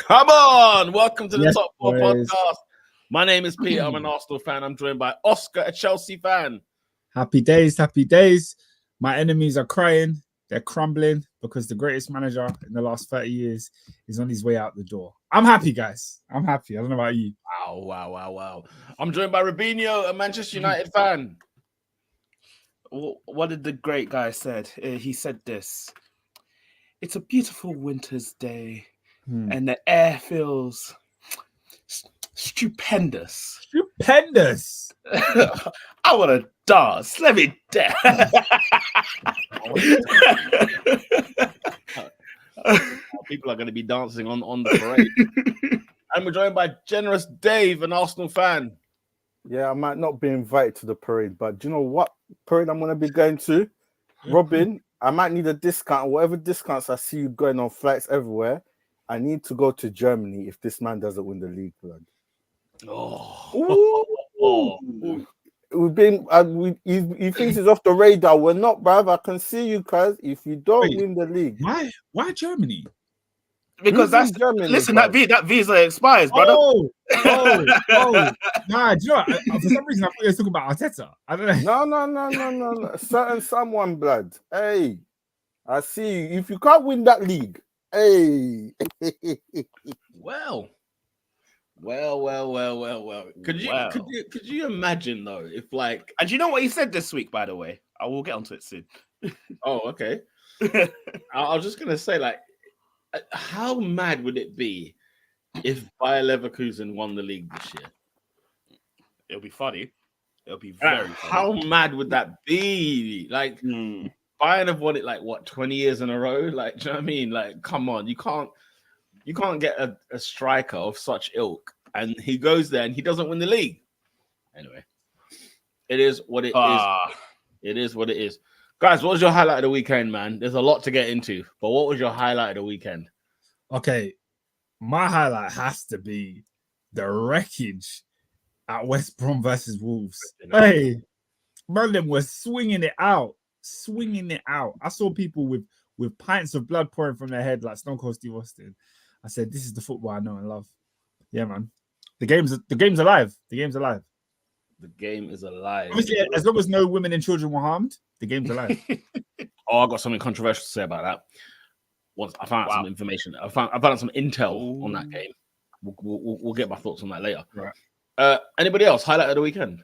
Come on, welcome to the Top 4 boys. podcast. My name is Peter. I'm an Arsenal fan. I'm joined by Oscar, a Chelsea fan. Happy days, happy days. My enemies are crying. They're crumbling because the greatest manager in the last 30 years is on his way out the door. I'm happy, guys. I'm happy. I don't know about you. Wow. I'm joined by Robinho, a Manchester United fan. What did the great guy said? He said this. It's a beautiful winter's day and the air feels stupendous. Stupendous. I want to dance. Let me dance. People are going to be dancing on the parade. And we're joined by generous Dave, an Arsenal fan. Yeah, I might not be invited to the parade, but do you know what parade I'm going to be going to? Robin, I might need a discount. Whatever discounts I see you going on flights everywhere, I need to go to Germany if this man doesn't win the league, blood. We've been. He thinks he's off the radar. We're not, bruv. I can see you, cuz. If you don't win the league, Why Germany? Because that's Germany. Listen, that visa expires, brother. Nah, do you know what? For some reason I thought you were talking about Arteta. I don't know. No. Certain someone, blood. Hey, I see you. If you can't win that league, hey. Well. Could you imagine though if like? And you know what he said this week, by the way? I will get onto it soon. Oh, okay. I was just gonna say, like, how mad would it be if Bayer Leverkusen won the league this year? It'll be funny. It'll be very funny. How mad would that be? Like, Bayern have won it like what 20 years in a row. Like, do you know what I mean? Like, come on, you can't get a striker of such ilk, and he goes there and he doesn't win the league. Anyway, it is what it is. It is what it is. Guys, what was your highlight of the weekend, man? There's a lot to get into, but what was your highlight of the weekend? Okay, my highlight has to be the wreckage at West Brom versus Wolves. Hey, Merlin was swinging it out. I saw people with pints of blood pouring from their head like Stone Cold Steve Austin. I said, this is the football I know and love. Yeah, man. The game's alive. The game's alive. The game is alive. Obviously, as long as no women and children were harmed, the game's alive. I got something controversial to say about that. Once I found out some information, I found out some intel on that game. We'll get my thoughts on that later. Right. Anybody else? Highlight of the weekend?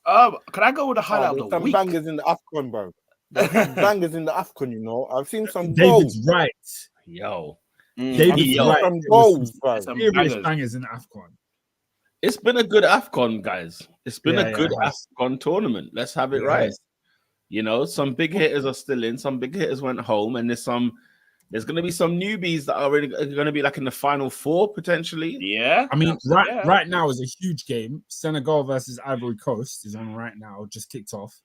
Can I go with the highlight of the week? Some bangers in the AFCON, bro. Bangers in the AFCON, you know. I've seen some David's goals. right. Yo. David's right. Some goals, bro. Serious bangers in the AFCON. It's been a good AFCON, guys. It's been a good AFCON tournament. Let's have it right. You know, some big hitters are still in. Some big hitters went home, and there's going to be some newbies that are really going to be like in the final four potentially. Yeah, I mean, right now is a huge game. Senegal versus Ivory Coast is on right now. Just kicked off.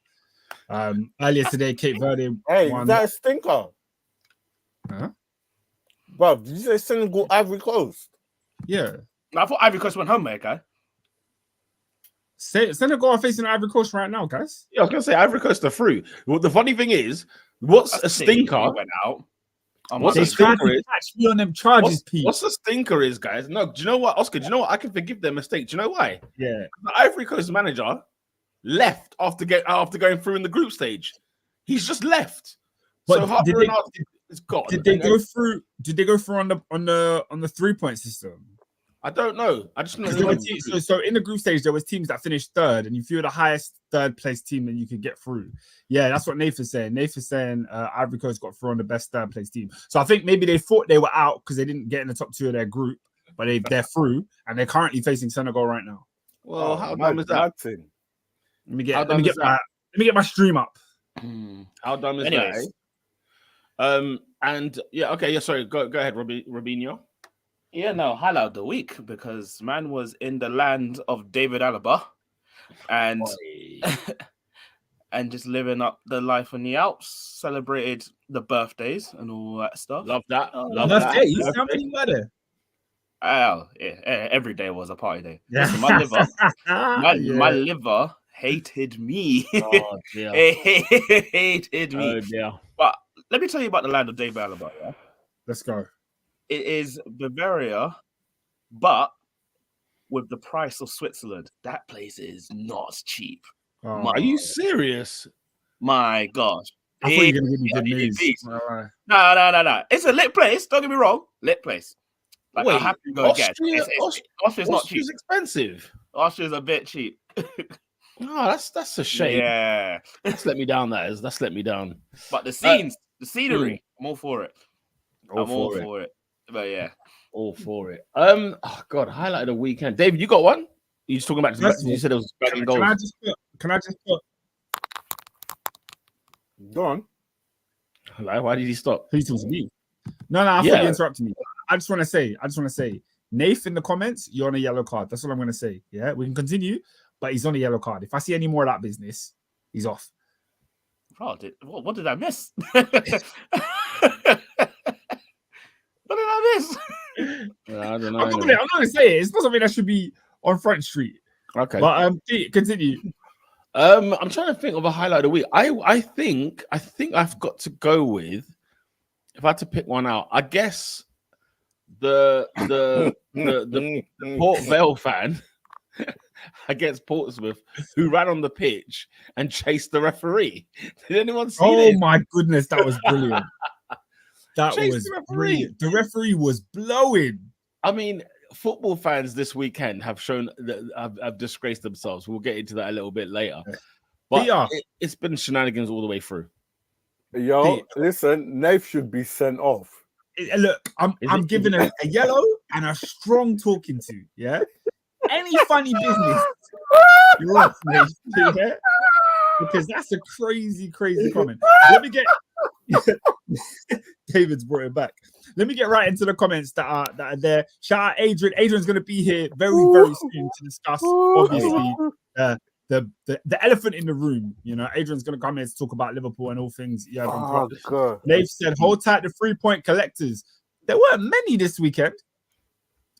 Earlier today, Cape Verde. Hey, won. is that a stinker? Huh? Bro, did you say Senegal Ivory Coast? Yeah. I thought Ivory Coast went home, mate, guy. Senegal are facing Ivory Coast right now, guys. Yeah, I was going to say Ivory Coast are through. Well, the funny thing is, what's a stinker? Went out. What's a stinker is? On them charges, Pete. What's a stinker is, guys? No, do you know what, Oscar? Do you know what? I can forgive their mistake. Do you know why? Yeah. The Ivory Coast manager left after going through in the group stage. He's just left. But so did they go through? Did they go through on the 3-point system? I don't know. I just know. So in the group stage, there was teams that finished third, and if you're the highest third place team, then you could get through. Yeah, that's what Nathan's saying. Nathan's saying Ivory Coast got through on the best third place team. So I think maybe they thought they were out because they didn't get in the top two of their group, but they're through, and they're currently facing Senegal right now. Well, how dumb is that? Let me get my stream up. How dumb is that? And yeah, okay, yeah. Sorry, go ahead, Robinho. Yeah, no, highlight of the week because man was in the land of David Alaba and and just living up the life on the Alps, celebrated the birthdays and all that stuff. Love that. Love that. How many were there? Oh, yeah, every day was a party day. Yeah. Listen, my liver hated me. Oh, dear. It hated me. Oh, dear. But let me tell you about the land of David Alaba. Yeah? Let's go. It is Bavaria, but with the price of Switzerland, that place is not cheap. Oh, Are you serious? My gosh. I thought you were going to give me good news. Beast. Right. No. It's a lit place. Don't get me wrong. Lit place. Like, Wait, I have to go again. Austria's not cheap. Austria's expensive. Austria's a bit cheap. Oh, that's a shame. Yeah. That's let me down. That's let me down. But the scenery, I'm all for it. I'm all for it. But yeah. All for it. Oh God, highlight of the weekend. David, you got one? You just talking about you said it was bagging goals. Can I just put Go on. Like, why did he stop? Who's talking to me? No, I thought you interrupted me. I just want to say, Nath in the comments, you're on a yellow card. That's all I'm going to say. Yeah, we can continue, but he's on a yellow card. If I see any more of that business, he's off. Bro, what did I miss? What did I miss? I don't know. I'm not going to say it. It's not something that should be on Front Street. Okay, but continue. I'm trying to think of a highlight of the week. I think I've got to go with, if I had to pick one out, I guess the Port Vale fan against Portsmouth who ran on the pitch and chased the referee. Did anyone see it? Oh my goodness, that was brilliant. That was brilliant. The referee was blowing. I mean, football fans this weekend have shown that have disgraced themselves. We'll get into that a little bit later. But it's been shenanigans all the way through. Yo, listen, Nave should be sent off. Look, I'm giving a yellow and a strong talking to. Yeah, any funny business, you're off, Nave. Yeah? Because that's a crazy comment. Let me get. David's brought it back. Let me get right into the comments that are there. Shout out Adrian. Adrian's going to be here very soon to discuss, obviously, the elephant in the room. You know, Adrian's going to come here to talk about Liverpool and all things. They've said, hold tight the 3-point collectors. There weren't many this weekend.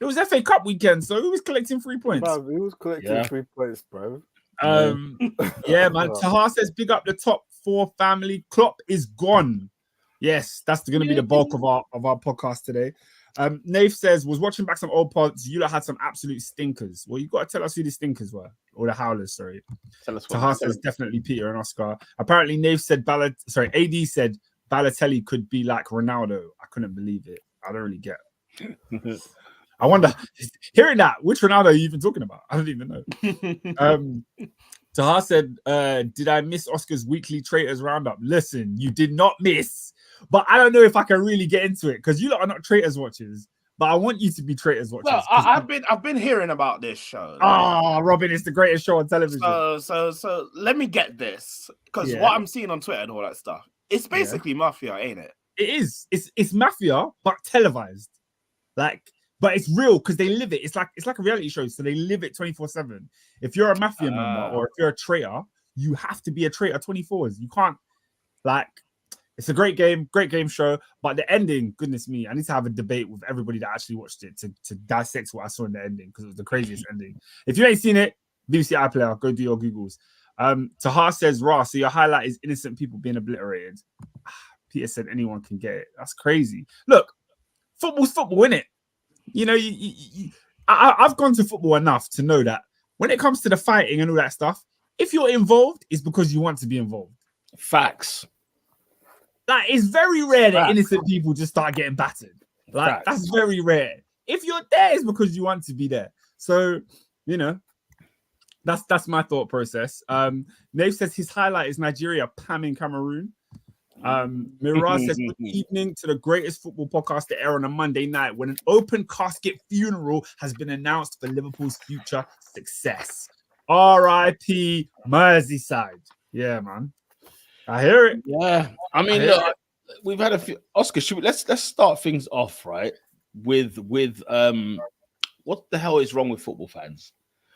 It was FA Cup weekend, so who was collecting 3 points? Bro, he was collecting 3 points, bro. Yeah, man. Tahar says, big up the top 4 family. Klopp is gone. Yes, that's going to be the bulk of our podcast today. Nath says, was watching back some old pods. You lot had some absolute stinkers. Well, you've got to tell us who the stinkers were. Or the howlers, sorry. Tell us. Tahar says, definitely Peter and Oscar. Apparently, Nath said, AD said Balotelli could be like Ronaldo. I couldn't believe it. I don't really get it. I wonder, hearing that, which Ronaldo are you even talking about? I don't even know. Tahar said, did I miss Oscar's weekly traitors roundup? Listen, you did not miss. But I don't know if I can really get into it because you lot are not traitors watchers. But I want you to be traitors watchers. Well, I've been hearing about this show. Robin, it's the greatest show on television. So let me get this. Because what I'm seeing on Twitter and all that stuff, it's basically mafia, ain't it? It is. It's mafia, but televised. But it's real because they live it. It's like a reality show, so they live it 24/7. If you're a mafia member or if you're a traitor, you have to be a traitor 24 hours. You can't it's a great game show. But the ending, goodness me, I need to have a debate with everybody that actually watched it to dissect what I saw in the ending because it was the craziest ending. If you ain't seen it, BBC iPlayer, go do your Googles. Tahar says, "Raw, so your highlight is innocent people being obliterated." Peter said anyone can get it. That's crazy. Look, football's football, innit? You know, I've gone to football enough to know that when it comes to the fighting and all that stuff, if you're involved, it's because you want to be involved. Facts. It's very rare that innocent people just start getting battered. That's very rare. If you're there, it's because you want to be there. So, you know, that's my thought process. Nave says his highlight is Nigeria pamming Cameroon. Mirage says, good evening to the greatest football podcast to air on a Monday night when an open casket funeral has been announced for Liverpool's future success. R.I.P. Merseyside. Yeah, man. I hear it. Yeah. I mean, look, we've had a few. Oscar, let's start things off, right? With what the hell is wrong with football fans?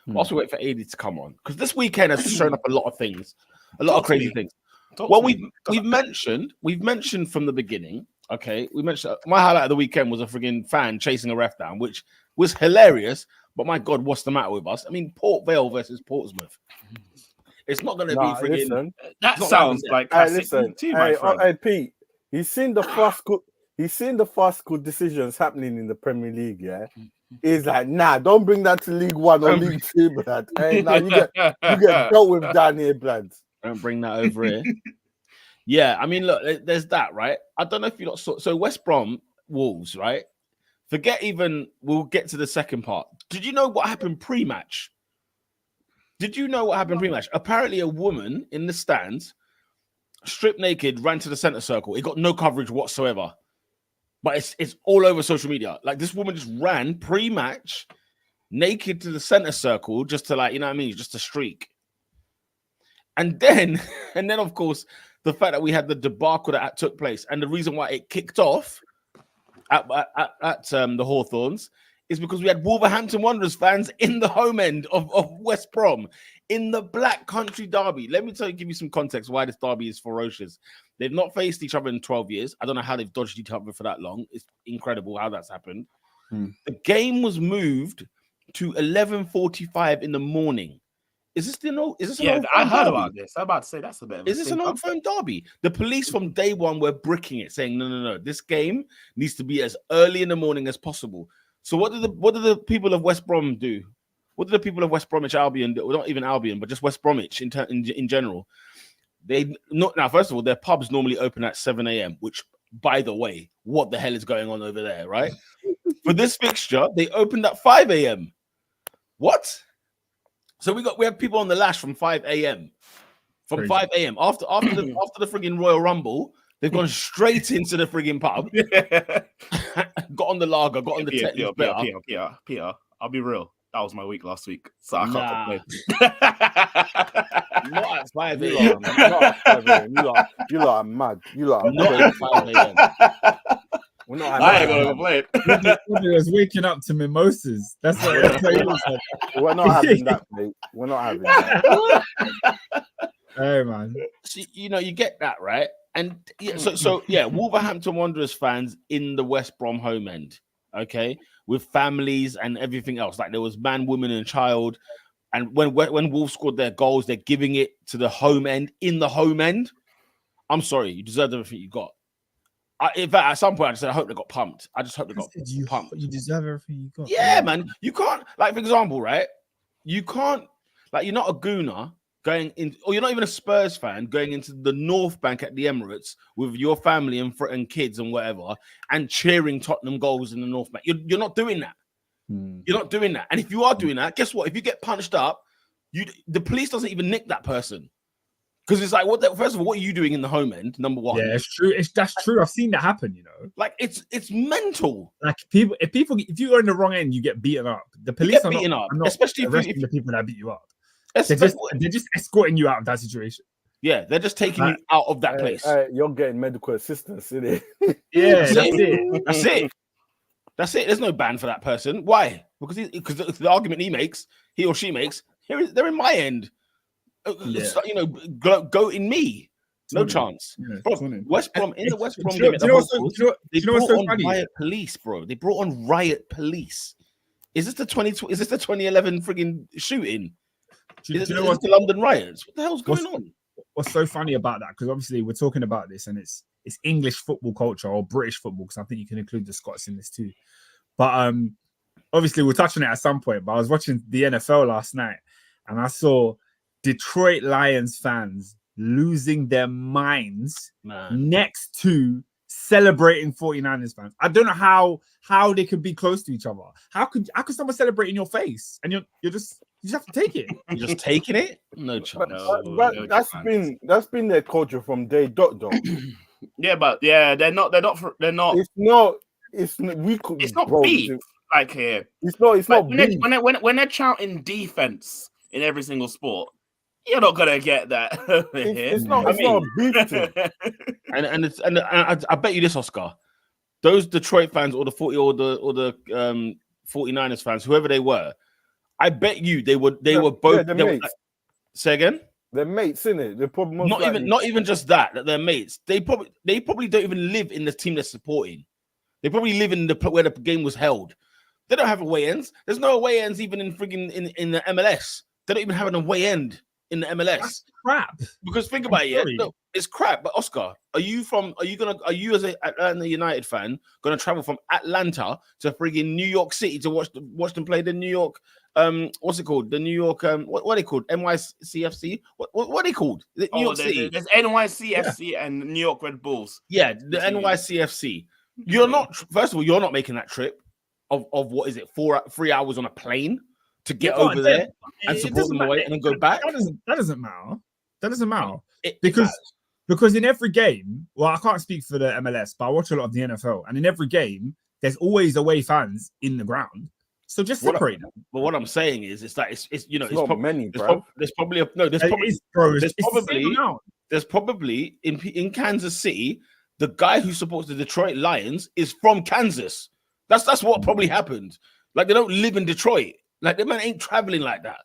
Whilst we wait for AD to come on. Because this weekend has shown up a lot of things, a lot of crazy things. Well, we've mentioned from the beginning. Okay, we mentioned my highlight of the weekend was a frigging fan chasing a ref down, which was hilarious. But my God, what's the matter with us? I mean, Port Vale versus Portsmouth. It's not going to be frigging. That sounds like hey, listen. Hey, Pete, you seen the first goal? he's seeing the farcical decisions happening in the Premier League. Yeah, he's like, nah, don't bring that to League One or League Two, blood. Hey, now you get dealt with down here, blood. Don't bring that over here. Yeah, I mean, look, there's that, right? I don't know if you lot saw. So West Brom Wolves, right? Forget even. We'll get to the second part. Did you know what happened pre-match? Did you know what happened pre-match? Apparently, a woman in the stands, stripped naked, ran to the center circle. It got no coverage whatsoever, but it's all over social media. Like, this woman just ran pre-match naked to the center circle just to, like, you know what I mean, just to streak. And then of course, the fact that we had the debacle that took place, and the reason why it kicked off at the Hawthorns is because we had Wolverhampton Wanderers fans in the home end of West Brom in the Black Country Derby. Let me give you some context why this derby is ferocious. They've not faced each other in 12 years. I don't know how they've dodged each other for that long. It's incredible how that's happened. The game was moved to 11:45 in the morning. Is this an old I heard about this. I'm about to say that's a bit of Is this an old phone derby? The police from day one were bricking it, saying, no. This game needs to be as early in the morning as possible. So what do the people of West Brom do? What do the people of West Bromwich Albion do? Well, not even Albion, but just West Bromwich in general. Now, first of all, their pubs normally open at 7 a.m., which, by the way, what the hell is going on over there, right? For this fixture, they opened at 5 a.m. What? So we have people on the lash from 5 a.m. From Crazy. 5 a.m. After the frigging Royal Rumble, they've gone straight into the frigging pub. Got on the lager, got on the Peter, I'll be real. That was my week last week, so I can't complain. Not at 5 a.m. Not at 5 a.m. You lot are mad. You lot are not at 5 a.m. We're not. I ain't gonna complain. He was waking up to mimosas. That's what we're not having that, mate. We're not having that. Hey, man. So, you get that, right? And so Wolverhampton Wanderers fans in the West Brom home end, okay, with families and everything else. Like, there was man, woman, and child. And when Wolves scored their goals, they're giving it to the home end. In the home end, I'm sorry, you deserved everything you got. In fact, at some point, I just said, I hope they got pumped. I just hope they got pumped. You deserve everything you got. Yeah, man. You can't, like, for example, right? You can't, like, you're not a gooner going in, or you're not even a Spurs fan going into the North Bank at the Emirates with your family and kids and whatever, and cheering Tottenham goals in the North Bank. You're not doing that. You're not doing that. And if you are doing that, guess what? If you get punched up, the police doesn't even nick that person. Because it's like, first of all, what are you doing in the home end? Number one. Yeah, it's true. That's true. I've seen that happen, Like, it's mental. Like, if you're in the wrong end, you get beaten up. The police are not especially arresting the people that beat you up. They're just escorting you out of that situation. Yeah, they're just taking you out of that place. You're getting medical assistance, isn't it? Yeah, that's it. That's it. That's it. There's no ban for that person. Why? Because the argument he or she makes, they're in my end. Go in me. No chance. Yeah, bro, West Brom in the West Brom game. They brought on riot police, bro. They brought on riot police. Is this the 2011 frigging shooting? Is this the London riots? What the hell's going on? What's so funny about that? Because obviously we're talking about this, and it's English football culture or British football, because I think you can include the Scots in this too. But obviously we'll touch on it at some point. But I was watching the NFL last night, and I saw Detroit Lions fans losing their minds next to celebrating 49ers fans. I don't know how they could be close to each other. How could someone celebrate in your face? And you just have to take it. You're just taking it? No chance. But that's been their culture from day dot. Yeah, but they're not. It's not beef like here. It's not beef. When they're shouting defense in every single sport, you're not gonna get that over here. It's not a beef thing. And I bet you this, Oscar. Those Detroit fans or the 49ers fans, whoever they were, I bet you they were both. Say again. They're mates, innit? The problem not even just that they're mates. They probably don't even live in the team they're supporting. They probably live in where the game was held. They don't have away ends. There's no away ends even in friggin' in the MLS. They don't even have an away end in the MLS. That's crap. Because think about it, yeah, sorry. no, it's crap. But Oscar, are you as a Atlanta United fan gonna travel from Atlanta to friggin' New York City to watch them play the New York what's it called? The New York what are they called? NYCFC? What are they called? New York City. There's NYCFC and New York Red Bulls. Yeah, the NYCFC. You're not, first of all, you're not making that trip of what is it, 3 hours on a plane to get over there and support them away and then go back. That doesn't matter. That doesn't matter. Because in every game, well, I can't speak for the MLS, but I watch a lot of the NFL, and in every game, there's always away fans in the ground. So just separate them. But what I'm saying is that it's you know, It's not many, bro. There's probably in Kansas City, the guy who supports the Detroit Lions is from Kansas. That's what probably happened. Like, they don't live in Detroit. Like, the man ain't traveling like that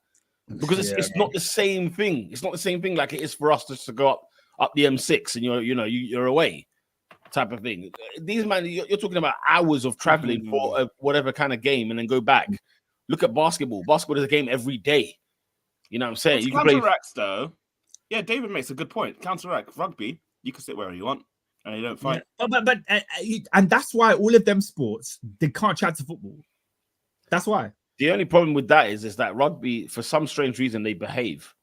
because it's not the same thing. It's not the same thing like it is for us just to go up the M6 and you're away, type of thing. These man, you're talking about hours of traveling for whatever kind of game and then go back. Look at basketball. Basketball is a game every day. You know what I'm saying? You can play though. Yeah, David makes a good point. Counteract rugby. You can sit wherever you want. And you don't fight. But and that's why all of them sports, they can't chat to football. That's why. The only problem with that is that rugby, for some strange reason, they behave.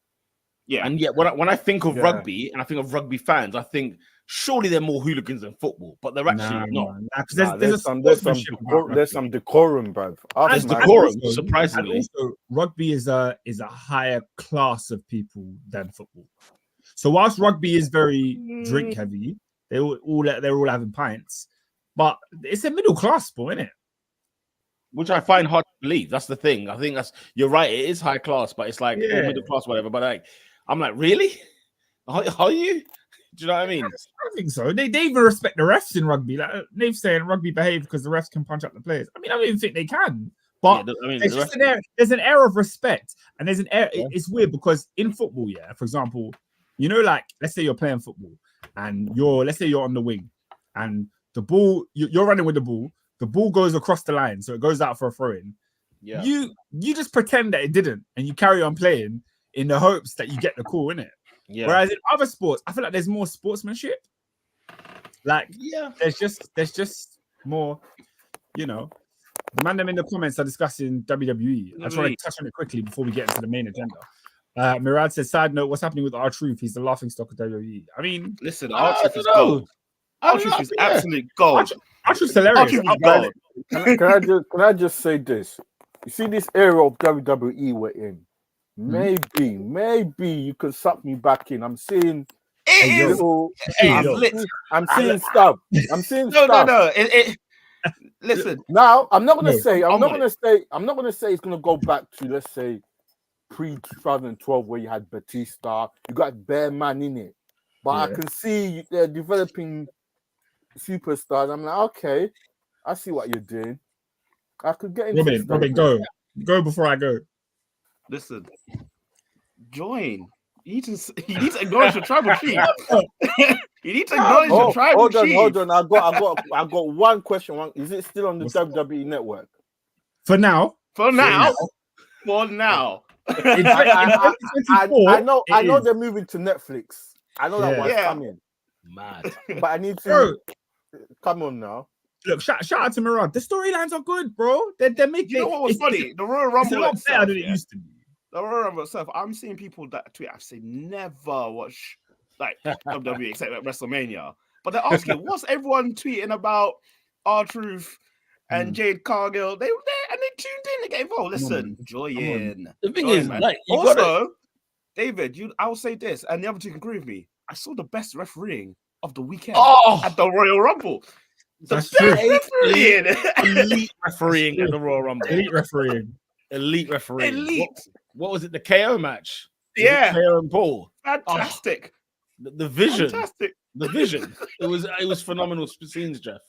Yeah. And yet, when I think of rugby and I think of rugby fans, I think surely they're more hooligans than football, but they're actually not. There's some decorum, bro. There's decorum, surprisingly. And also, rugby is a higher class of people than football. So whilst rugby is very drink heavy, they're all having pints, but it's a middle class sport, isn't it? Which I find hard to believe. That's the thing. I think you're right. It is high class, but it's like all middle class, whatever. But I'm like, really? Are you? Do you know what I mean? I think so. They even respect the refs in rugby. Like they've saying rugby behave because the refs can punch up the players. I mean, I don't even think they can. But there's an air of respect, and there's an air. It's weird because in football, for example, like let's say you're playing football, and let's say you're on the wing, and the ball you're running with the ball goes across the line, so it goes out for a throw-in. Yeah. You just pretend that it didn't, and you carry on playing in the hopes that you get the call, innit? Yeah. Whereas in other sports, I feel like there's more sportsmanship. Like, there's just more, The man them in the comments are discussing WWE. I try to touch on it quickly before we get into the main agenda. Mirad says, side note, what's happening with R-Truth? He's the laughing stock of WWE. I mean, listen, R-Truth is gold. R-Truth is absolute gold. R-Truth's hilarious. Can I just say this? You see this era of WWE we're in? Maybe you could suck me back in. I'm seeing I'm seeing stuff. No. Listen. Now I'm not gonna say it's gonna go back to, let's say, pre-2012 where you had Batista, you got Bear Man in it. But I can see they're developing superstars. I'm like, okay, I see what you're doing. I could get into Robin, go before I go. Listen, join. You need to acknowledge your tribal chief. You need to acknowledge your tribal chief. Hold on. I got one question. Is it still on the WWE network? For now. I know they're moving to Netflix. I know that one's coming. Mad. But I need to come on now. Look, shout out to Mirad. The storylines are good, bro. They're making. You know what was funny? The Royal Rumble. It's a lot better than it used to be. The Royal Rumble itself. I'm seeing people that tweet. I've said never watch like WWE except at WrestleMania. But they're asking, what's everyone tweeting about R-Truth and Jade Cargill? They were there and they tuned in to get involved. Listen, join. The thing is, man. like, also, David, I will say this, and the other two can agree with me. I saw the best refereeing of the weekend at the Royal Rumble. That's true. Elite refereeing at the Royal Rumble. Elite refereeing. What was it? The KO match? Yeah. KO and Paul. Fantastic. The vision. Fantastic. The vision. It was phenomenal scenes, Jeff.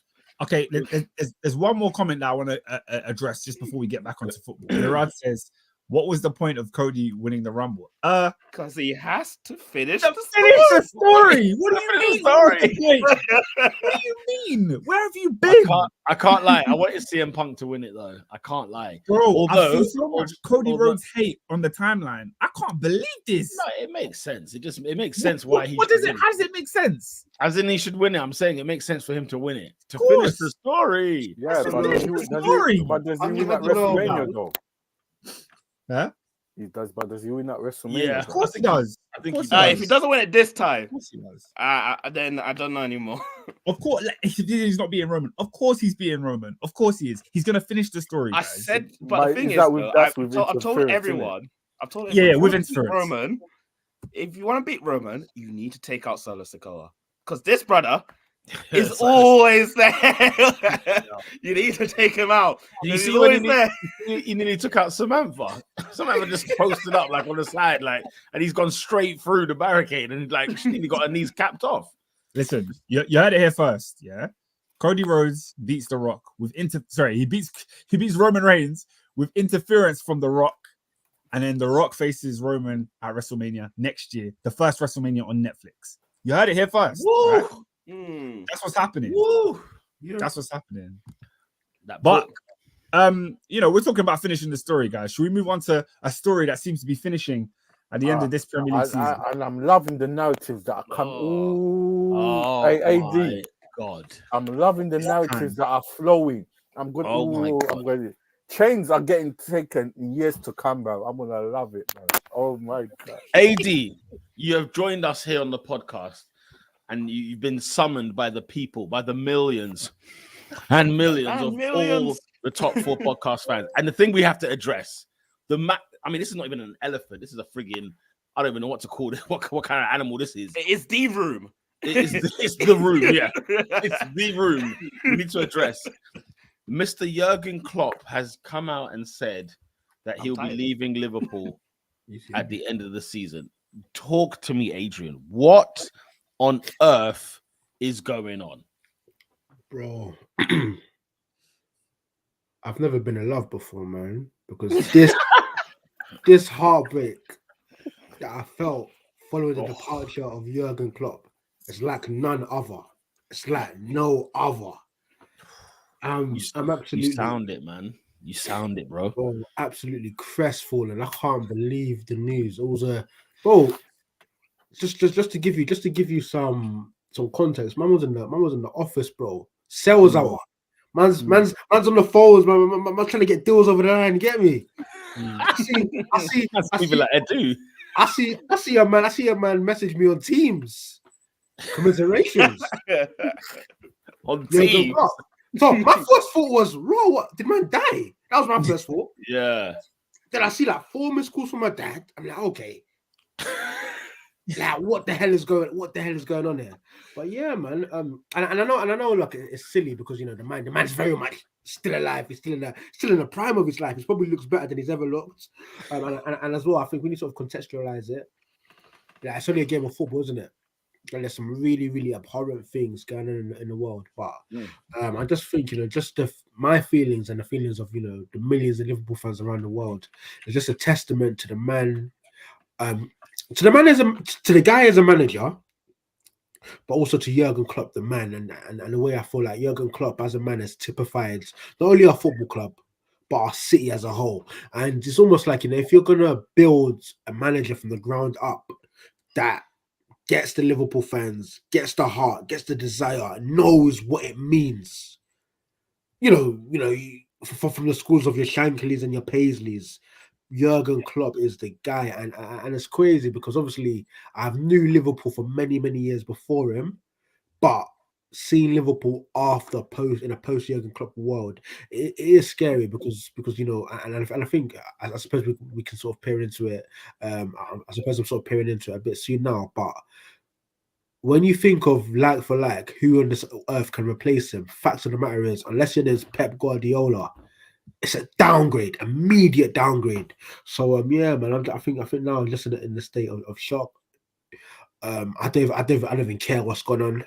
Okay, there's one more comment that I want to address just before we get back onto football. Mirad says, What was the point of Cody winning the Rumble? Because he has to finish Finish the the story. What do you mean? Sorry. What do you mean? Where have you been? I can't lie. I wanted CM Punk to win it though. I can't lie. Bro, I see so much Cody Rhodes hate on the timeline. I can't believe this. No, it makes sense. It makes sense why he. What does it? How does it make sense? As in, he should win it. I'm saying it makes sense for him to win it to finish the story. Yeah, but Finish does the he story. win at WrestleMania though? Huh? He does, but does he win at WrestleMania? Yeah, Of course he does. I think he If he doesn't win it this time, Of course he does. then I don't know anymore. Of course, like, he's not beating Roman. Of course he's beating Roman. Of course he is. He's gonna finish the story. I guys. said, but the thing is, though, I've told everyone, with if interference. you beat Roman, if you want to beat Roman, you need to take out Solo Sikoa because this brother is always there. You need to take him out. He's always there. He nearly took out Samantha. Samantha just posted up like on the side, like, and he's gone straight through the barricade, and like she nearly got her knees capped off. Listen, you heard it here first. Yeah, Cody Rhodes beats The Rock with he beats Roman Reigns with interference from The Rock, and then The Rock faces Roman at WrestleMania next year, the first WrestleMania on Netflix. You heard it here first. Right? That's what's happening. Woo. That's what's happening. But we're talking about finishing the story, guys. Should we move on to a story that seems to be finishing at the end of this Premier League season? And I'm loving the narratives that are coming. AD. God, I'm loving the narratives that are flowing. I'm good. I'm ready. Chains are getting taken in years to come, bro. I'm gonna love it, man. Oh my God. AD, you have joined us here on the podcast, and you've been summoned by the people, by the millions and millions of all the top 4 podcast fans. And the thing we have to address, this is not even an elephant. This is a friggin', I don't even know what to call it. What kind of animal this is? It's the room. It's the room, yeah. It's the room we need to address. Mr. Jurgen Klopp has come out and said that he'll be leaving Liverpool at the end of the season. Talk to me, Adrian. What on earth is going on? Bro, I've never been in love before, man, because this heartbreak that I felt following the departure of Jurgen Klopp is like none other. It's like no other. I'm absolutely. You sound it, man. You sound it, bro. Absolutely crestfallen. I can't believe the news. It was just to give you some context. Man was in the office, bro. Sales hour. Man's on the phones, man. Man's trying to get deals over the line. Get me? I see people like Edu. I see a man message me on Teams. Commiserations. On Teams. So my first thought was, "Raw, what? Did man die?" That was my first thought. Yeah. Then I see like 4 missed calls from my dad. I'm like, okay. Like, what the hell is going on here? But yeah, man. And I know, like it's silly because the man's very much still alive. He's still in the prime of his life. He probably looks better than he's ever looked. And as well, I think we need to sort of contextualize it. Yeah, it's only a game of football, isn't it? And there's some really, really abhorrent things going on in the world. But I just think, just my feelings and the feelings of, the millions of Liverpool fans around the world is just a testament to the man, to the guy as a manager, but also to Jurgen Klopp, the man, and the way I feel like Jurgen Klopp as a man has typified not only our football club, but our city as a whole. And it's almost like, if you're going to build a manager from the ground up that gets the Liverpool fans, gets the heart, gets the desire, knows what it means. From the schools of your Shanklys and your Paisleys, Jurgen Klopp is the guy, and it's crazy because obviously I've knew Liverpool for many, many years before him, but seeing Liverpool in a post Jurgen Klopp world, it is scary because and I think I suppose we can sort of peer into it. I suppose I'm sort of peering into it a bit soon now, but when you think of like for like, who on this earth can replace him? Facts of the matter is, unless your name's Pep Guardiola, it's a downgrade, immediate downgrade. So yeah, man, I think now I'm just in the state of shock. I don't even care what's going on.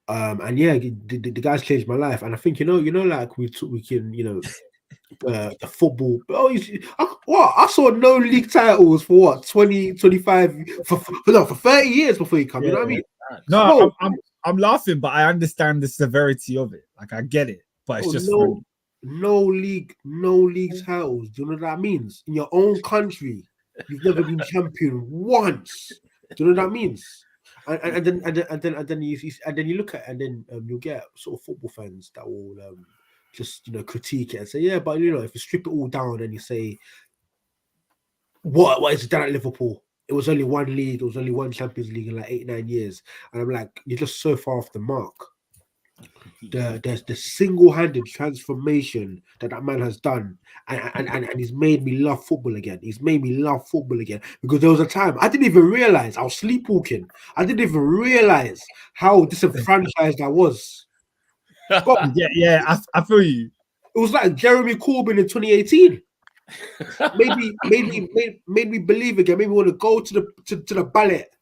And yeah, the guy's changed my life, and I think like we can the football. Oh, I saw no league titles for what 20, 25 for 30 years before he come. You know what I mean? No, I'm laughing, but I understand the severity of it. Like I get it, but it's just funny. No league titles. Do you know what that means? In your own country, you've never been champion once. Do you know what that means? And then you look at you'll get sort of football fans that will just critique it and say, yeah, but if you strip it all down and you say, what is it done at Liverpool? It was only one league, it was only one Champions League in like 8-9 years, and I'm like, you're just so far off the mark. There's the single-handed transformation that man has done, and he's made me love football again. He's made me love football again, because there was a time I didn't even realize I was sleepwalking. I didn't even realize how disenfranchised I was. Yeah, I feel you. It was like Jeremy Corbyn in 2018. made me believe again. Made me want to go to the ballot.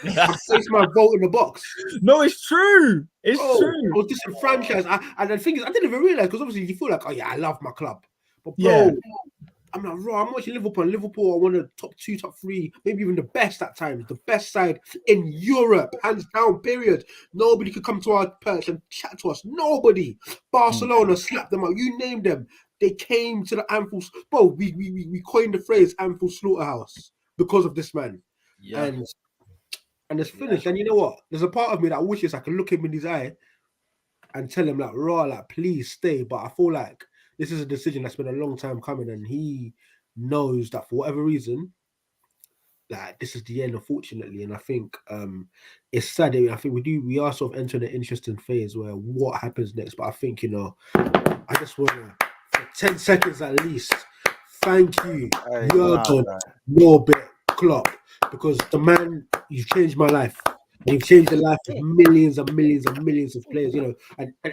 I placed my vote in the box. No, it's true. It's true. I was disenfranchised. And the thing is, I didn't even realize, because obviously you feel like, oh yeah, I love my club. But bro, I'm like, raw. I'm watching Liverpool. Liverpool are one of the top 2, top 3, maybe even the best at times. The best side in Europe, hands down, period. Nobody could come to our perch and chat to us. Nobody. Barcelona slapped them out. You name them. They came to the Anfield. Bro, we coined the phrase Anfield Slaughterhouse because of this man. Yeah. And it's finished. And you know what? There's a part of me that wishes I could look him in his eye and tell him, like, raw, like, please stay. But I feel like this is a decision that's been a long time coming, and he knows that for whatever reason, like, this is the end, unfortunately. And I think it's sad. I think we are sort of entering an interesting phase where what happens next. But I think, I just want to, for 10 seconds at least, thank you, Jurgen Klopp, because the man, you've changed my life. You've changed the life of millions and millions and millions of players, and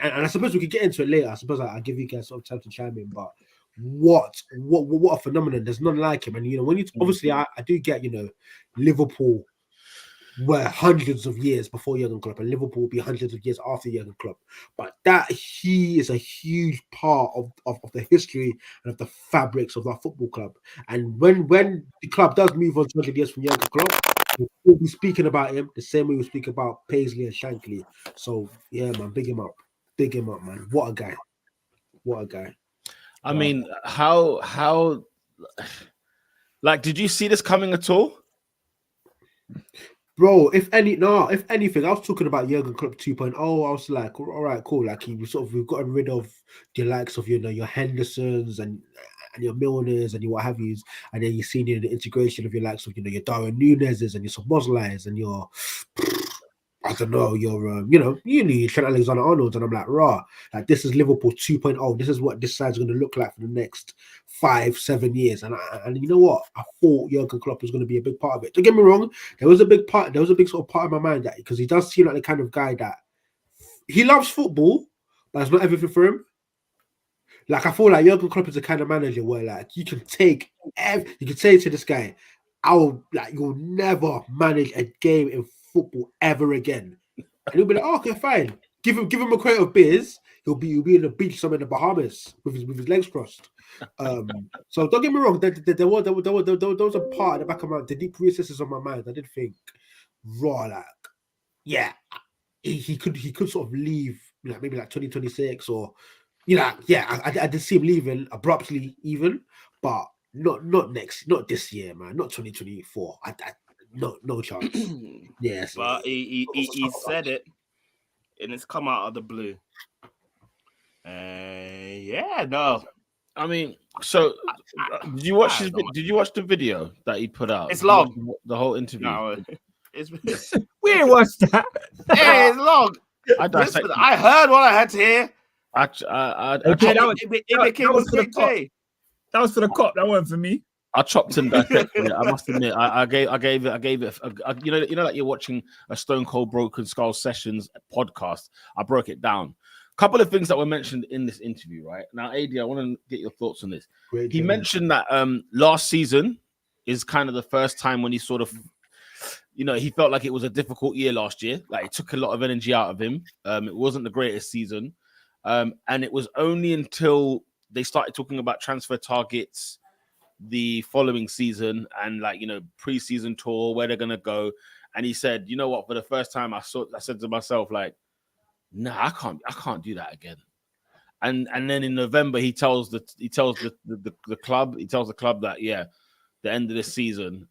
I suppose we could get into it later. I suppose I'll give you guys sort of time to chime in, but what a phenomenon. There's none like him. And when you obviously I do get, Liverpool were hundreds of years before Jurgen Klopp, and Liverpool will be hundreds of years after Jurgen Klopp. But that he is a huge part of the history and of the fabrics of our football club. And when the club does move on 200 years from Jurgen Klopp, we'll be speaking about him the same way we speak about Paisley and Shankly. So yeah, man, big him up, man. What a guy. I mean, how like, did you see this coming at all? Bro, if anything, I was talking about Jurgen Klopp 2.0. I was like, all right, cool. Like, we've gotten rid of the likes of your Hendersons and your Milners and your what have yous, and then you've seen the integration of your likes of your Darwin Nunez's and your Soboslais and your I don't know, your Trent Alexander-Arnold, and I'm like, raw, like, this is Liverpool 2.0. This is what this side's going to look like for the next 5-7 years. And you know what? I thought Jurgen Klopp was going to be a big part of it. Don't get me wrong. There was a big sort of part of my mind that, because he does seem like the kind of guy that he loves football, but it's not everything for him. Like, I feel like Jurgen Klopp is the kind of manager where, like, you can say to this guy, you'll never manage a game in football ever again, and he'll be like, oh, okay, fine. Give him a crate of beers. He'll be in the beach somewhere in the Bahamas with his legs crossed. So don't get me wrong. There was a part at the back of the deep recesses of my mind. I did think, raw, like, yeah, he could sort of leave, like, maybe like 2026 or, I did see him leaving abruptly, even, but not this year, man. Not 2024. No chance. Yes, but he said it, and it's come out of the blue. No. I mean, so did you watch the video that he put out? It's long. The whole interview. No, we ain't watched that. Yeah, it's long. I heard what I had to hear. That was for the cop. That was for the cop. That wasn't for me. I chopped him dissected it. I must admit, I gave it. Like you're watching a Stone Cold Broken Skull Sessions podcast. I broke it down. A couple of things that were mentioned in this interview, right? Now, AD, I want to get your thoughts on this. He mentioned that last season is kind of the first time when he sort of, he felt like it was a difficult year last year. Like, it took a lot of energy out of him. It wasn't the greatest season. And it was only until they started talking about transfer targets the following season and like, you know, pre-season tour, where they're gonna go. And he said, you know what, for the first time I said to myself, like, nah, I can't do that again. And then in November he tells the club that the end of the season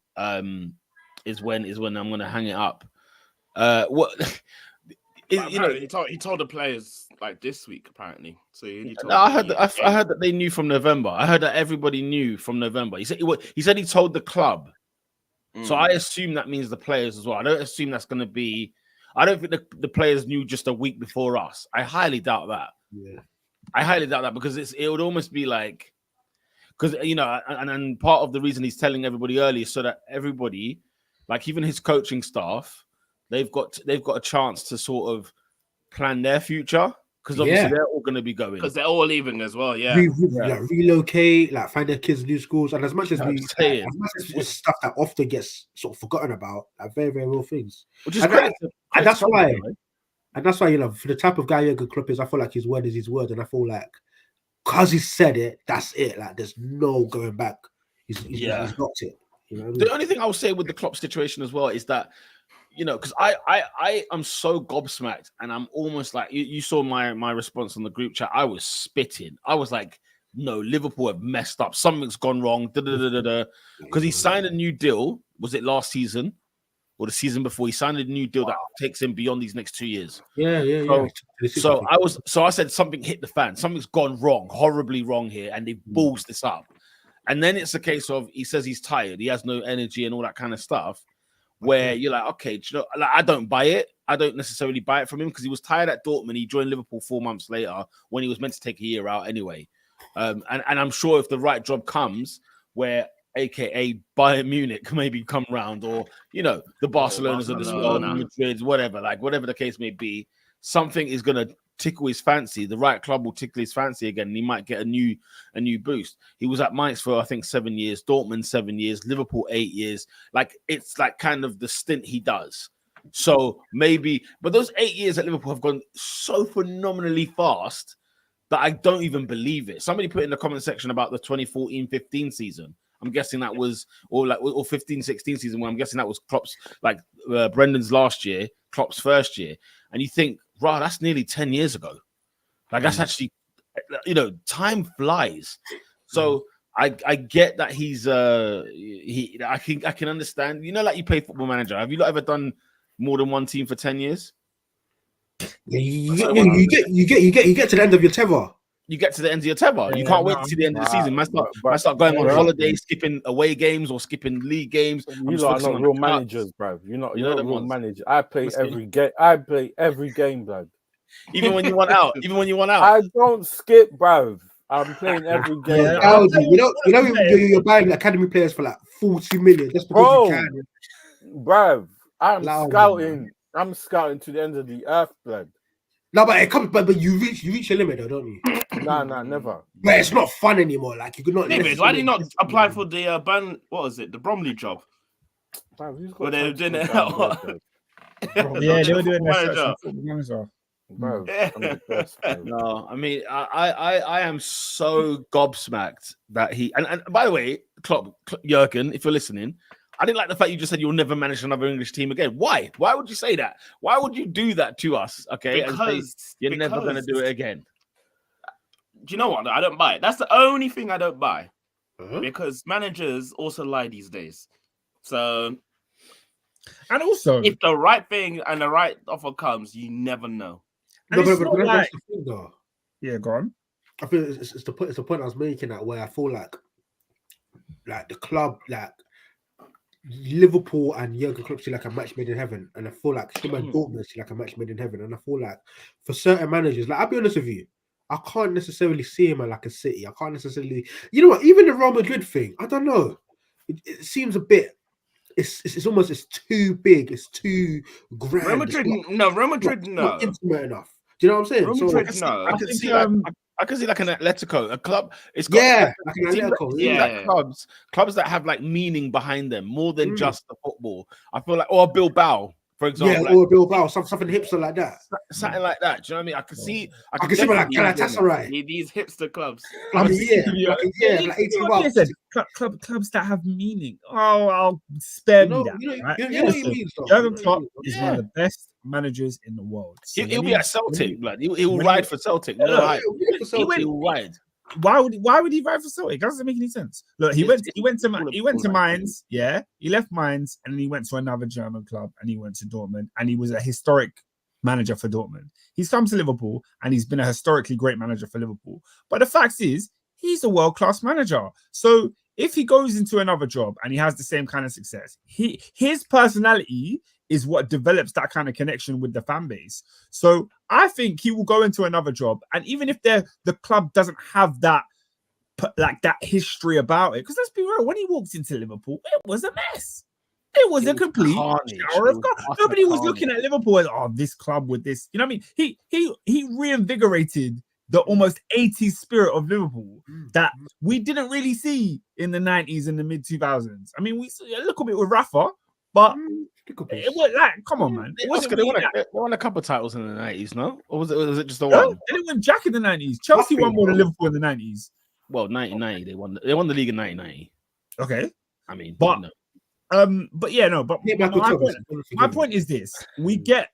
is when I'm gonna hang it up. He told the players like this week apparently. So I heard that they knew from November. I heard that everybody knew from November. He said he told the club. So I assume that means the players as well. I don't assume that's going to be. I don't think the players knew just a week before us. I highly doubt that. Yeah, I highly doubt that because it would almost be like, because you know, and part of the reason he's telling everybody early is so that everybody, like even his coaching staff, they've got a chance to sort of plan their future, because obviously they're all going to be going because they're all leaving as well. Like relocate, like find their kids new schools, and as much as it's stuff that often gets sort of forgotten about, like very, very real things. Which is and that's why, you know, for the type of guy Jurgen Klopp is, I feel like his word is his word, and I feel like because he said it, that's it. Like there's no going back. He's got it. You know what I mean? The only thing I will say with the Klopp situation as well is that, you know, because I am so gobsmacked, and I'm almost like you saw my response on the group chat. I was spitting. I was like, no, Liverpool have messed up. Something's gone wrong. Because he signed a new deal. Was it last season or the season before? He signed a new deal that takes him beyond these next 2 years. So I said something hit the fan. Something's gone wrong, horribly wrong here, and they balls this up. And then it's a case of he says he's tired. He has no energy and all that kind of stuff. Where you're like, okay, you know, like, I don't buy it. I don't necessarily buy it from him because he was tired at Dortmund. He joined Liverpool 4 months later when he was meant to take a year out anyway. And I'm sure if the right job comes, where AKA Bayern Munich maybe come round, or you know, the Barcelonas of this world, Madrid, whatever the case may be, something is gonna tickle his fancy. The right club will tickle his fancy again, and he might get a new boost. He was at Mainz for I think 7 years, Dortmund 7 years, Liverpool 8 years. Like it's like kind of the stint he does. So maybe, but those 8 years at Liverpool have gone so phenomenally fast that I don't even believe it. Somebody put in the comment section about the 2014-15 season. I'm guessing that was, or 15-16 season, where I'm guessing that was Klopp's, like Brendan's last year, Klopp's first year. And you think, wow, that's nearly 10 years ago. Like that's actually, you know, time flies. So I get that he's I can understand. You know, like you play Football Manager. Have you not ever done more than one team for 10 years? Yeah, you get to the end of your tether. You get to the end of your tether. You can't wait to see the end of the season. Might start going on holiday, skipping away games or skipping league games. You lot are not real managers, bro. You're not real manager. I play every game. I play every game, bro. Even when you want out. I don't skip, bro. I'm playing every game. You're buying academy players for like 40 million just because you can. Bro, I'm scouting. I'm scouting to the end of the earth, blood. No, but it comes, but you reach your limit though, don't you? Nah, never. But it's not fun anymore. Like you could not. David, why did you not apply for the what was it? The Bromley job? Bro, where they were doing it. Yeah, they were doing that. Bro, no, I mean, I am so gobsmacked that he and by the way, Klopp, Jurgen, if you're listening, I didn't like the fact you just said you'll never manage another English team again. Why? Why would you say that? Why would you do that to us? Okay, because you're never going to do it again. Do you know what? I don't buy it. That's the only thing I don't buy. Because managers also lie these days. So, and also, if the right thing and the right offer comes, you never know. No, but that's the thing, though. Yeah, go on. I feel it's the point I was making, that where I feel like the club, like Liverpool and Jurgen Klopp see like a match made in heaven, and I feel like him and Dortmund see like a match made in heaven, and I feel like for certain managers, like I'll be honest with you, I can't necessarily see him at like a City. I can't necessarily, you know what? Even the Real Madrid thing, I don't know. It seems a bit. It's almost too big. It's too grand. Real Madrid, not intimate enough. Do you know what I'm saying? Real Madrid, no. I can see like an Atletico, a club. It's got like an Atletico. Like clubs that have like meaning behind them more than just the football. I feel like, or Bilbao. for example. Yeah, like, or Bilbao, something hipster like that. something like that. Do you know what I mean? I can see like definitely- Galatasaray. These hipster clubs. Like I'm a year, sick of you. like a year, like 18 Like I months. said, clubs that have meaning. Oh, I'll spare You know, me that. you know, right? you know what he Listen, means, though. Jurgen You know Klopp what he is means, one of the best managers in the world. So He'll when be at Celtic. Like he will when ride he- for Celtic. Yeah, No look, hype. though. He will ride. Why would he ride for Celtic? That doesn't make any sense. Look, he went to Mainz, yeah. He left Mainz and then he went to another German club and he went to Dortmund and he was a historic manager for Dortmund. He's come to Liverpool and he's been a historically great manager for Liverpool. But the fact is, he's a world-class manager. So if he goes into another job and he has the same kind of success, his personality is what develops that kind of connection with the fan base. So I think he will go into another job, and even if the club doesn't have that history about it, because let's be real, when he walked into Liverpool, it was a mess. It was a complete shower of God. Nobody was looking at Liverpool as, oh, this club with this. You know what I mean? He reinvigorated the almost 80s spirit of Liverpool that we didn't really see in the 90s and the mid 2000s. I mean, we saw a little bit with Rafa, but it was like, come on, man. They won a couple of titles in the 90s, no? Or was it just the No, one? they didn't win Jack in the 90s. Chelsea won more than Liverpool in the 90s. Well, 1990 they won the league in 1990. Okay. I mean, but no. But my point is this: we get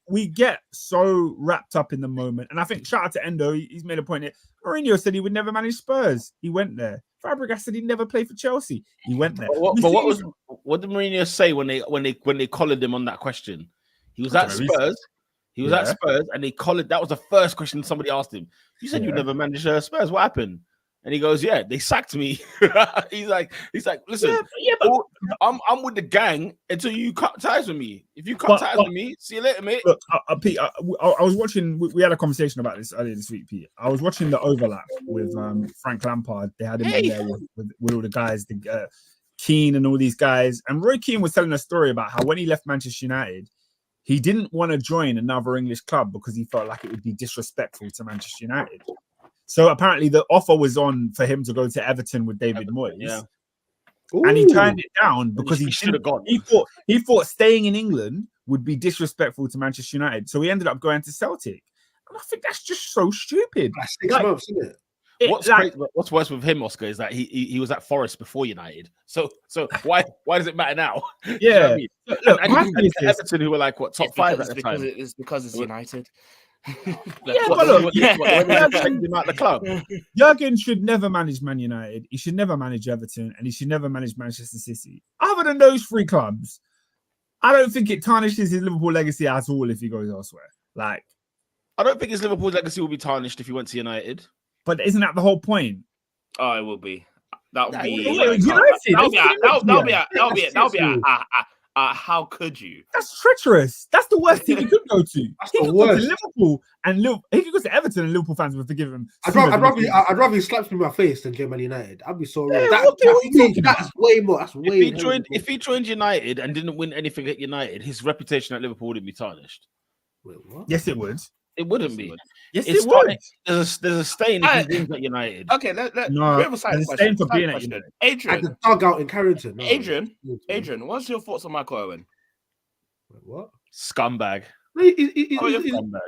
so wrapped up in the moment, and I think shout out to Endo, he's made a point here. Mourinho said he would never manage Spurs. He went there. Fabregas said he'd never play for Chelsea. He went there. What did Mourinho say when they collared him on that question? He was at Spurs. He was at Spurs, and they collared. That was the first question somebody asked him. You said you'd never manage Spurs. What happened? And he goes, "Yeah, they sacked me." he's like, listen, but I'm with the gang until you cut ties with me. If you cut ties with me, see you later, mate. Look, Pete, I was watching. We had a conversation about this earlier this week, Pete. I was watching the overlap with Frank Lampard. They had him in there with all the guys, Keane and all these guys. And Roy Keane was telling a story about how when he left Manchester United, he didn't want to join another English club because he felt like it would be disrespectful to Manchester United. So apparently the offer was on for him to go to Everton with David Moyes. Yeah. And he turned it down because he should have gone. He thought staying in England would be disrespectful to Manchester United. So he ended up going to Celtic. And I think that's just so stupid. That's 6 months, isn't it? What's worse with him, Oscar, is that he was at Forest before United. So why does it matter now? Yeah. You know what I mean? Look, and Everton, who were like top five at the time. It's because it's United. The club. Jurgen should never manage Man United. He should never manage Everton, and he should never manage Manchester City. Other than those three clubs, I don't think it tarnishes his Liverpool legacy at all if he goes elsewhere. Like, I don't think his Liverpool legacy will be tarnished if he went to United. But isn't that the whole point? Oh, it will be. That would be United. How could you? That's treacherous. That's the worst team he could go to. He could go to Liverpool and he could go to Everton and Liverpool fans would forgive him. I'd rather he slaps me in my face than Man United. I'd be so real. That's way more. That's way more. If he joined United and didn't win anything at United, his reputation at Liverpool wouldn't be tarnished. Wait, what? Yes, it would. It wouldn't be. Yes, it would. There's a stain if he wins at United. Okay, there's a stain for being at United. Adrian, at the dugout in Carrington. No. Adrian, what's your thoughts on Michael Owen? Wait, what? Scumbag. He's scumbag.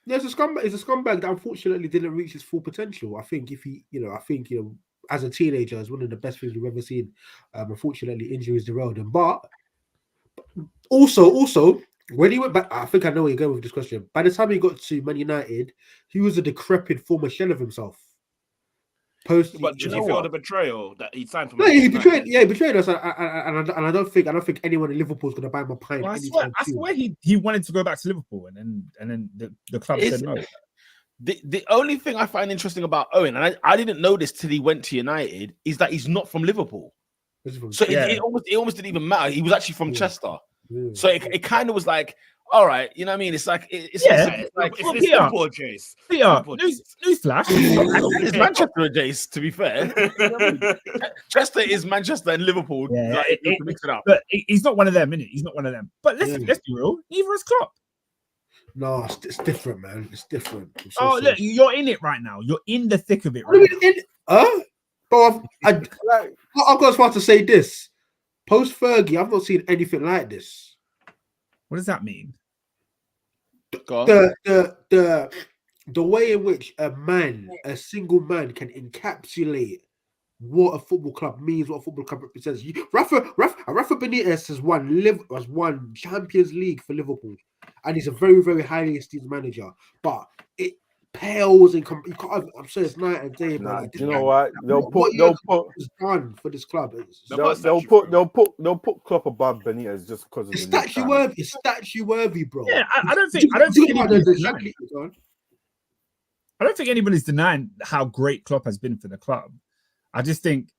There's a scumbag. He's a scumbag that unfortunately didn't reach his full potential. I think as a teenager, it's one of the best things we've ever seen. Unfortunately, injuries derailed him. But also, when he went back, I think I know where you're going with this question. By the time he got to Man United, he was a decrepit former shell of himself. But did you feel the betrayal that he signed for? No, he betrayed. Yeah, he betrayed us, and I don't think anyone in Liverpool is going to buy him a pint. Well, I swear he wanted to go back to Liverpool, and then the club said no. The only thing I find interesting about Owen, and I didn't know this till he went to United, is that he's not from Liverpool. So it almost didn't even matter. He was actually from Chester. Yeah. So it kind of was like, all right, you know what I mean? It's like it's Liverpool, Jace. Newsflash. It's Manchester, Jace. To be fair, Chester is Manchester and Liverpool. Yeah, like, mix it up. But he's not one of them, innit? He's not one of them. But let's be real. Neither is Klopp. No, it's different, man. It's different. Look, you're in it right now. You're in the thick of it. Right now. But I've got as far to say this. Post Fergie, I've not seen anything like this. What does that mean? Go on. The way in which a single man can encapsulate what a football club means, what a football club represents. Rafa Benitez has won Champions League for Liverpool, and he's a very, very highly esteemed manager. But it pales in you can't. I'm sure it's night and day. Nah, Like, do you know what? They'll put is done for this club. they'll put Klopp above Benitez just because of It's the statue worthy. It's statue worthy, bro. Yeah, I don't think anybody's denying how great Klopp has been for the club. I just think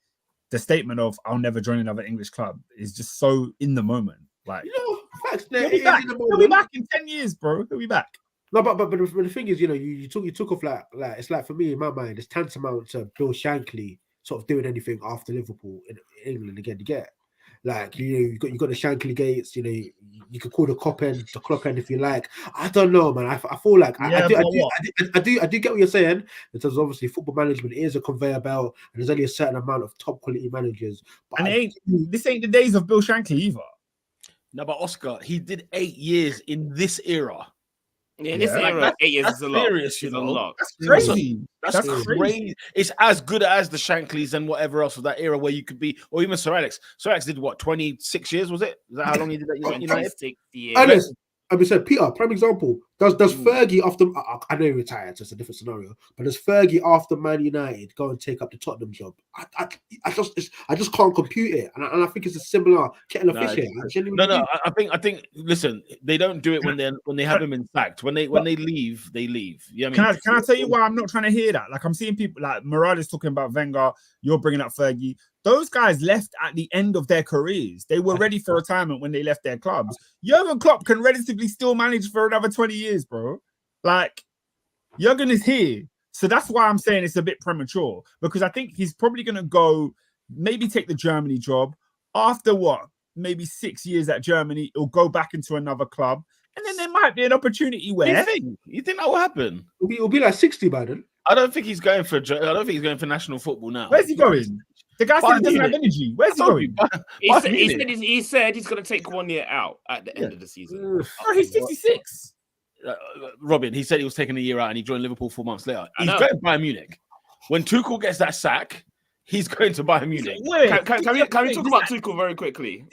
the statement of "I'll never join another English club" is just so in the moment. Like, facts. He'll be back in 10 years, bro. He'll be back. No, but the thing is, you took off like it's like, for me in my mind, it's tantamount to Bill Shankly sort of doing anything after Liverpool in England again. You get like you got the Shankly gates. You could call the Klopp end if you like. I don't know, man. I feel like I do get what you're saying. In terms of, obviously, football management is a conveyor belt, and there's only a certain amount of top quality managers. But this ain't the days of Bill Shankly either. No, but Oscar, he did 8 years in this era. Yeah, this era, 8 years is a lot. Serious, It's a lot. That's crazy. That's crazy. It's as good as the Shankleys and whatever else of that era where you could be, or even Sir Alex. Sir Alex did what, 26 years, was it? Is that how long he did that United? 26 years. I said, Peter, prime example. Does Fergie after? I know he retired, so it's a different scenario. But does Fergie after Man United go and take up the Tottenham job? I just can't compute it, and I think it's a similar kettle of fish here. No. I think. Listen, they don't do it when they have him in fact. When they leave, they leave. Yeah, you know what I mean? Can I tell you why I'm not trying to hear that? Like, I'm seeing people like Murad is talking about Wenger. You're bringing up Fergie. Those guys left at the end of their careers. They were ready for retirement when they left their clubs. Jurgen Klopp can relatively still manage for another 20 years, bro. Like, Jurgen is here. So that's why I'm saying it's a bit premature, because I think he's probably going to go, maybe take the Germany job. After what? Maybe 6 years at Germany, he'll go back into another club. And then there might be an opportunity where... You think that will happen? It'll be like 60 by then. I don't think he's going for national football now. Where's he going? The guy said he doesn't have energy. Where's he going? He said he's going to take 1 year out at the end of the season. Oh, he's 56. Robin, he said he was taking a year out and he joined Liverpool 4 months later. He's going to Bayern Munich. When Tuchel gets that sack, he's going to Bayern Munich. Can we talk about Tuchel very quickly?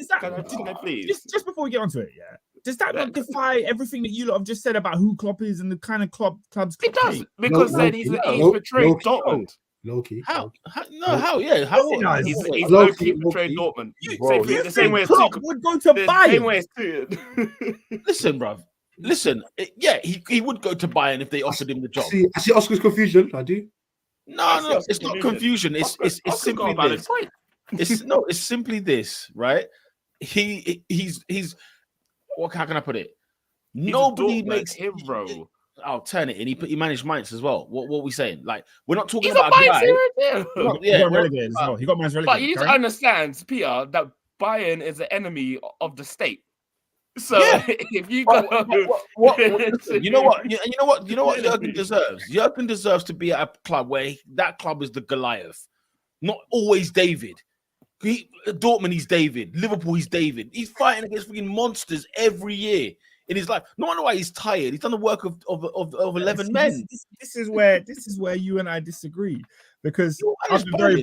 Please? Just before we get onto it, yeah. Does that not defy everything that you lot have just said about who Klopp is and the kind of clubs? It does, because then he's betrayed Dortmund. Low-key. How? Yeah. How? He's low-key betrayed Dortmund. The same way as Tuchel would go to Bayern. Same way as Tuchel. Listen, bruv. Listen. He would go to Bayern if they offered him the job. I see Oscar's confusion. I do. No, it's not confusion. It's simply this. It's simply this, right? He's. How can I put it? Nobody makes him, bro. I'll turn it, and he managed Mainz as well. What are we saying? Like, we're not talking He's about a guy. He got relegated as well. He got Mainz relegated. But you need to understand, Peter, that Bayern is an enemy of the state. So if you go, you know what Jurgen deserves. Jurgen deserves to be at a club where that club is the Goliath, not always David. Dortmund, he's David. Liverpool, he's David. He's fighting against freaking monsters every year in his life. No wonder why he's tired. He's done the work of 11 men. This is where you and I disagree, because I've been very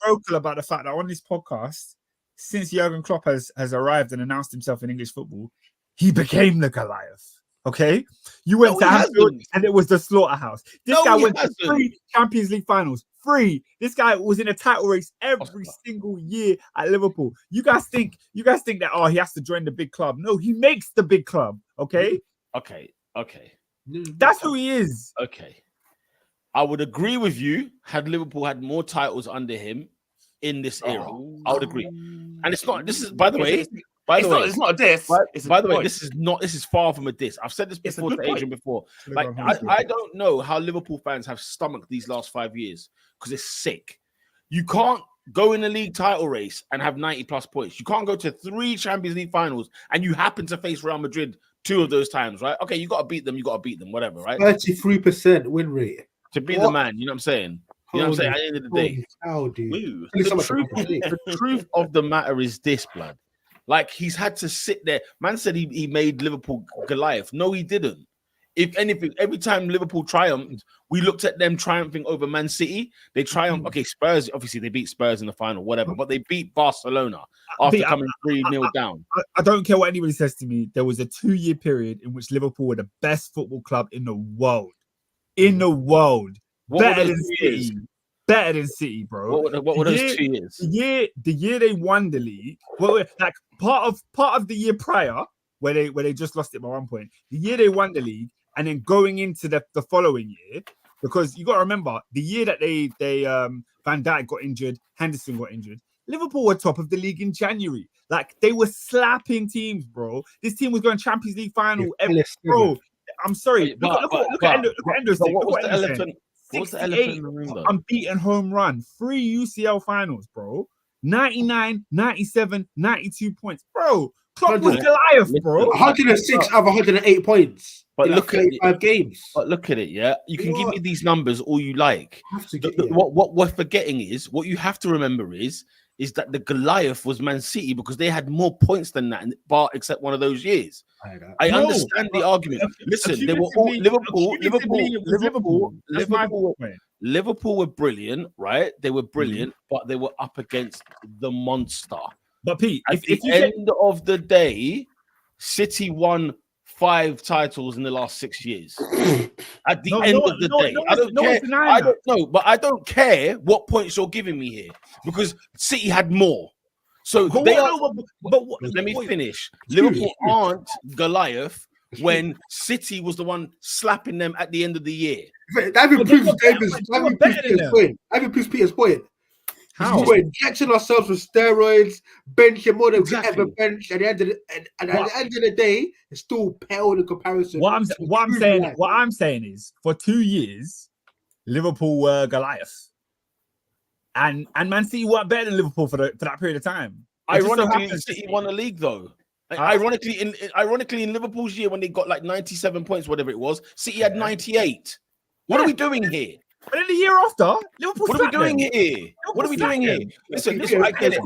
vocal about the fact that on this podcast, since Jurgen Klopp has arrived and announced himself in English football, he became the Goliath. Okay, you went to Anfield and it was the slaughterhouse. This guy went to 3 Champions League finals. 3. This guy was in a title race every single year at Liverpool. You guys think that he has to join the big club? No, he makes the big club. Okay. That's who he is. Okay, I would agree with you. Had Liverpool had more titles under him in this era, I would agree. And it's not. This is, by the way. It's not a diss. By the way, this is far from a diss. I've said this before to Adrian before. Like, I don't know how Liverpool fans have stomached these last 5 years, because it's sick. You can't go in the league title race and have 90 plus points. You can't go to 3 Champions League finals and you happen to face Real Madrid 2 of those times, right? Okay, you got to beat them. Whatever, right? 33% win rate to be the man. You know what I'm saying? You know what I'm saying? At the end of the day, the truth of the matter is this, blood. Like he's had to sit there. Man said he made Liverpool Goliath. No, he didn't. If anything, every time Liverpool triumphed, we looked at them triumphing over Man City. They triumphed. Okay, Spurs, obviously they beat Spurs in the final, whatever, but they beat Barcelona after coming 3-0 down. I don't care what anybody says to me. There was a 2-year period in which Liverpool were the best football club in the world. In the world. Better than City. Better than City, bro. What were those 2 years? The year they won the league, like part of the year prior, where they just lost it by 1 point. The year they won the league, and then going into the following year, because you got to remember the year that they Van Dijk got injured, Henderson got injured. Liverpool were top of the league in January. Like they were slapping teams, bro. This team was going Champions League final, bro. I'm sorry. Look at Endo's thing. What was the elephant? What's the elephant in the room, though? Unbeaten home run, 3 UCL finals, bro. 99, 97, 92 points, bro. Klopp was Goliath, bro. 106 out of 108 points. But look at 5 games. But look at it, yeah. You can give me these numbers all you like. What What we're forgetting is what you have to remember is that the Goliath was Man City because they had more points than that, bar except one of those years. I understand the argument. Listen, they were all Liverpool were brilliant, right? They were brilliant, but they were up against the monster. But Pete, at the end of the day, City won 5 titles in the last 6 years. At the end of the day, I don't care. I don't know, but I don't care what points you're giving me here because City had more. So let me finish. Liverpool aren't Goliath when City was the one slapping them at the end of the year. That proves Peter's point. How? We're injecting ourselves with steroids, benching more than we ever bench. At the end of the day, it's still pale in comparison. What I'm saying is, for 2 years, Liverpool were Goliath, and Man City weren't better than Liverpool for that period of time. Ironically, City won the league though. Ironically, in Liverpool's year when they got like 97 points, whatever it was, City had 98. What are we doing here? But in the year after, Liverpool. What are we doing here? What are we doing here? Listen, I get it.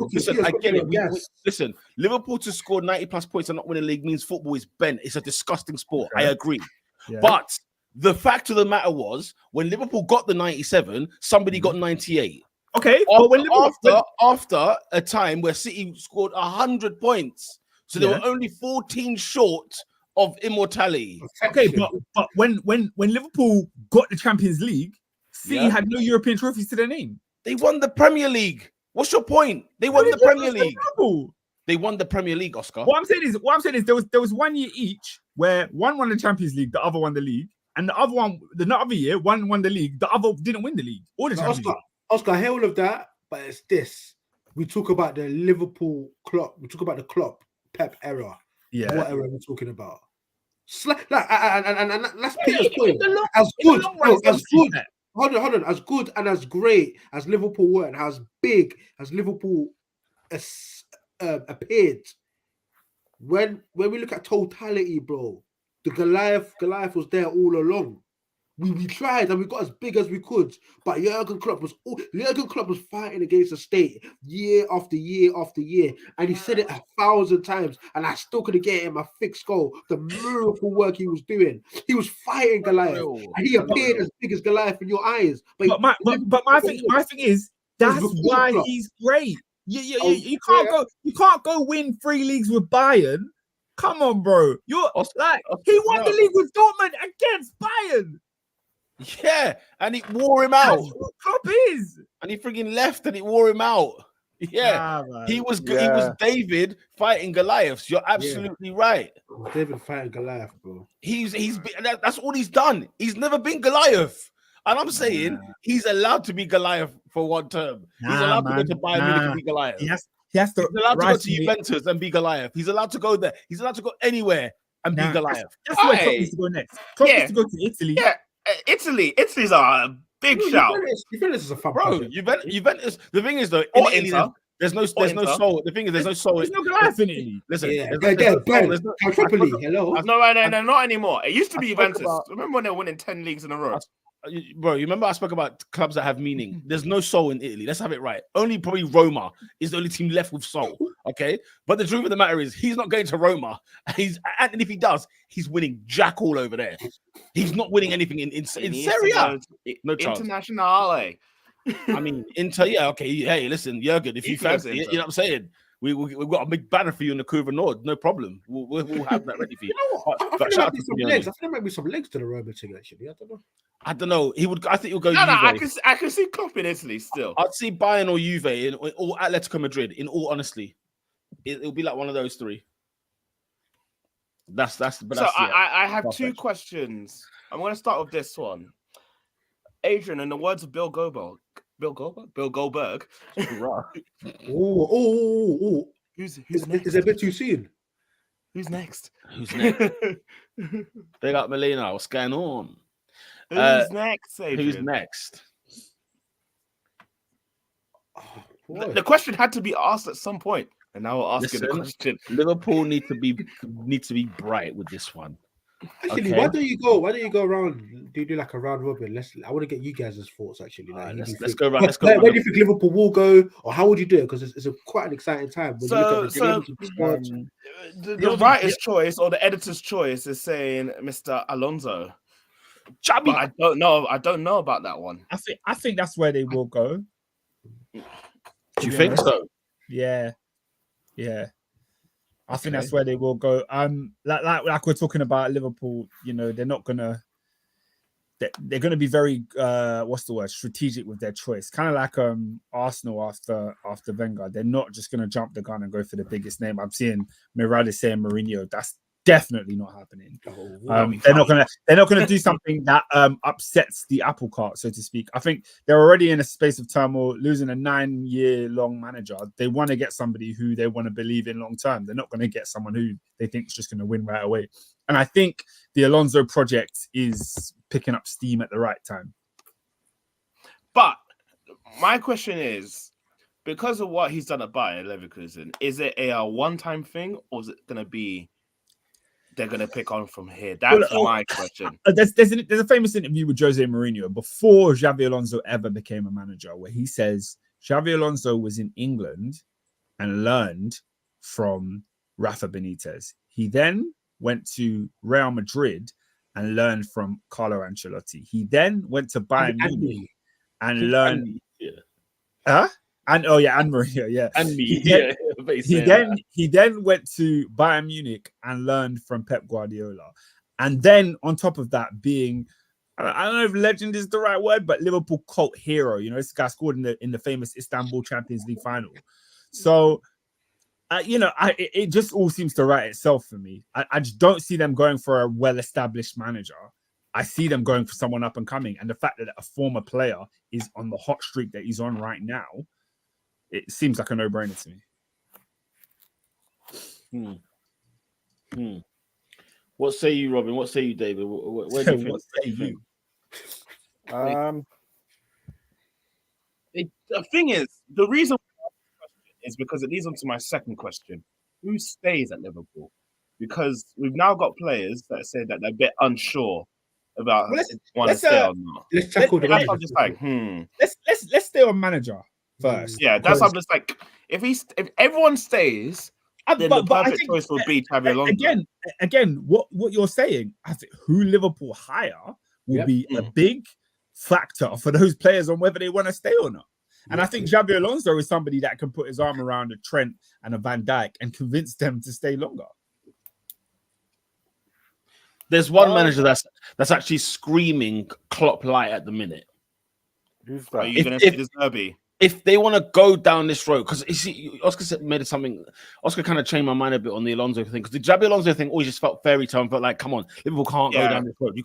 Listen, Liverpool to score 90 plus points and not win a league means football is bent. It's a disgusting sport. I agree. Yeah. But the fact of the matter was, when Liverpool got the 97, somebody got 98. Okay, after a time where City scored 100 points, so they were only 14 short of immortality. Okay, but when Liverpool got the Champions League, City had no European trophies to their name. They won the Premier League. What's your point? They won the Premier League. They won the Premier League, Oscar. What I'm saying is there was 1 year each where one won the Champions League, the other won the league, and the other year one won the league, the other didn't win the league or the Champions League. Oscar, I hear all of that, but it's this. We talk about the Liverpool Klopp. We talk about the Klopp Pep era. Yeah. What era are we talking about? And that's Peter's point. As good. Hold on. As good and as great as Liverpool were and as big as Liverpool appeared, when we look at totality, bro, the Goliath was there all along. We tried and we got as big as we could, but Jurgen Klopp was fighting against the state year after year after year, and he said it 1,000 times, and I still couldn't get him a fixed goal. The miracle work he was doing, he was fighting Goliath, and he appeared as big as Goliath in your eyes. But my thing is that's why he's great. You can't go win 3 leagues with Bayern. Come on, bro. He won the league with Dortmund against Bayern. Yeah, and it wore him out. That's what Klopp is. And he frigging left and it wore him out. Yeah, he was David fighting Goliaths. You're absolutely right. David fighting Goliath, bro. That's all he's done. He's never been Goliath. And I'm saying he's allowed to be Goliath for one term. He's allowed to go to Bayern Munich and be Goliath. He has to. He's allowed to go to Juventus and be Goliath. He's allowed to go there. He's allowed to go anywhere and be Goliath. That's where Klopp needs to go next. Klopp needs to go to Italy. Yeah. Italy's a big shout. Juventus is a fun bro. Juventus. The thing is though, in Italy, there's no soul. The thing is, there's no soul. There's no Goliath in Italy. Listen, Tripoli. Hello. No, not anymore. It used to be Juventus. Remember when they were winning 10 leagues in a row? bro, you remember I spoke about clubs that have meaning? There's no soul in Italy. Let's have it right. Only probably Roma is the only team left with soul. Okay, but the truth of the matter is, he's not going to Roma. And if he does, he's winning jack all over there. He's not winning anything in Serie A. No chance. Internationale. I mean, Inter. Yeah, okay. Hey, listen, Jurgen, if you fancy it, you know what I'm saying. We've got a big banner for you in the Curva Nord. No problem. We'll have that ready for you. You know what? I think there might be some legs to the Roma thing, actually. I don't know. He would. I think he'll go. No, Juve. I can see Klopp in Italy still. I'd see Bayern or Juve or Atletico Madrid. In all honesty, it'll be like one of those three. I have two questions. I'm going to start with this one. Adrian, in the words of Bill Goldberg. Oh. Who's next? Is it a bit too soon? Who's next? Big up Melina. What's going on? Who's next, Adrian? Who's next? Oh, the question had to be asked at some point, and now we're asking the question. Liverpool need to be bright with this one. Actually, why don't you go around? Do like a round robin? I want to get you guys' thoughts. Actually, like, let's go around. Where do you think Liverpool will go, or how would you do it? Because it's quite an exciting time. When the writer's choice or the editor's choice is saying Mr. Alonso. But I don't know. I don't know about that one. I think that's where they will go. Do you think so? Yeah. I think that's where they will go. Like we're talking about Liverpool, you know, they're gonna be very strategic with their choice. Kind of like Arsenal after Wenger. They're not just gonna jump the gun and go for the biggest name. I'm seeing Miranda saying Mourinho. That's definitely not happening. They're not gonna do something that upsets the apple cart, so to speak. I think they're already in a space of turmoil, losing a 9-year-long manager. They want to get somebody who they want to believe in long term. They're not going to get someone who they think is just going to win right away. And I think the Alonso project is picking up steam at the right time. But my question is, because of what he's done at Bayer Leverkusen, is it a one-time thing, or is it going to be they're going to pick on from here? That's my question. There's a famous interview with Jose Mourinho before Xabi Alonso ever became a manager, where he says Xabi Alonso was in England and learned from Rafa Benitez. He then went to Real Madrid and learned from Carlo Ancelotti. He then went to Bayern Munich and learned. And Mourinho, yeah. And me, He then went to Bayern Munich and learned from Pep Guardiola. And then on top of that, being, I don't know if legend is the right word, but Liverpool cult hero. You know, this guy scored in the famous Istanbul Champions League final. So, it just all seems to write itself for me. I just don't see them going for a well-established manager. I see them going for someone up and coming. And the fact that a former player is on the hot streak that he's on right now, it seems like a no-brainer to me. What say you, Robin? What say you, David? Where do you think? The thing is, the reason is because it leads on to my second question: who stays at Liverpool? Because we've now got players that say that they're a bit unsure about want to stay or not. Let's tackle the manager. I'm just like, Let's stay on manager first. Yeah, that's I'm just like, if everyone stays, then the perfect choice would be Xabi Alonso. Again, what you're saying, I think who Liverpool hire will be a big factor for those players on whether they want to stay or not. And I think Xabi Alonso is somebody that can put his arm around a Trent and a Van Dijk and convince them to stay longer. There's one manager that's actually screaming Klopp light at the minute. Who's that? Are you going to see this derby? If they want to go down this road, because you see, Oscar made something. Oscar kind of changed my mind a bit on the Alonso thing, because the Xabi Alonso thing always just felt fairy tale. Felt like, come on, Liverpool can't go down this road.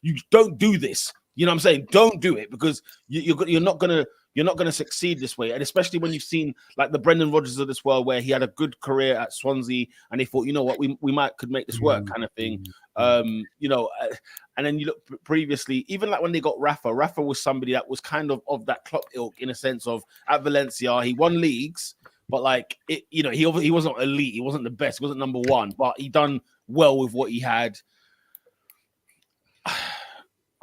You don't do this. You know what I'm saying? Don't do it, because you're not gonna succeed this way. And especially when you've seen like the Brendan Rodgers of this world, where he had a good career at Swansea, and he thought, you know what, we could make this work, kind of thing. And then you look previously, even like when they got Rafa was somebody that was kind of that Klopp ilk, in a sense of at Valencia, he won leagues, but like he wasn't elite, he wasn't the best, he wasn't number one, but he done well with what he had.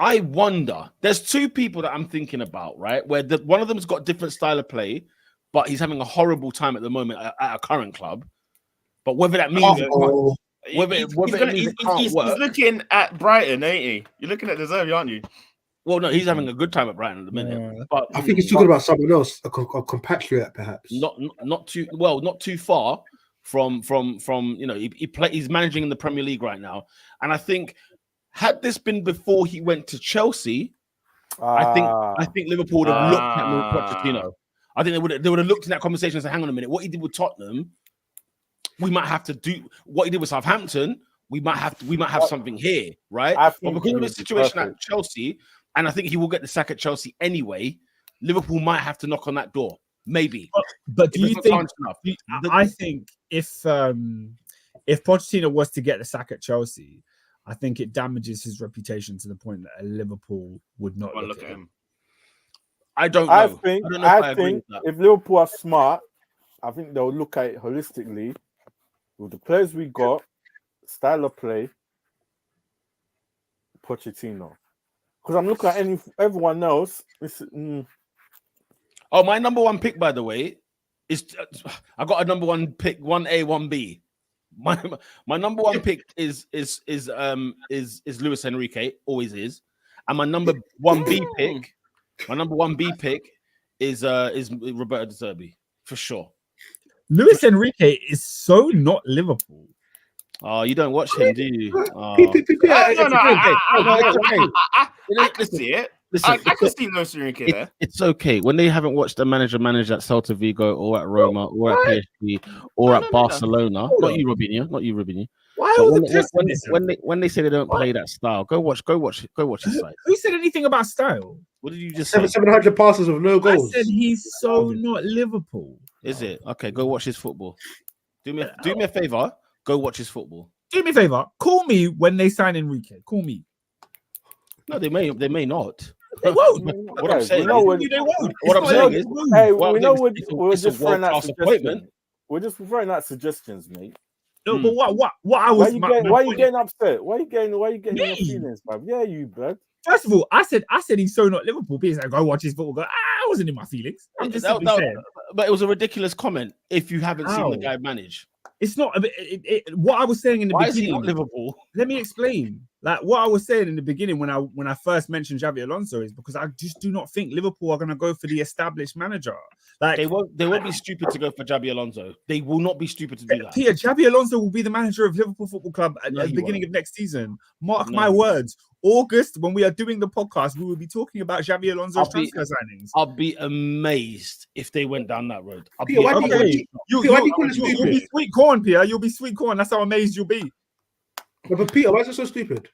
I wonder. There's two people that I'm thinking about, right? Where one of them's got different style of play, but he's having a horrible time at the moment at a current club. But whether that means it can't he's looking at Brighton, ain't he? You're looking at Deserby, aren't you? Well, no, he's having a good time at Brighton at the minute. Yeah. But I think he's talking about someone else, a compatriot, perhaps. Not too far from he's managing in the Premier League right now. And I think had this been before he went to Chelsea, I think Liverpool would have looked at Pochettino. I think they would have looked in that conversation and said, hang on a minute, what he did with Tottenham, we might have to do what he did with Southampton. We might have something here, right? But because of the situation at Chelsea, and I think he will get the sack at Chelsea anyway, Liverpool might have to knock on that door. Maybe. But do you think? I think if Pochettino was to get the sack at Chelsea, I think it damages his reputation to the point that Liverpool would not look at him. I don't know. I think if Liverpool are smart, I think they'll look at it holistically with the players we got, style of play, Pochettino. Because I'm looking at everyone else. Oh, my number one pick, by the way, is I got a number one pick, 1A, 1B. My number one pick is Luis Enrique, always is, and my number 1B pick is Roberto De Zerbi for sure. Luis Enrique is so not Liverpool. Oh, you don't watch him, do you? Oh. I can see it. Listen, I can see Luis Enrique there. It's okay when they haven't watched a manager manage at Celta Vigo or at Roma or at PSG or at Barcelona. Not you, Robinho. Why when they say they don't play that style, go watch his side. Who said anything about style? What did you just say? 700 passes with no goals. I said he's so not Liverpool. Is it? Okay, go watch his football. Do me a favor. Go watch his football. Do me a favor. Call me when they sign Enrique. Call me. No, they may not. They won't. What I'm saying, they won't. What I'm saying is, hey, we know we're just throwing out suggestions. We're just throwing out suggestions, mate. No, but what I was. Why are you getting upset? Why are you getting your feelings, bruv? Yeah, you, bruv. First of all, I said he's so not Liverpool. He's like, go watch his football. I wasn't in my feelings. I'm just simply saying. But it was a ridiculous comment if you haven't seen the guy manage. It's not what I was saying in the beginning. Is he not Liverpool? Let me explain. Like what I was saying in the beginning when I first mentioned Xabi Alonso is because I just do not think Liverpool are going to go for the established manager. Like they won't be stupid to go for Xabi Alonso. They will not be stupid to do that. Peter, Xabi Alonso will be the manager of Liverpool Football Club at the beginning of next season. Mark my words. August, when we are doing the podcast, we will be talking about Xabi Alonso's transfer signings. I'll be amazed if they went down that road. You'll be sweet corn, Peter. You'll be sweet corn. That's how amazed you'll be. But Peter, why is it so stupid?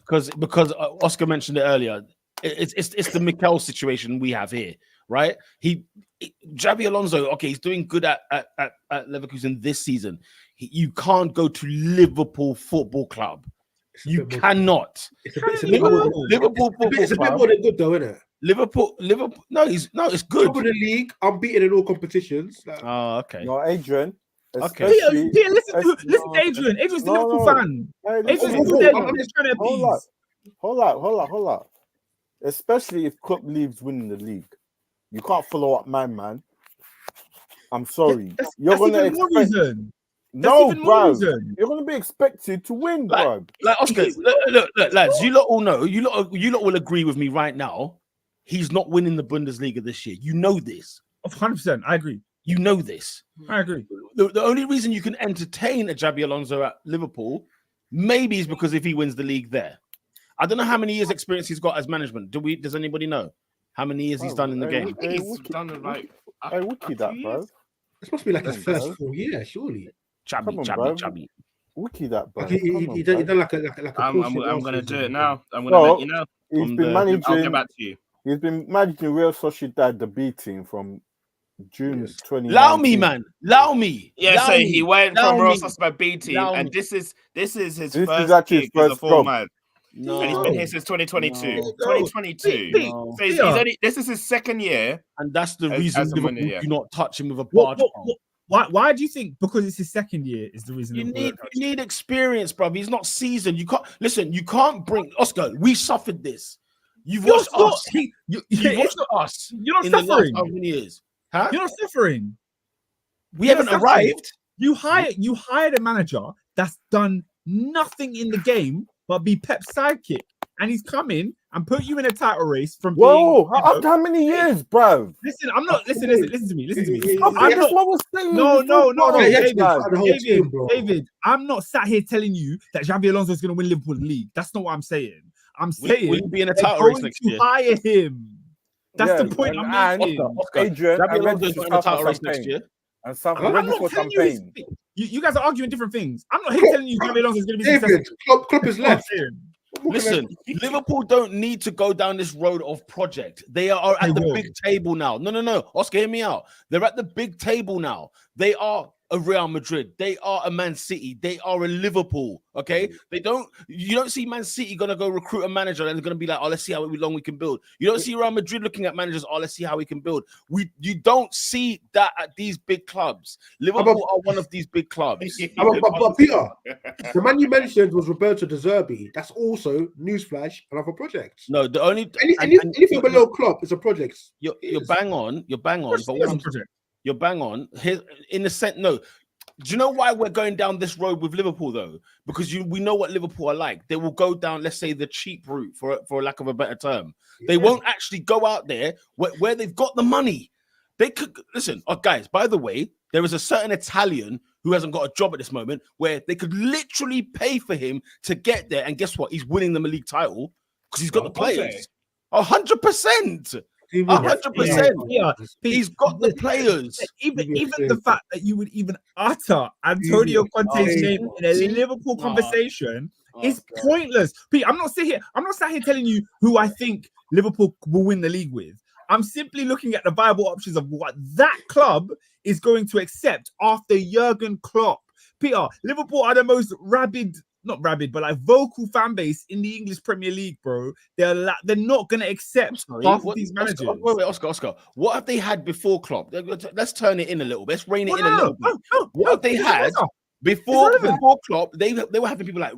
Because Oscar mentioned it earlier. It's the Mikel situation we have here, right? Xabi Alonso, okay, he's doing good at Leverkusen this season. You can't go to Liverpool Football Club. You cannot. Liverpool Football Club. It's a bit more than good, though, isn't it? Liverpool. No, it's good. Top of the league, unbeaten in all competitions. Oh, okay. No, Adrian. Okay. Peter, listen to Adrian. Adrian's the Liverpool fan. I'm just trying to appease. Hold up. Especially if Klopp leaves winning the league. You can't follow up my man. I'm sorry. You're going to expect... No, bro. You're going to be expected to win, bro. Like Oscar, look, lads, you lot all know, you lot will agree with me right now. He's not winning the Bundesliga this year. You know this. 100%. I agree. You know this. I agree. The only reason you can entertain a Xabi Alonso at Liverpool maybe is because if he wins the league there. I don't know how many years experience he's got as management. Does anybody know how many years he's done in the game? He's done like wiki that, bro. It's supposed to be like his first 4 years, surely. Chubby. Wiki that, bro. He done like a I'm gonna do it now. I'm gonna let you know. He's been managing. I'll get back to you. He's been managing Real Sociedad, the B team, from June 2019. Allow me, man. Allow me. Yeah, so he went from Real Sociedad B team, and this is his first gig as a full man. No. And he's been here since 2022. No. 2022. No. So this is his second year. And that's the reason as a Liverpool winner, yeah. do not touch him with a barge pole. Why do you think? Because it's his second year is the reason. You need experience, bro. He's not seasoned. You can't listen. You can't bring Oscar. We suffered this. You've watched us. You've watched us. You're not in suffering. The last how many years? Huh? You're not suffering. We haven't arrived. You hired a manager that's done nothing in the game but be Pep's sidekick, and he's come in and put you in a title race from. After how many years, bro? Listen, I'm not. Listen to me. David. I'm not sat here telling you that Xabi Alonso is going to win Liverpool the league. That's not what I'm saying. I'm saying will he be in a title race next year? Hire him. That's the point I'm making. Adrian, Xabi Alonso is in a title race next year. And ready for campaign. You guys are arguing different things. I'm not here telling you Xabi Alonso is going to be successful. Klopp is left. Listen, Liverpool don't need to go down this road of project. They are at the big table now. No. Oscar, hear me out. They're at the big table now. They are a Real Madrid. They are a Man City. They are a Liverpool. Okay, you don't see Man City gonna go recruit a manager and they're gonna be like, oh, let's see how long we can build. You don't see Real Madrid looking at managers. Oh, let's see how we can build. You don't see that at these big clubs. Liverpool are one of these big clubs. But Peter, the man you mentioned was Roberto De Zerbi. That's also newsflash another project. No, the only anything below Klopp is a project. You're bang on. But what I'm saying. You're bang on. In the sense, no. Do you know why we're going down this road with Liverpool though? Because we know what Liverpool are like. They will go down, let's say, the cheap route for lack of a better term. They won't actually go out there where they've got the money. They could listen, guys. By the way, there is a certain Italian who hasn't got a job at this moment where they could literally pay for him to get there, and guess what? He's winning them a league title because he's got the players. 100%. 100%. He's got the players. Even the fact that you would even utter Antonio Conte's name in a Liverpool conversation is pointless. Pete, I'm not sat here telling you who I think Liverpool will win the league with. I'm simply looking at the viable options of what that club is going to accept after Jurgen Klopp. Peter, Liverpool are the most not rabid, but like vocal fan base in the English Premier League, bro. They're not going to accept half of these managers. Oscar. What have they had before Klopp? Let's turn it in a little bit. Let's rein it in a little bit. What have they had before Klopp? They were having people like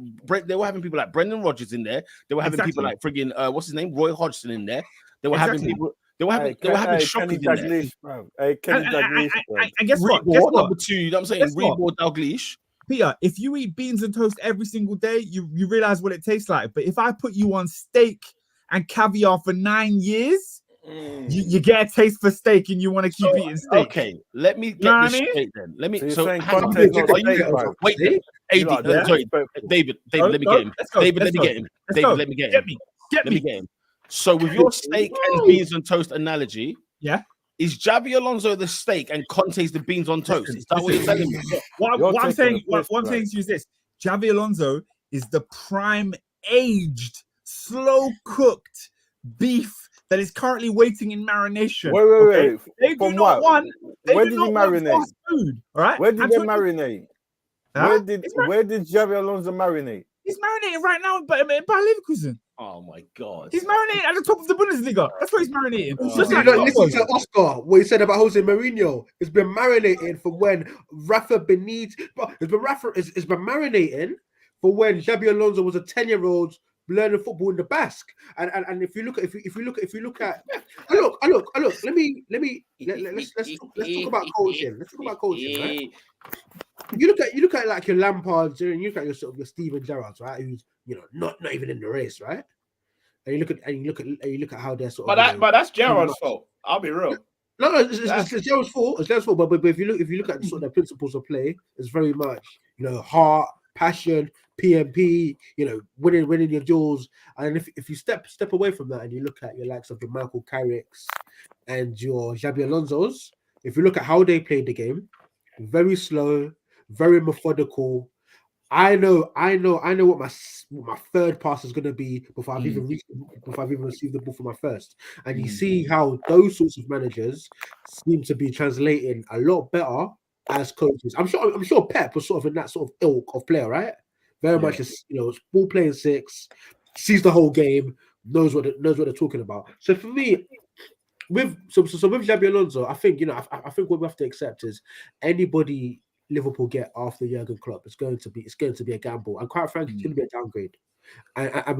Brendan Rodgers in there. They were having people like friggin' what's his name, Roy Hodgson in there. They were having people. They were having shockers in there. Bro. Kenny Dalglish, bro. And guess what? Number 2, you know what I'm saying? Reebok Dalglish. Peter, if you eat beans and toast every single day, you realize what it tastes like. But if I put you on steak and caviar for 9 years, you get a taste for steak and you want to keep eating steak. Okay, let me get this straight then. Let me. David, let me get him. David, let me get him. So with your steak and beans and toast analogy, is Xabi Alonso the steak and Conte's the beans on toast? Is that what you're telling me? What I'm saying to you is this: Xabi Alonso is the prime aged, slow cooked beef that is currently waiting in marination. Wait. They do not want. Where did he marinate? Food, all right? Where did they marinate? Where did Xabi Alonso marinate? He's marinating right now by Leverkusen. Oh my God! He's marinating at the top of the Bundesliga. That's where he's marinating. Listen to Oscar. What he said about Jose Mourinho. It's been marinating for when Rafa Benitez. It's been marinating for when Xabi Alonso was a 10-year-old learning football in the Basque. And if you look at look. Let's talk about coaching. Right? You look at like your Lampards and you look at your Steven Gerrards, right? Who's not even in the race, right? And you look at how they're sort of. But that's Gerrard's fault. I'll be real. No, it's Gerrard's fault. It's Gerrard's fault. But if you look at sort of the principles of play, it's very much heart, passion, PMP. Winning your duels. And if you step away from that and you look at your likes of your Michael Carricks and your Xabi Alonso's, if you look at how they played the game, very slow, very methodical. I know what my third pass is going to be before I've even received the ball for my first. And you see how those sorts of managers seem to be translating a lot better as coaches. I'm sure Pep was sort of in that sort of ilk of player, right? Very much, ball playing 6, sees the whole game, knows what they're talking about. So for me, with Xabi Alonso, I think I think what we have to accept is anybody Liverpool get after Jurgen Klopp, it's going to be a gamble, and quite frankly, it's going to be a downgrade. And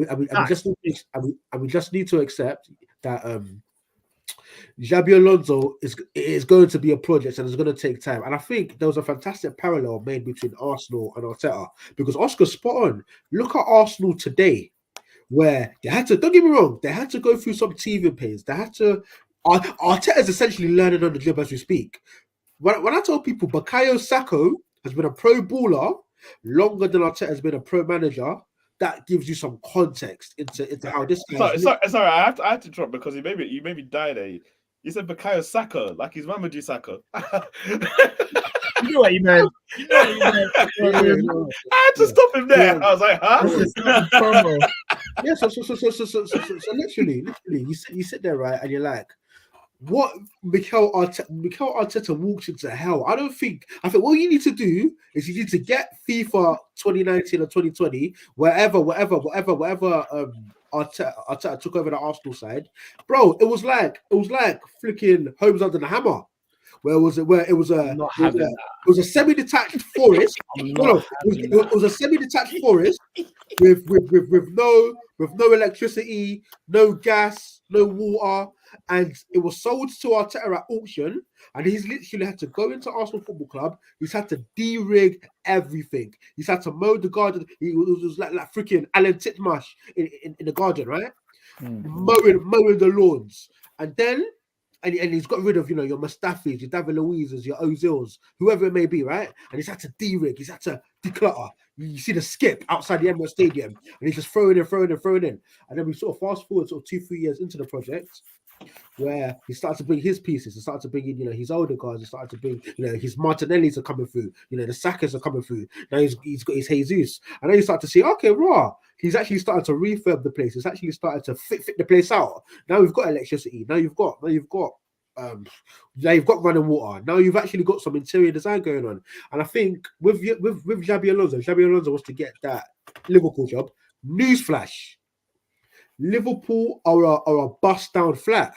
we just need to accept that Xabi Alonso is going to be a project and it's going to take time. And I think there was a fantastic parallel made between Arsenal and Arteta, because Oscar's spot on. Look at Arsenal today, where they had to, don't get me wrong, they had to go through some teething pains. They had to, Arteta is essentially learning on the job as we speak. When I tell people Bukayo Saka has been a pro baller longer than Arteta has been a pro manager, that gives you some context into how this guy. Sorry, I have to drop because you made me die there. You said Bukayo Saka, like he's Mamadou Saka. You know what you meant. I had to stop him there. Yeah. I was like, huh? Yeah, so literally, you sit there, right, and you're like, what Mikel Arteta walks into hell. I think what you need to do is you need to get FIFA 2019 or 2020, wherever Arteta took over the Arsenal side, bro. It was like flicking Homes Under the Hammer, where it was a semi-detached forest. It was a semi-detached forest with no electricity, no gas, no water, and it was sold to Arteta at auction. And he's literally had to go into Arsenal Football Club. He's had to de-rig everything. He's had to mow the garden. It was like freaking Alan Titmarsh in the garden, right? Mowing the lawns, and then. And he's got rid of, your Mustafis, your David Luiz's, your Ozils, whoever it may be, right? And he's had to de-rig, he's had to declutter. You see the skip outside the Emirates Stadium, and he's just throwing in. And then we sort of fast forward 2-3 years into the project, where he started to bring his pieces, he started to bring in, his older guys, he started to bring, his Martinellis are coming through, the Sakas are coming through. Now he's got his Jesus. And then you start to see, okay, raw. He's actually started to refurb the place. He's actually started to fit the place out. Now we've got electricity. Now you've got running water. Now you've actually got some interior design going on. And I think with Xabi Alonso wants to get that Liverpool job. Newsflash: Liverpool are a bust down flat.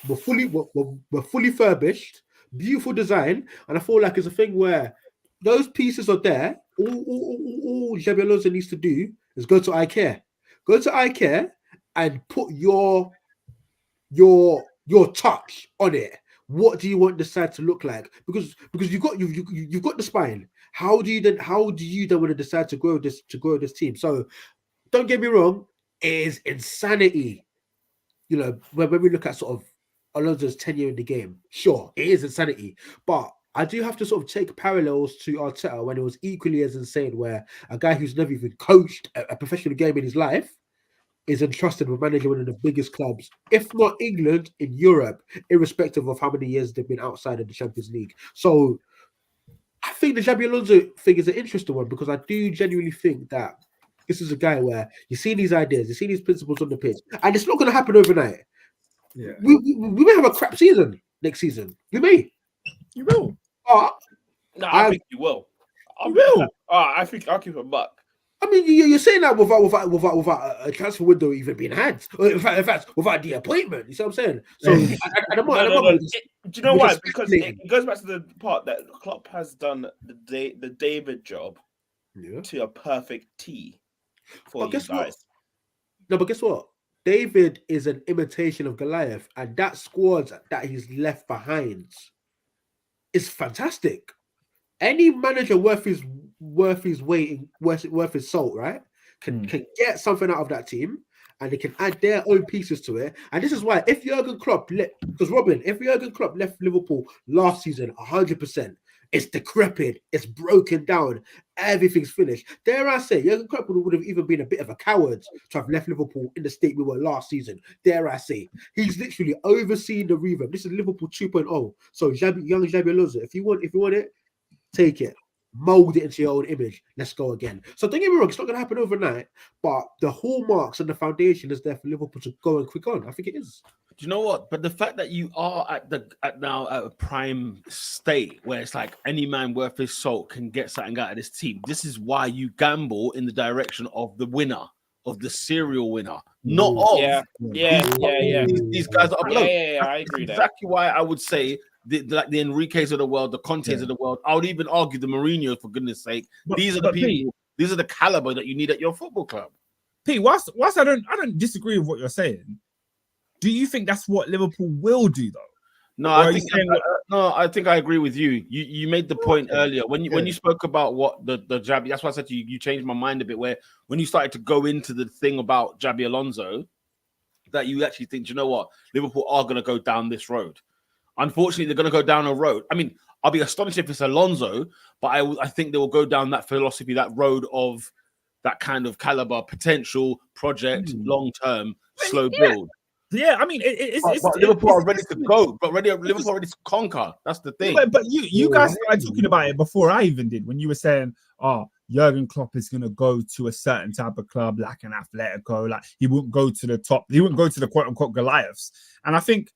We're fully furbished, beautiful design, and I feel like it's a thing where those pieces are there. All Xabi Alonso needs to do is go to IKEA. Go to IKEA and put your touch on it. What do you want the side to look like? Because you've got the spine. How do you then want to decide to grow this team? So don't get me wrong, it is insanity. When we look at sort of Alonso's tenure in the game, sure, it is insanity, but I do have to sort of take parallels to Arteta when it was equally as insane, where a guy who's never even coached a professional game in his life is entrusted with managing one of the biggest clubs, if not England, in Europe, irrespective of how many years they've been outside of the Champions League. So I think the Xabi Alonso thing is an interesting one, because I do genuinely think that this is a guy where you see these ideas, you see these principles on the pitch, and it's not going to happen overnight. Yeah, we may have a crap season next season. We may. You will. No, I think you will. I think I'll keep a buck. I mean, you're saying that without a transfer window even being had. In fact, without the appointment. You see what I'm saying? So, do you know why? Because it goes back to the part that Klopp has done the David job to a perfect T for you guys. What? No, but guess what? David is an imitation of Goliath, and that squad that he's left behind is fantastic. Any manager worth his salt, right, can get something out of that team, and they can add their own pieces to it. And this is why, if Jurgen Klopp left Liverpool last season 100%, it's decrepit, it's broken down, everything's finished. Dare I say, Jurgen Klopp would have even been a bit of a coward to have left Liverpool in the state we were last season. Dare I say, he's literally overseen the revamp. This is Liverpool 2.0. So young Xabi Alonso, if you want it, take it, mold it into your own image. Let's go again. So don't get me wrong, it's not going to happen overnight, but the hallmarks and the foundation is there for Liverpool to go and quick on. I think it is. Do you know what? But the fact that you are at a prime state where it's like any man worth his salt can get something out of this team. This is why you gamble in the direction of the winner of the serial winner, not of these guys that are below. I agree. That's exactly why I would say like the Enriques of the world, the Contes of the world. I would even argue the Mourinho, for goodness sake. These are the people. These are the caliber that you need at your football club. Pete, whilst I don't disagree with what you're saying. Do you think that's what Liverpool will do though? No, I think I agree with you. You made the point earlier when you spoke about what the Jabi. That's why I said to you, you changed my mind a bit. Where when you started to go into the thing about Jabi Alonso, that you actually think, you know what, Liverpool are going to go down this road. Unfortunately, they're going to go down a road. I mean, I'll be astonished if it's Alonso, but I think they will go down that philosophy, that road of that kind of caliber, potential project, long term, slow build. Yeah, I mean, but Liverpool are ready to go, but Liverpool are ready to conquer. That's the thing. But you guys started talking about it before I even did, when you were saying, Jurgen Klopp is going to go to a certain type of club, like an Atletico, like he wouldn't go to the top, he wouldn't go to the quote unquote Goliaths. And I think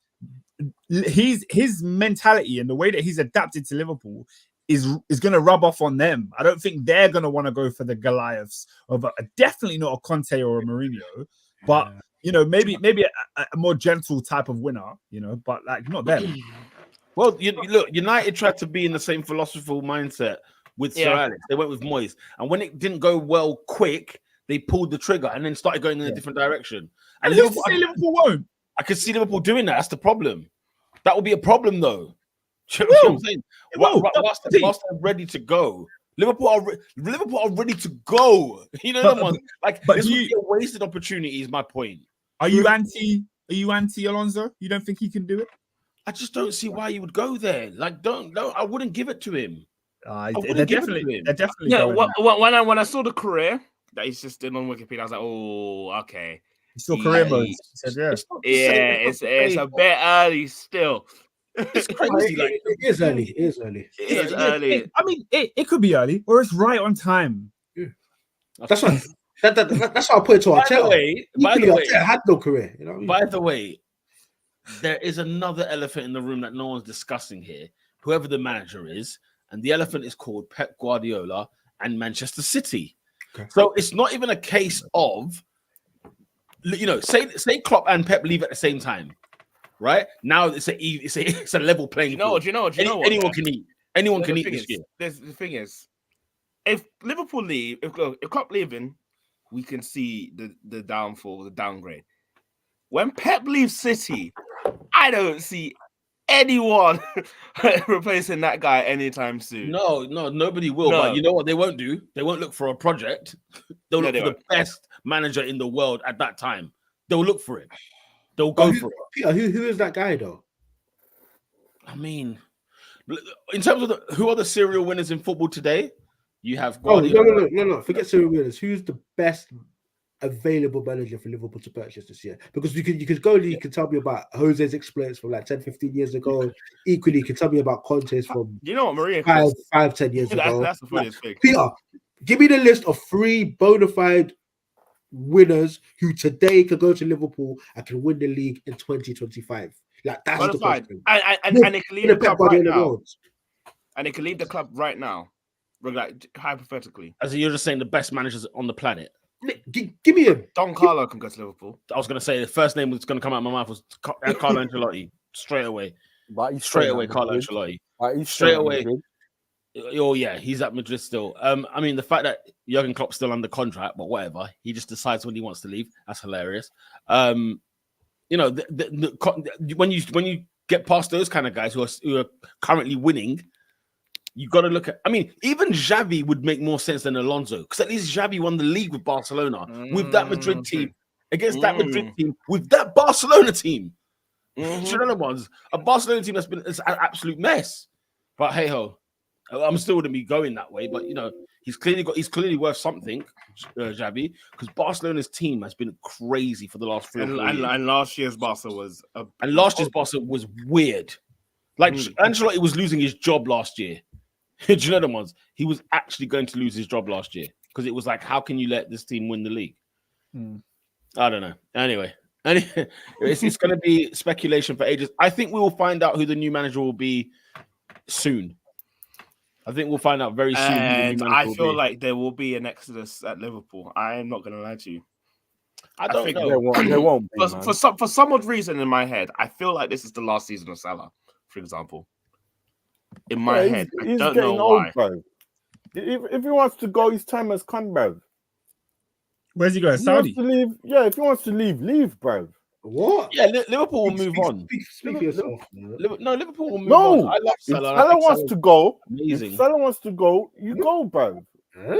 his mentality and the way that he's adapted to Liverpool is going to rub off on them. I don't think they're going to want to go for the Goliaths of definitely not a Conte or a Mourinho, but you know, maybe a more gentle type of winner, you know, but like not them. Well, look, United tried to be in the same philosophical mindset with Sir Alex. They went with Moyes, and when it didn't go well quick, they pulled the trigger and then started going in a different direction. And Liverpool won't. I could see Liverpool doing that. That's the problem. That will be a problem, though. You know what I'm saying? Whilst they're ready to go, Liverpool are ready to go. You know them ones. Like, this would be a wasted opportunity. Is my point. Are you anti Alonso? You don't think he can do it? I just don't see why you would go there. Like, don't. I wouldn't give it to him. They're definitely. Yeah. When I saw the career that he's just in on Wikipedia, I was like, oh, okay. He's still career mode. It's a bit early still. It's crazy. Like, it is early. It is early. I mean, it could be early, or it's right on time. Yeah. That's why. That's why I put it to Arteta. By the way, Arteta had no career. You know what I mean? By the way, there is another elephant in the room that no one's discussing here. Whoever the manager is, and the elephant is called Pep Guardiola and Manchester City. Okay. So it's not even a case of, you know, say Klopp and Pep leave at the same time, right? Now it's a level playing field. Do you know what? Anyone can eat. Anyone can eat this year. The thing is, if Liverpool leave, if Klopp leaving, we can see the downfall, the downgrade. When Pep leaves City, I don't see anyone replacing that guy anytime soon. No, nobody will. No. But you know what they won't do? They won't look for a project. They'll look for the best manager in the world at that time. They'll look for it. They'll go for it. Peter, who is that guy though? I mean, in terms of who are the serial winners in football today? You have no. Forget serial winners. Who's the best available manager for Liverpool to purchase this year? Because you can tell me about Jose's exploits from like 10-15 years ago. Equally, you can tell me about Conte's from what, Maria 5-10 years ago. That's the funniest thing. Peter, give me the list of 3 bona fide winners who today can go to Liverpool and can win the league in 2025. Like, that's the question. And they can leave the club right now. And they can leave the club right now. Like, hypothetically. As you're just saying, the best managers on the planet. Give me a Don Carlo can go to Liverpool. I was going to say the first name that's going to come out of my mouth was Carlo Ancelotti. Straight away. Carlo Ancelotti. Straight away. Oh yeah, he's at Madrid still. I mean, the fact that Jurgen Klopp's still under contract, but whatever, he just decides when he wants to leave. That's hilarious. You know, when you get past those kind of guys who are currently winning, you got to look at. I mean, even Xavi would make more sense than Alonso, because at least Xavi won the league with Barcelona with that Madrid team against that Madrid team with that Barcelona team. Do you know the ones? A Barcelona team that's been an absolute mess. But hey ho, I'm still going to be going that way. But you know, he's clearly worth something, Xavi, because Barcelona's team has been crazy for the last 3 years. And last year's Barca was weird. Like Ancelotti was losing his job last year. Do you know the ones? He was actually going to lose his job last year because it was like, how can you let this team win the league? I don't know. Anyway, it's going to be speculation for ages. I think we will find out who the new manager will be soon. I think we'll find out very soon. And I feel like there will be an exodus at Liverpool. I am not going to lie to you. I don't think know. They won't be, man. For some odd reason in my head, I feel like this is the last season of Salah, for example. In my head, I don't know why. Bro. If he wants to go, his time has come, bro. Where's he going? If he wants Saudi? to leave, if he wants to leave, bro. What? Yeah, Liverpool will move on. Speak for yourself. Man. Liverpool will move No, on. I love if Salah. Salah wants to go, amazing. if Salah wants to go, you go, bro. Huh?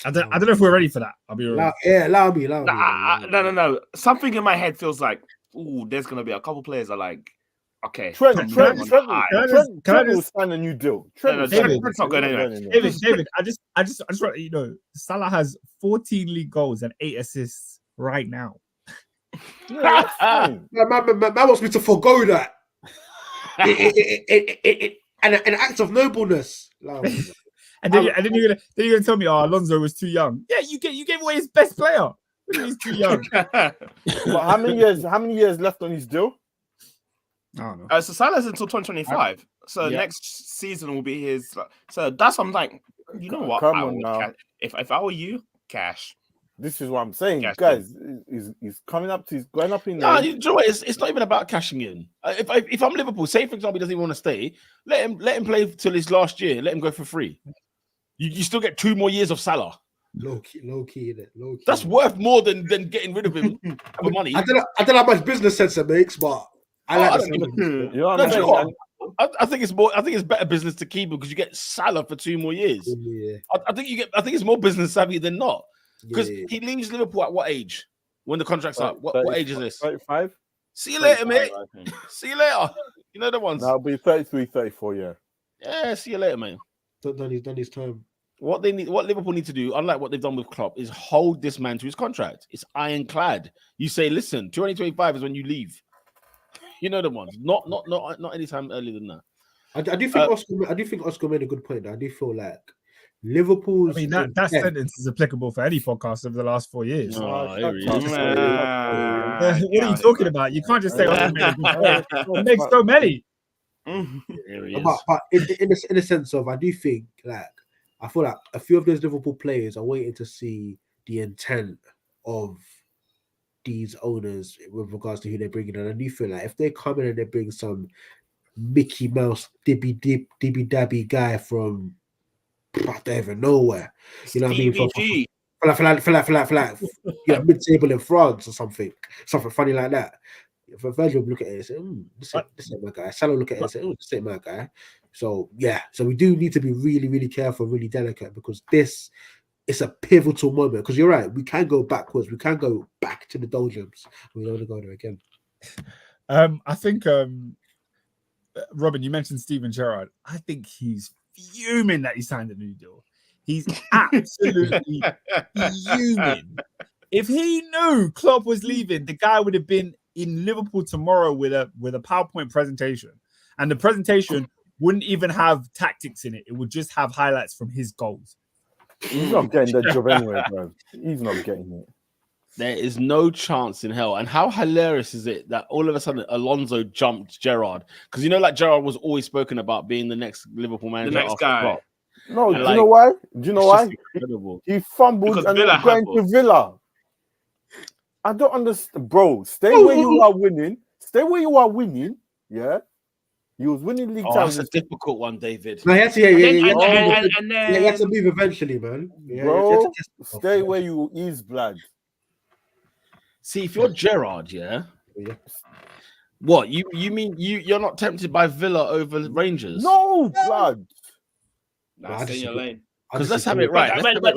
I don't know if we're ready for that. I'll be real. Allow me. No. Something in my head feels like, ooh, there's gonna be a couple players that are like, okay. Trent Can will sign a new deal. Trent's not going anywhere. David, I just want you know, Salah has 14 league goals and 8 assists right now. Yeah, that's fine. Man wants me to forgo that. An act of nobleness. And then you're gonna tell me, oh, Alonso was too young. Yeah, you gave away his best player. He's too young. But how many years left on his deal? I don't know. So Salah's until 2025. So next season will be his. So that's I'm like, you know what? Come on now. If I were you, cash. This is what I'm saying, Cash guys. He's coming up to. He's going up in. No, you know what? It's not even about cashing in. If I'm Liverpool, say for example he doesn't even want to stay, let him play till his last year. Let him go for free. You still get 2 more years of Salah. Low key. That's worth more than getting rid of him for money. I don't know how much business sense it makes, but I like the You know what I'm saying? I think it's more. I think it's better business to keep him because you get Salah for 2 more years. Yeah. I think it's more business savvy than not because he leaves Liverpool at what age? When the contract's up? What age is this? 35. See you later, mate. See you later. You know the ones. That'll be 33, 34. Yeah. Yeah. See you later, man. Done his time. What Liverpool need to do, unlike what they've done with Klopp, is hold this man to his contract. It's ironclad. You say, listen, 2025 is when you leave. You know the ones. Not any time earlier than that. I do think Oscar made a good point. I do feel like Liverpool's. I mean that sentence is applicable for any podcast over the last 4 years. Oh, here he is. What are you talking about? You can't just say Oscar made a good point. It makes so many. Here he is. But in a sense of, I do think I feel like a few of those Liverpool players are waiting to see the intent of these owners with regards to who they're bringing. And I do feel like if they come in and they bring some Mickey Mouse dibby dabby guy from I don't even know where, you know what I mean? For like mid-table in France or something funny like that. For Virgil look at it and say, this ain't my guy. Salah look at it and say, this ain't my guy. So we do need to be really, really careful, really delicate, because this is a pivotal moment. Because you're right, we can go backwards, we can go back to the doldrums. We don't want to go there again. I think Robin, you mentioned Steven Gerrard. I think he's fuming that he signed a new deal. He's absolutely fuming. If he knew Klopp was leaving, the guy would have been in Liverpool tomorrow with a PowerPoint presentation, and the presentation wouldn't even have tactics in it. It would just have highlights from his goals. He's not getting that job anyway, bro. He's not getting it. There is no chance in hell. And how hilarious is it that all of a sudden Alonso jumped Gerrard? Because you know, like Gerrard was always spoken about being the next Liverpool manager. The next guy. Klopp. No, do you know why? Do you know why? He fumbled Because and Villa then going to Villa. I don't understand, bro. Stay where you are winning. Yeah. He was winning league titles. That's a difficult one, David. No, he had to, and then he had to move eventually, man. Bro, stay where you is, blood. See, if you're Gerrard, what you mean you're not tempted by Villa over Rangers? No, blood. Nah, stay in your lane. Because let's have it right. But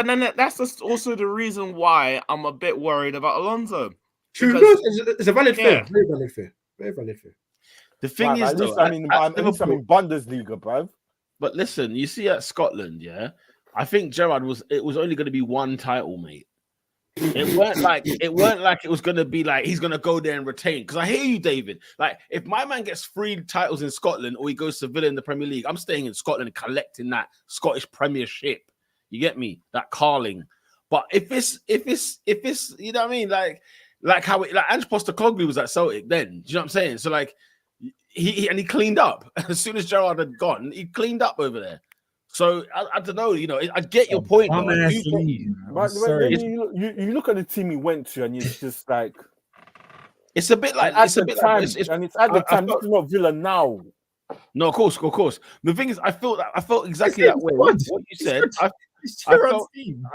then that's just also the reason why I'm a bit worried about Alonso. It's a valid fear. Very valid fear. The thing is, though, I'm in Bundesliga, bruv. But listen, you see at Scotland, I think Gerrard it was only going to be one title, mate. It weren't like it was going to be like he's going to go there and retain. Because I hear you, David. Like, if my man gets 3 titles in Scotland or he goes to Villa in the Premier League, I'm staying in Scotland and collecting that Scottish Premiership. You get me? That Carling. But if it's you know what I mean? Like how Ange Postecoglou was at Celtic then. Do you know what I'm saying? So like he cleaned up as soon as Gerrard had gone. He cleaned up over there. So I don't know. You know, I get your point. Though. I do get- But when you look at the team he went to, and it's just like it's a bit like at it's a the bit time, like and it's at the I time. This is not Villa now. No, of course. The thing is, I felt exactly that way. What you said, I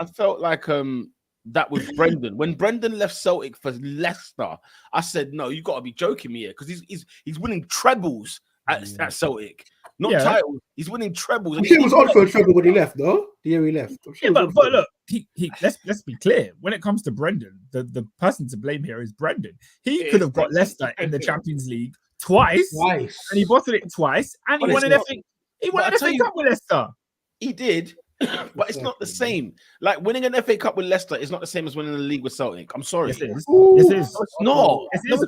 felt like that with Brendan. When Brendan left Celtic for Leicester, I said, no, you got to be joking me here, because he's winning trebles at Celtic, not titles. He's winning trebles. I'm sure he was on for a treble when he left, no? The year he left. But look, let's be clear. When it comes to Brendan, the person to blame here is Brendan. He could have got Leicester in the Champions League twice, and he bottled it twice, and he won an FA Cup with Leicester. He did, but it's not the same. Like winning an FA Cup with Leicester is not the same as winning the league with Celtic. I'm sorry. Yes, it is. No, it's not.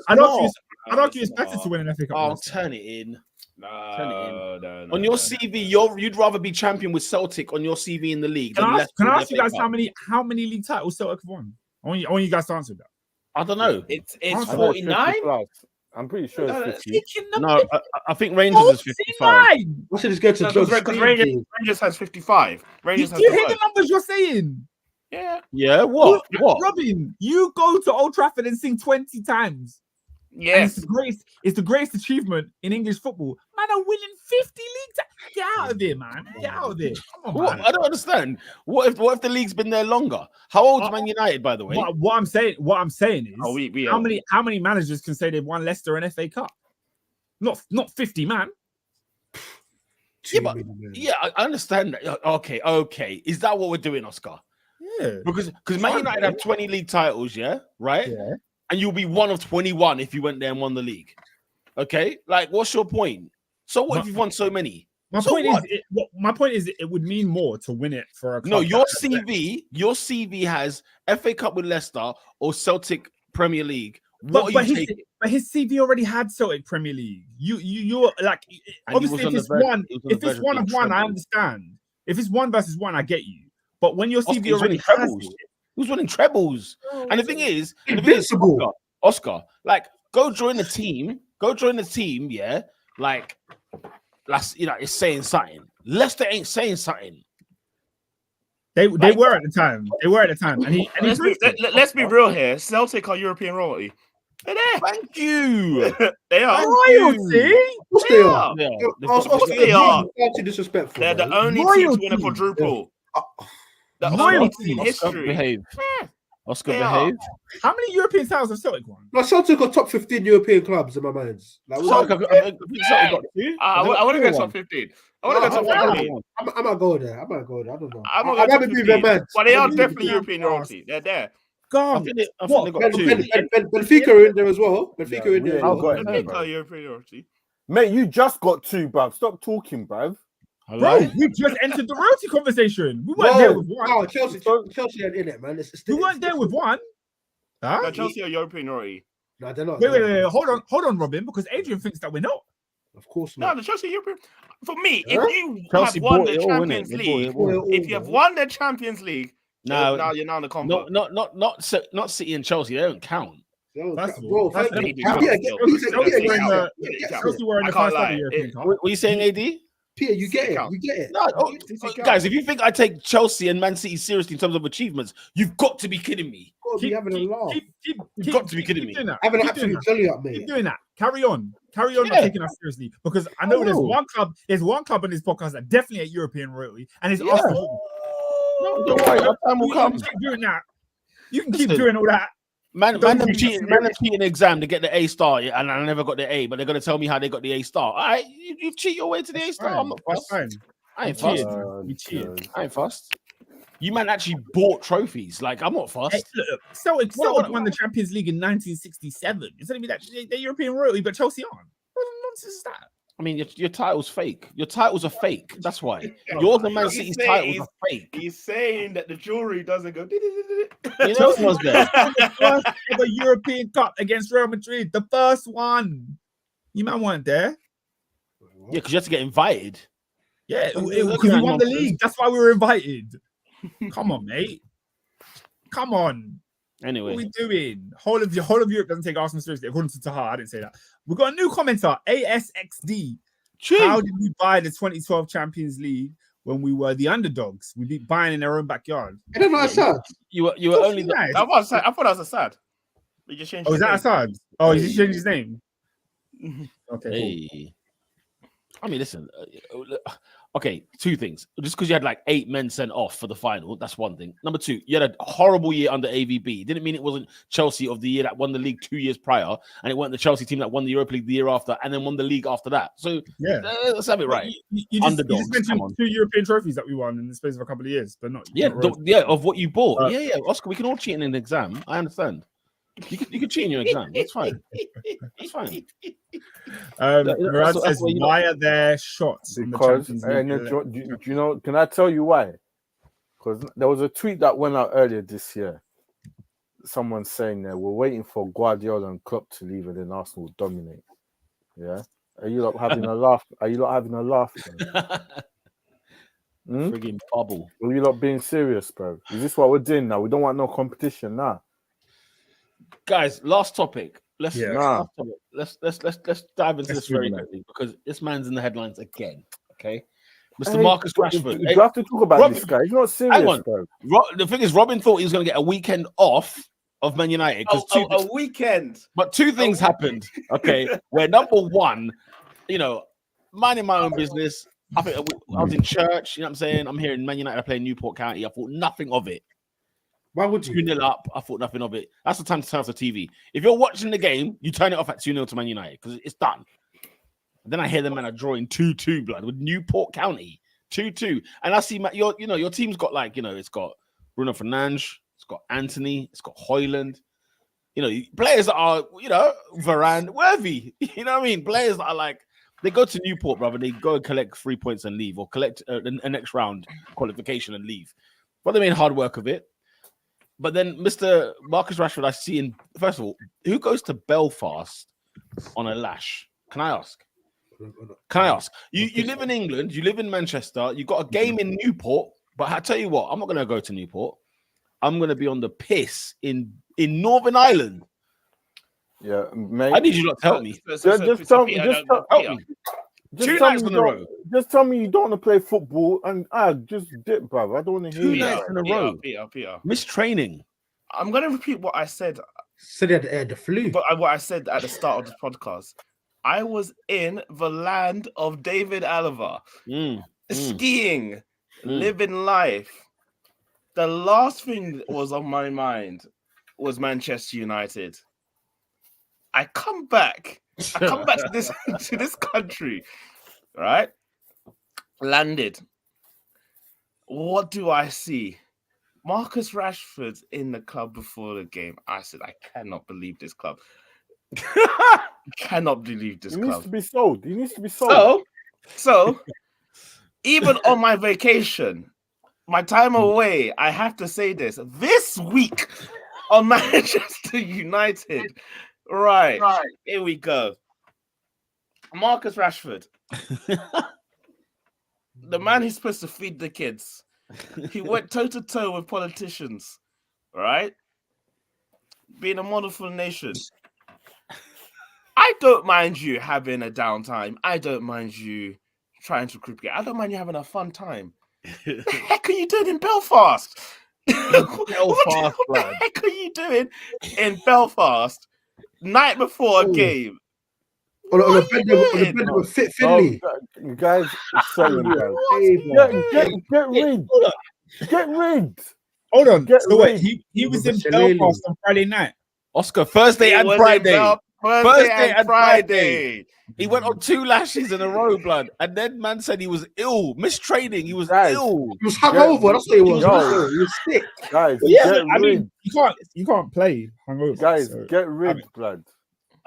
I'd argue it's better not. to win an FA Cup. I'll turn it in. No. On your CV, you'd rather be champion with Celtic on your CV in the league. Can I ask you guys how many league titles Celtic have won? I want you guys to answer that. I don't know. It's 49. I'm pretty sure it's 50. No, I think Rangers is 55. I should just go to Because Rangers has 55. Rangers Do has you hear 55. the numbers you're saying? Yeah. What? Robin, you go to Old Trafford and sing 20 times. Yes. It's the greatest achievement in English football. Man are winning 50 leagues. Get out of there, man. Get out of there. Come on, man. I don't understand. What if the league's been there longer? How old is Man United, by the way? What I'm saying is, how many managers can say they've won Leicester and FA Cup? Not 50, man. I understand that. Okay. Is that what we're doing, Oscar? Yeah. Because Man United have 20 league titles, right? Yeah. And you'll be one of 21 if you went there and won the league. Okay? Like, what's your point? So what if you've won so many? My point is it would mean more to win it for a club. No, your CV has FA Cup with Leicester or Celtic Premier League. But his CV already had Celtic Premier League. You're like, obviously if it's one of one, I understand. If it's 1 versus 1, I get you. But when your CV already has it, who's winning trebles? And the thing is, Oscar, like, go join the team, yeah. Like, that's, it's saying something. Leicester ain't saying something. They were at the time. And let's be real here. Celtic are European royalty. They're there. Thank you. They are royalty. Of course they are. They are. Disrespectful. They're the only team to win a quadruple. Royalty. In history. Oscar, behave. How many European titles have Celtic won? No, Celtic got top 15 European clubs in my mind. I want to go top 15. I might go there. I don't know. I'm not going to be mad. But they are definitely European royalty. They're there. God, I think they got 2. Benfica are in there as well. Benfica are in there. Benfica European royalty. Mate, you just got 2, bruv. Stop talking, bruv. Bro, we just entered the royalty conversation. We weren't there with one. Oh, Chelsea ain't in it, man. We weren't there with one. Huh? No, Chelsea are European royalty. No, they're not. Wait. Hold on, Robin, because Adrian thinks that we're not. Of course not. No, the Chelsea European. For me, if you have won the Champions League, if you have won the Champions League, now you're now in the combo. Not City and Chelsea. They don't count. Chelsea were in the first ever European Cup. What are you saying, AD? Peter, you get it. No, guys, if you think I take Chelsea and Man City seriously in terms of achievements, you've got to be kidding me. Keep having a laugh. You've got to be kidding me. Having an absolute jelly up, mate. Keep doing that. Carry on not taking us seriously, because I know there's one club on this podcast that definitely ain't European royalty, and it's Arsenal. No, don't worry, our time will come. Keep doing that. You can keep doing all that. Man, them cheating the exam to get the A star, and I never got the A, but they're gonna tell me how they got the A star. All right, you cheat your way to the A star. I'm not fussed. I ain't fussed. You cheated. I ain't fussed. You man actually bought trophies. Like, I'm not fussed. Hey, look, Celtic won the Champions League in 1967. You're telling me that they're European royalty, but Chelsea aren't? What nonsense is that? I mean, your title's fake. Your titles are fake. That's why. Yours and Man City's titles are fake. He's saying that the jewelry doesn't go. Chelsea was there. The first ever European Cup against Real Madrid. The first one. You man weren't there. Yeah, because you have to get invited. Yeah, because we won the league. That's why we were invited. Come on, mate. Come on. Anyway, what are we doing? Whole of Europe doesn't take Arsenal seriously. According to Taha, I didn't say that. We've got a new commenter, ASXD. How did we buy the 2012 Champions League when we were the underdogs. We beat Bayern in their own backyard. I don't know. I said. You were only Nice. I thought that was Assad. We just changed. Oh, is that Assad? Oh, he just changed his name. Okay, cool. Hey. I mean, listen. Okay, two things. Just because you had like 8 men sent off for the final, that's one thing. Number two, you had a horrible year under AVB. Didn't mean it wasn't Chelsea of the year that won the league 2 years prior, and it wasn't the Chelsea team that won the Europa League the year after, and then won the league after that. So Yeah, let's have it right. you just mentioned 2 European trophies that we won in the space of a couple of years, but not. Of what you bought. Yeah, Oscar, we can all cheat in an exam. I understand. You can cheat in your exam. That's fine. That's fine. Murad says, why are there shots? Because in the Champions League? do you know? Can I tell you why? Because there was a tweet that went out earlier this year. Someone saying that we're waiting for Guardiola and Klopp to leave, and then Arsenal will dominate. Yeah, are you not having a laugh? Are you not having a laugh? Frigging bubble. Are you not being serious, bro? Is this what we're doing now? We don't want no competition now. Guys, last topic. Let's dive into this very quickly because this man's in the headlines again. Okay, Mr. Marcus Rashford. You have to talk about this guy. He's not serious, bro. The thing is, Robin thought he was going to get a weekend off of Man United because a weekend. But two things happened. Okay, where number one, minding my own business. I think I was in church. You know what I'm saying? I'm here in Man United. I play in Newport County. I thought nothing of it. Why would you? 2-0 up. I thought nothing of it. That's the time to turn off the TV. If you're watching the game, you turn it off at 2-0 to Man United because it's done. And then I hear the man are drawing 2-2 blood with Newport County 2-2, and I see your team's got it's got Bruno Fernandes, it's got Anthony, it's got Højlund. Players that are Varane worthy. You know what I mean? Players that are they go to Newport, brother. They go and collect 3 points and leave, or collect a next round qualification and leave. But they made hard work of it. But then Mr. Marcus Rashford, I see first of all, who goes to Belfast on a lash? Can I ask? You live in England, you live in Manchester, you got a game in Newport, but I tell you what, I'm not going to go to Newport. I'm going to be on the piss in Northern Ireland. Yeah, mate. I need you not to help me. Just tell me. Two nights in a row. Just tell me you don't want to play football and just dip, bro. I don't want to hear 2 nights in a row. Peter. Mistraining. I'm going to repeat what I said. Said he had the flu. But what I said at the start of the podcast. I was in the land of David Alaba. Skiing. Living life. The last thing that was on my mind was Manchester United. I come back to this country, right? Landed. What do I see? Marcus Rashford in the club before the game. I said, I cannot believe this club. Cannot believe this club. He needs to be sold. So even on my vacation, my time away, I have to say this week on Manchester United. Right. Here we go. Marcus Rashford. The man who's supposed to feed the kids. He went toe-to-toe with politicians. Right? Being a model for the nation. I don't mind you having a downtime. I don't mind you trying to cricket. I don't mind you having a fun time. What the heck are you doing in Belfast? What the heck are you doing in Belfast night before a game? On the bed of Fit Finley. Guys, get rid. Hold on. He was in Belfast on Friday night. Oscar, Thursday and Friday. Thursday and Friday. He went on 2 lashes in a row, blood. And then man said he was ill. Mistraining. He was ill. He was hungover. That's what he was. He was sick. Guys, you can't play hungover. Guys, get rid, blood.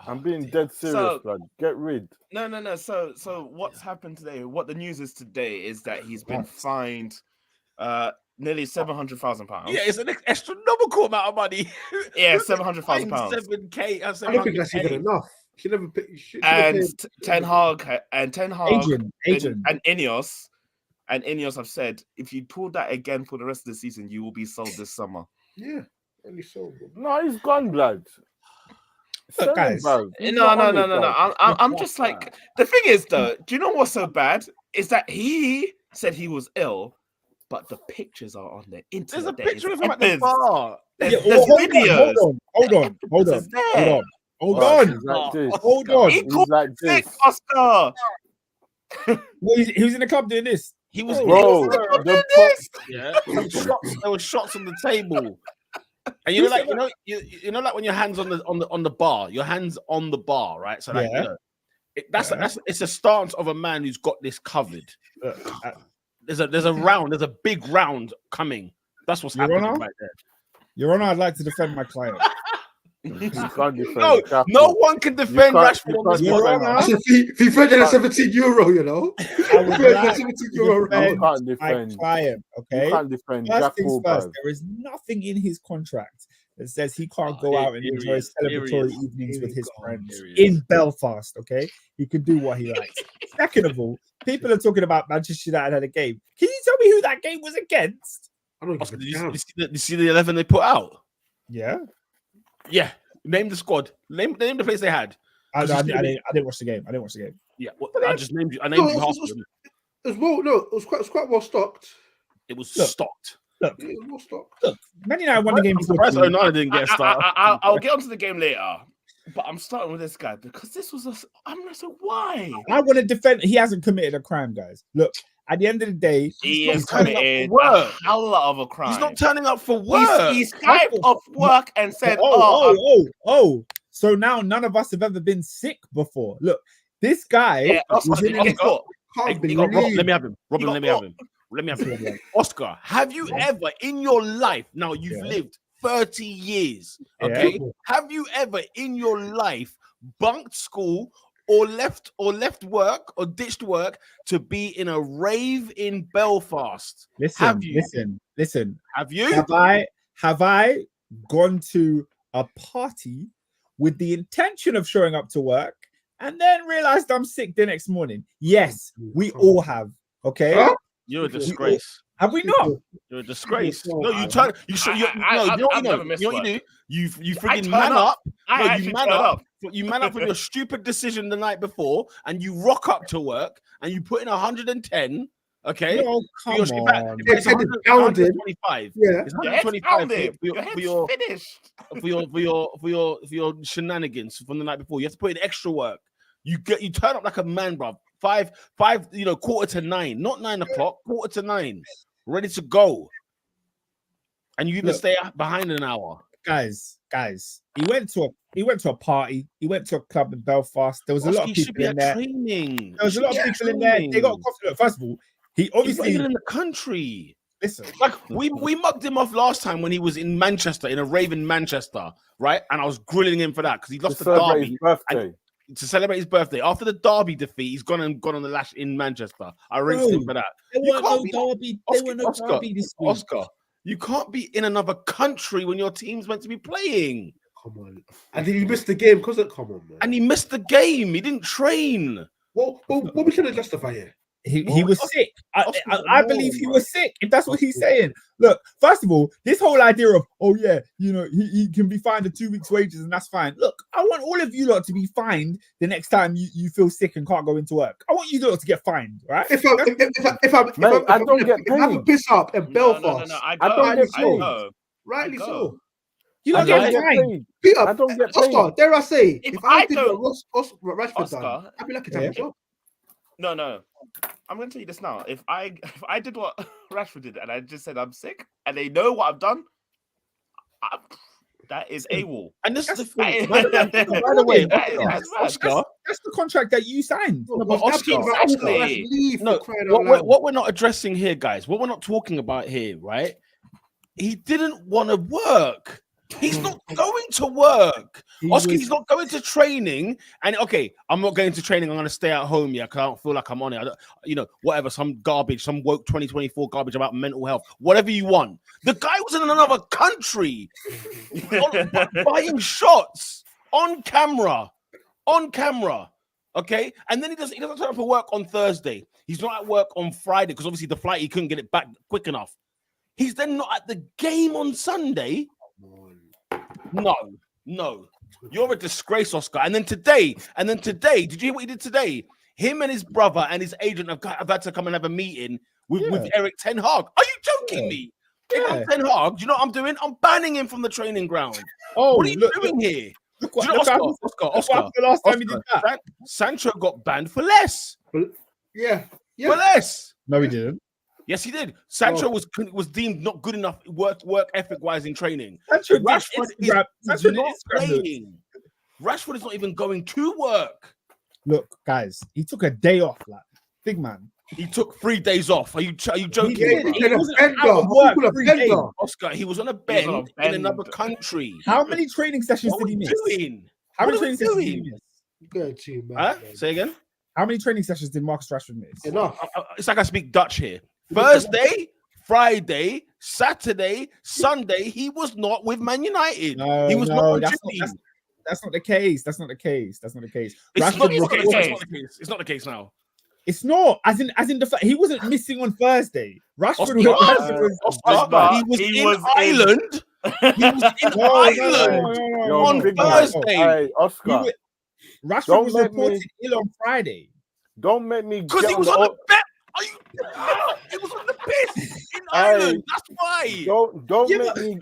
I'm being dead serious, blood. Get rid. No. So what's happened today? What the news is today is that he's been fined nearly £700,000. Yeah, it's an astronomical amount of money. Yeah, £700,000. 7K. I don't think that's even enough. Ten Hag and Ineos have said if you pull that again for the rest of the season, you will be sold this summer. Yeah, only sold. No, he's gone, blood. Look, guys. No. I'm just like, the thing is though, do you know what's so bad? Is that he said he was ill, but the pictures are on the internet. There's a There picture is of him at the evidence. bar. There's, Yeah, there's hold videos. on. Evidence is there. Hold Right, on. he's like this. Hold on. He He's called like sick, this. Oscar. Well, he was in the club doing this. He was, Bro, yeah. There were shots on the table. And you know, like you know, like when your hands on the bar, your hands on the bar, right? So like, Yeah. you know, that's it's a stance of a man who's got this covered. There's a big round coming. That's what's Your happening Honor? right there. Your Honor, I'd like to defend my client. You can't defend No, Capo. no one can defend You can't- Rashford you on this can't Your one. Honor, I said, €317, you know. I would like €317 to euro. defend You can't my defend. client, You okay? can't defend First Jack things Paul, first, bruv. there is nothing in his contract that says he can't go here- out and here he enjoy is, here he celebratory is, evenings here with we his go, friends here he is. in Belfast, okay? He can do what he likes. Second of all, people are talking about Manchester United had a game. Can you tell me who that game was against? I don't give Oscar, a did you, damn. did you see the 11 they put out? Yeah. Yeah. Name the squad. Name the place they had. I Because didn't watch the game. Yeah. Well, I just named you. I named you half of them. It was quite well stocked. It was Look. stocked. Look, It was well stocked. Man United won the game. I'm surprised 4-2. Onana didn't get a start. I'll get onto the game later, but I'm starting with this guy because this was I'm not so why. I want to defend. He hasn't committed a crime, guys. Look, at the end of the day, He not has turning up committed for a work. hell of a crime. He's not turning up for work. He's Skyped off work and said, So now none of us have ever been sick before. Look, this guy yeah, was Oscar, in guess what? Can't Hey, Rob, believe. let me have him. Robin, You let me got have him. Let me have him. Oscar, have you ever in your life, now you've Yeah. lived 30 years, Yeah. okay? Have you ever in your life bunked school or left work or ditched work to be in a rave in Belfast? Listen, Have you? listen. Have you? Have I gone to a party with the intention of showing up to work and then realized I'm sick the next morning? Yes, we all have. Okay, Huh? You're a disgrace. have we not? You're a disgrace. No, No, you turn. You should. You know what I've you never know. missed You know what you work. do? You I friggin' turn man up. up. I No, actually you man turn up. up. You man up from your stupid decision the night before, and you rock up to work, and you put in 110. Okay, No, come It's on. It's 125. Yeah. It's Your head's 125 pounded. for Your head's finished. for your shenanigans from the night before. You have to put in extra work. You turn up like a man, bro. Five, 9:15, not 9 o'clock, 9:15, ready to go. And you even Look. stay behind an hour. Guys, he went to a party. He went to a club in Belfast. There was a lot He of should people be in at there. training. There was a lot of people in there. They got confident. First of all, he He's not obviously even in the country. listen. Like we mugged him off last time when he was in Manchester, in a rave in Manchester, right? And I was grilling him for that because he To lost the celebrate derby his birthday. to celebrate his birthday. After the derby defeat, he's gone on the lash in Manchester. I rinsed him for that. There You weren't can't no be- derby. There were no Oscar, derby this week. Oscar, you can't be in another country when your team's meant to be playing. Come on. And did he miss the game? Come on, man. And he missed the game. He didn't train. What we trying to justify here? He was sick. Oscar, I no, believe he man. was sick. If that's what he's saying. Look, first of all, this whole idea of he can be fined 2 weeks' wages and that's fine. Look, I want all of you lot to be fined the next time you feel sick and can't go into work. I want you lot to get fined, right? If I don't get if I have a paid. piss up in Belfast, No. I I don't get I paid. go. rightly I so. go. You I don't don't get get fined. paid. Peter, I don't get paid. Oscar, dare I say, If if I I did go- what Rashford Oscar, done, I'd be lucky to Yeah. have a job. No. I'm going to tell you this now. If I did what Rashford did and I just said I'm sick and they know what I've done, that is AWOL. And this is the That thing. is- By the way, that is- Oscar, that's mad. Oscar, That's the contract that you signed. No, but but Oscar, exactly. leave no, for crying out loud. what we're not addressing here, guys, what we're not talking about here, right? He didn't want to work. He's not going to work. Oscar, he's not going to training. And okay, I'm not going to training. I'm going to stay at home, because I don't feel like I'm on it. I don't, whatever, some garbage, some woke 2024 garbage about mental health, whatever you want. The guy was in another country buying shots on camera. Okay, and then he doesn't turn up for work on Thursday. He's not at work on Friday because obviously the flight he couldn't get it back quick enough. He's then not at the game on Sunday. No, you're a disgrace, Oscar. And then today, did you hear what he did today? Him and his brother and his agent have had to come and have a meeting with Eric Ten Hag. Are you joking me? If I'm Ten Hag, do you know what I'm doing? I'm banning him from the training ground. Oh, what are you doing here? Look, Do you know Oscar? The last time he did that. Sancho got banned for less. Yeah. For less. No, he didn't. Yes, he did. Sancho was deemed not good enough work ethic wise in training. Rashford is not playing. Rashford is not even going to work. Look, guys, he took a day off. Like big man. He took 3 days off. Are you joking? He wasn't out of work 3 days. Oscar, he was on a bend in another country. How many training sessions did he miss? How many training sessions did he miss? Good too, man. Say again. How many training sessions did Marcus Rashford miss? Enough. It's like I speak Dutch here. Thursday, Friday, Saturday, Sunday, he was not with Man United. He was not on duty. That's not the case. That's not the case. That's not the case. It's not the case. It's not the case now. It's not. As in the fact he wasn't missing on Thursday. Rashford was in Ireland. He was in Ireland on Thursday. Oscar. Rashford was reported ill on Friday. Don't make me because he was on the bet. He was on the piss in Ireland. That's why. Don't make me.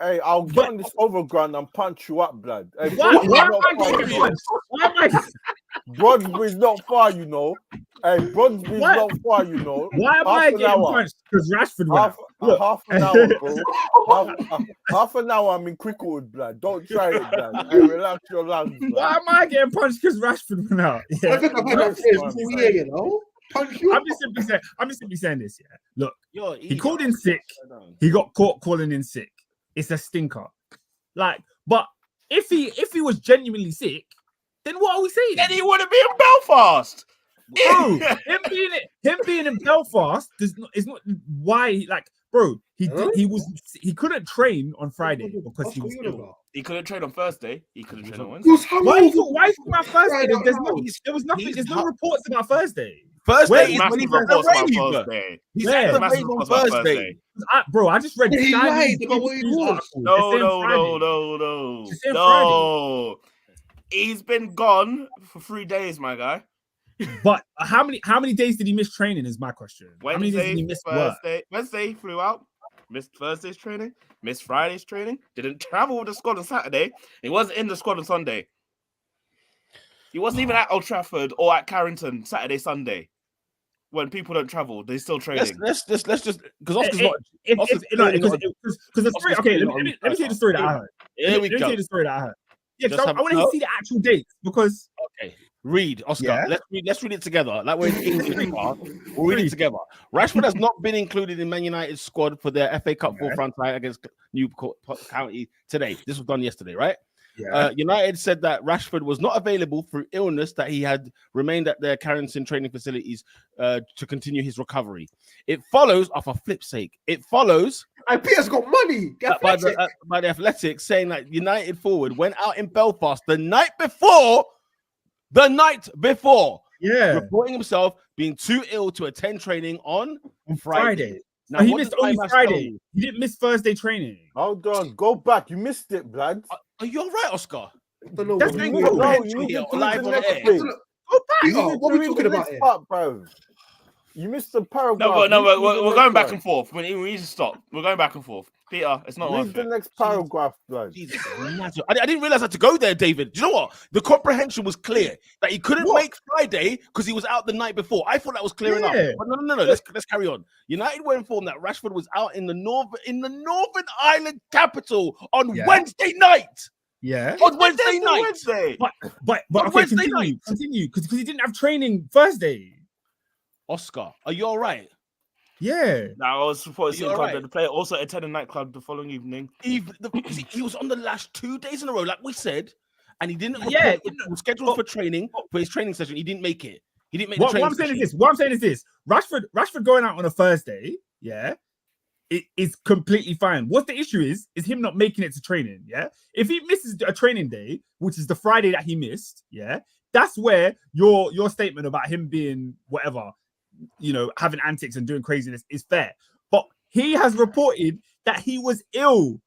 Hey, I'll get on this overground and punch you up, blood. Hey, Why am I? Broadsbury's not far, you know. Hey, Broadsbury's not far, you know. Why am I getting punched? Because Rashford went half an hour, bro. half an hour, I'm in Cricklewood, blood. Don't try it, blood. Hey, relax your lungs, blood. Why am I getting punched because Rashford went out? Yeah. I think I've had that year, you know. I'm just simply saying this, yeah. Look, he called in sick. He got caught calling in sick. It's a stinker. Like, but if he was genuinely sick, then what are we saying? Then he wouldn't be in Belfast. Bro, him being in Belfast is not why. Like, bro, he couldn't train on Friday because he was ill. He couldn't train on Thursday. He couldn't train on Wednesday. Why is it about Thursday? There was nothing. There's no reports about Thursday. Thursday is when he reports about Thursday. He's on Thursday. Bro, I just read. He lied about what he was. No. He's been gone for 3 days, my guy. But how many days did he miss training? Is my question. How many days did he miss work? Wednesday flew out. Missed Thursday's training. Missed Friday's training. Didn't travel with the squad on Saturday. He wasn't in the squad on Sunday. He wasn't even at Old Trafford or at Carrington Saturday, Sunday. When people don't travel, they're still training. Let's just because Oscar's not. Because the story. Okay, let me tell you the story that I heard. Here we go. Let me tell you the story that I heard. Yeah, because I want to see the actual dates. Because read Oscar. Yeah. Let's read it together. Like we're in English. We'll read it together. Rashford has not been included in Man United's squad for their FA Cup front tie against Newport County today. This was done yesterday, right? Yeah. United said that Rashford was not available through illness, that he had remained at their Carrington training facilities to continue his recovery. It follows, for flip's sake, and Peter's got money. By the Athletics, saying that United forward went out in Belfast the night before, reporting himself being too ill to attend training on Friday. Now, he missed only Friday. He didn't miss Thursday training. Hold on, go back. You missed it, blood. Are you all right, Oscar? That's you need to live on air. Go back. What are we talking about here? Bro. You missed the paragraph. No, we're going back and forth. We need to stop. We're going back and forth. Peter, it's not worth it. Read the next paragraph, blood. I didn't realize I had to go there, David. Do you know what? The comprehension was clear that he couldn't make Friday because he was out the night before. I thought that was clear enough. But no. Let's carry on. United were informed that Rashford was out in the Northern Ireland capital on Wednesday night. Yeah, on Wednesday night. But Wednesday night. Continue because he didn't have training Thursday. Oscar, are you all right? Yeah. Now I was supposed to see the player also attended a nightclub the following evening. He was on the last 2 days in a row, like we said, and he didn't. Yeah, he was scheduled for training for his training session. He didn't make it. He didn't make. What I'm saying is this: Rashford going out on a Thursday, it is completely fine. What the issue is him not making it to training. Yeah, if he misses a training day, which is the Friday that he missed, that's where your statement about him being whatever, having antics and doing craziness is fair. But he has reported that he was ill.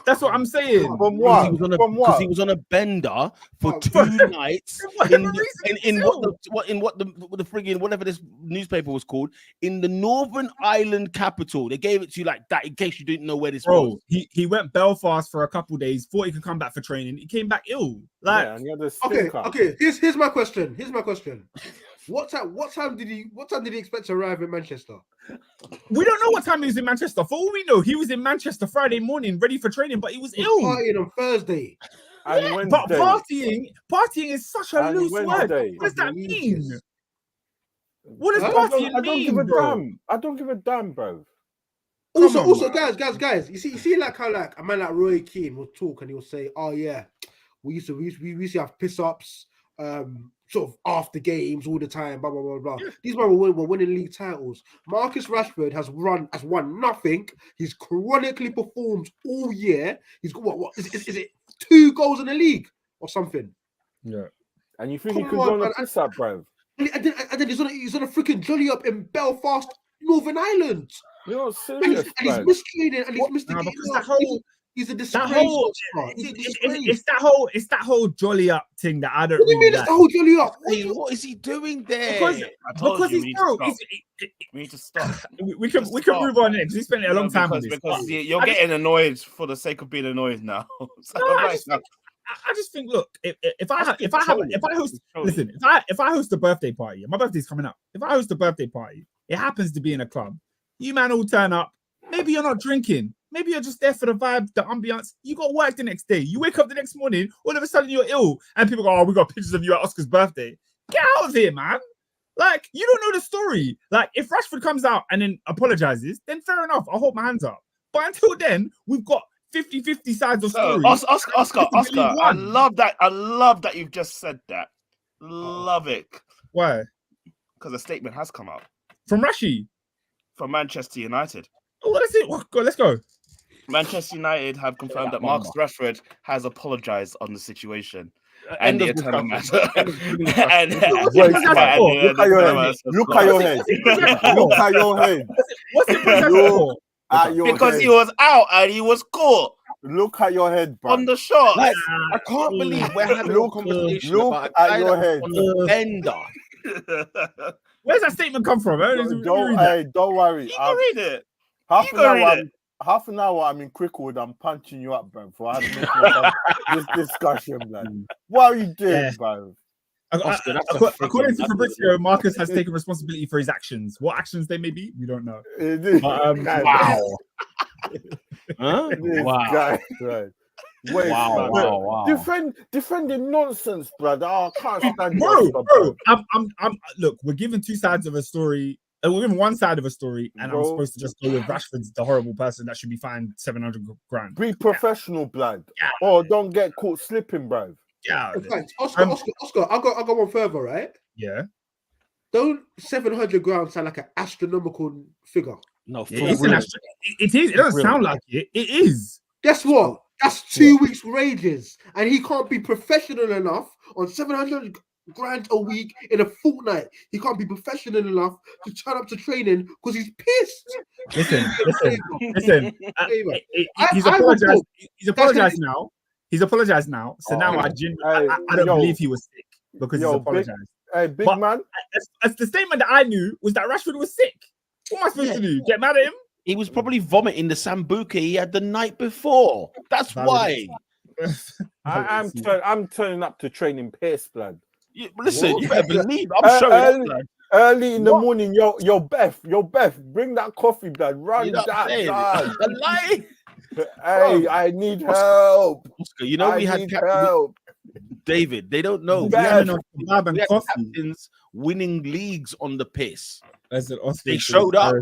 That's what I'm saying. From Because what? he was on a From because what? he was on a bender for Oh, 2 nights Whatever in reason, what the friggin' whatever this newspaper was called in the Northern Ireland capital. They gave it to you like that in case you didn't know where this was. bro, he went Belfast for a couple days, thought he could come back for training. He came back ill. Like, Yeah, and he had a Okay, stinker. okay. Here's my question. What time did he expect to arrive in Manchester? we don't know what time he was in Manchester. For all we know, he was in Manchester Friday morning, ready for training, but he was ill. Partying on Thursday. And But Wednesday. partying is such a And loose word. Wednesday. What does that mean? Jesus. What does Huh? partying I don't mean, give a bro? damn. I don't give a damn, bro. Also, guys. You see, like how like a man like Roy Keane will talk and he'll say, "Oh yeah, we used to have piss ups, sort of after games all the time, blah blah blah blah." Yeah. These men were winning league titles. Marcus Rashford has won nothing. He's chronically performed all year. He's got what is it 2 goals in the league or something? Yeah. And you think he Come could go on, on a man. piss up, bro? And then he's on a freaking jolly up in Belfast, Northern Ireland. You're not And he's serious, bro. mistraining and he's missed the Nah, game. because that whole He's a that disgrace. whole Oscar. He's a it's disgrace. it's that whole jolly up thing that I don't What do you really mean it's like. the whole jolly up? Hey, what is he doing there? Because I told because you he's we need bro, to stop. it's, We need to stop. we can move on next. We spent a long time on this. Because you're I just- getting annoyed for the sake of being annoyed now. So No, I'm I like, just think, look, if I host, control. listen, if I host a birthday party, my birthday's coming up. If I host a birthday party, it happens to be in a club. You man all turn up. Maybe you're not drinking. Maybe you're just there for the vibe, the ambiance. You got work the next day. You wake up the next morning, all of a sudden you're ill, and people go, "Oh, we got pictures of you at Oscar's birthday." Get out of here, man. Like, you don't know the story. Like, if Rashford comes out and then apologizes, then fair enough. I'll hold my hands up. But until then, we've got 50-50 sides of So, story. Oscar, I love that you've just said that. Love it. Why? Because a statement has come out From Rashi. from Manchester United. Oh, well, that's it. Well, go, let's go. Manchester United have confirmed that Marcus Rashford has apologized on the situation. End And the of internal discussion. matter. End of discussion. And- Wait, and- look at your head. Look at your head. Look at your head. What's it apologize Look for? at your because head. he was out and he was caught Look at your head, bro. on the shot. Like, I can't believe we're having a conversation look about a at guy your that was head. on the bender. Where's that statement come from? Don't worry. You can read it. Half You an go hour. read it. Half an hour. I'm in Crickwood. I'm punching you up, bro. For having this discussion, man. What are you doing, Yeah. bro? Oscar, that's a According to freaking- Fabrizio, Marcus has taken responsibility for his actions. What actions they may be, we don't know. Wow. Huh? This Wow. guy, right. Wait, Wow, man. wow, wow. Defending nonsense, brother. I can't stand Bro, Oscar, bro, I'm look, we're giving two sides of a story. We're giving one side of a story, and I'm Bro. supposed to just go with Rashford's the horrible person that should be fined 700 grand. Be professional, blood. Yeah. Or don't get caught slipping, bro. Yeah, In fact, Oscar, I got one further, right? yeah. Don't 700 grand sound like an astronomical figure? No, It is. It is. It doesn't sound like it. It is. Guess what? That's 2 weeks' wages, and he can't be professional enough on 700 grand a week in a fortnight. He can't be professional enough to turn up to training because he's pissed. Listen. He's I will apologized. talk. He's apologized now. He's apologized now. So now I don't believe he was sick because he's apologized. Hey, big But man. as the statement that I knew was that Rashford was sick. What am I supposed to do? Get mad at him? He was probably vomiting the sambuca he had the night before. That's why. I'm turning up to training pace, blood. Listen, you better believe I'm showing up. Early in the morning, yo, Beth, bring that coffee, blood. Run You know what I'm that, saying? blood. The lie. Hey, I need help. Oscar, you know we had help. David. They don't know. We Bad. had, Kebab and we had coffee. captains winning leagues on the piss. As an Oscar They showed up.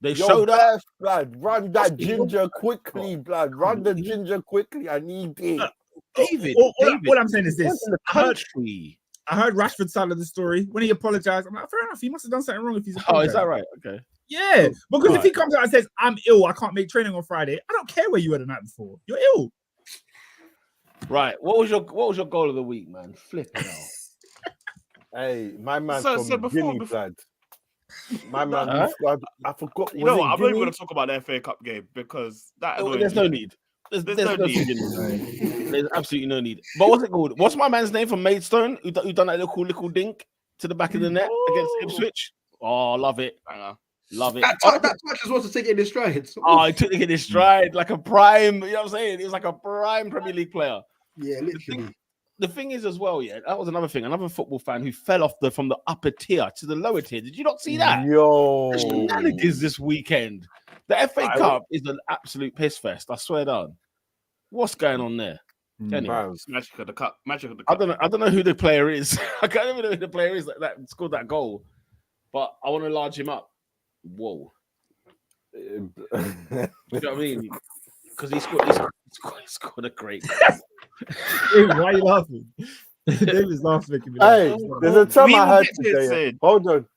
They Yo, showed up. Beth, blood. Run that ginger quickly, blood. Run the ginger quickly. I need it. David. All I'm saying is this. in the country. I heard Rashford's side of the story. When he apologized, I'm like, fair enough. He must have done something wrong if he's Oh, apologized. is that right? Okay. Yeah, because if Right. he comes out and says, I'm ill, I can't make training on Friday, I don't care where you were the night before. You're ill. Right. What was your goal of the week, man? Flipping out. Hey, my man So from before- Guinea, blood. My man, Huh? I forgot. You know was what? it I'm not even Guinea? going to talk about the FA Cup game because that annoys There's me. no need. There's no no need. There's absolutely no need. But what's it called? What's my man's name from Maidstone? Who done that little dink to the back of the net against Ipswich? Oh, love it. Love it. That touch just wants to take it in his stride. Oh, he took it in his stride like a prime. You know what I'm saying? He was like a prime Premier League player. Yeah, literally. The thing is, as well, yeah, that was another thing. Another football fan who fell off from the upper tier to the lower tier. Did you not see that? Yo, Shenanigans this weekend. The FA Cup is an absolute piss fest. I swear down. What's going on there? Anyway, Magic of the cup. Magic of the I cup. don't know who the player is. I can't even know who the player is that scored that goal. But I want to large him up. Whoa. You know what I mean? Because he scored a great goal. Dude, why are you laughing? David's laughing. Hey, there's a term I heard We will get today. to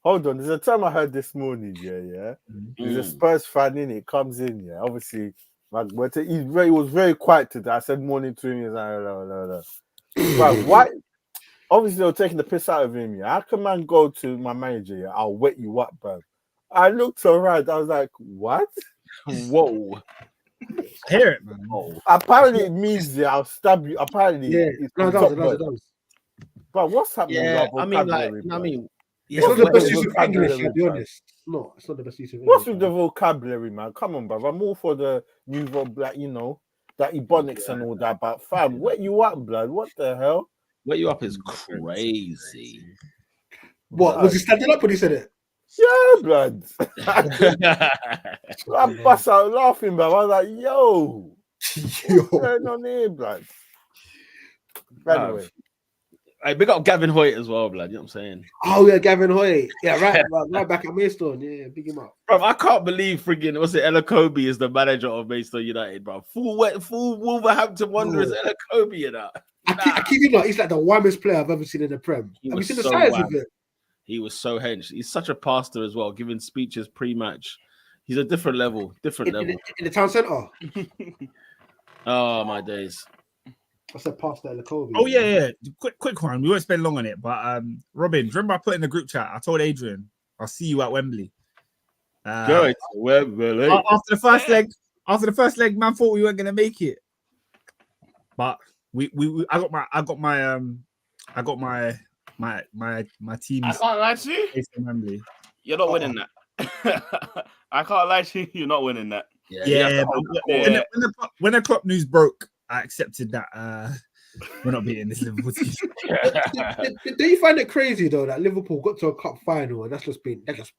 Hold on. There's a term I heard this morning. Yeah. There's a Spurs fan in it. Comes in. Yeah, obviously, he was very quiet today. I said morning to him. He's like, no. But why? Obviously, they were taking the piss out of him. Yeah, how can man go to my manager? Yeah, I'll wet you up, bro. I looked around. I was like, what? Whoa. Hear it, man. Oh. Apparently, it means I'll stab you. Apparently, Yeah, no, it does. But what's happening? Yeah, with our vocabulary, bro? It's not the best What's use of the English, vocabulary, to be bro? honest. No, it's not the best use of English. What's with the vocabulary, man? Come on, bro. I'm all for the new black, that ebonics and all that. But fam, wet you up, blood. What the hell? Wet you up is crazy. What, was he standing up when he said it? Yeah, blood. I bust out laughing, bro. I was like, yo, what's going on here, blood? Anyway. Hey, big up Gavin Hoyt as well, blood. You know what I'm saying? Oh, yeah, Gavin Hoyt. Yeah, right back at Maidstone. Yeah, big him up. Bro, I can't believe friggin' what's it? Ella Kobe is the manager of Maidstone United, bro. Full Wolverhampton Wanderers, Ella Kobe, you know. I keep him like he's like the warmest player I've ever seen in the Prem. Have you seen the size of it? He was so hench. He's such a pastor as well, giving speeches pre-match. He's a different level. In the town centre. Oh my days. I said pastor at Kobe. Oh yeah. Quick one. We won't spend long on it, but Robin, do you remember I put in the group chat? I told Adrian, I'll see you at Wembley. Go to Wembley. After the first leg, man thought we weren't gonna make it, but I got my team's. I can't lie to you. Wembley. You're not winning that. I can't lie to you. You're not winning that. Yeah. When the Klopp news broke, I accepted that we're not beating this Liverpool team. Do you find it crazy though that Liverpool got to a cup final and that just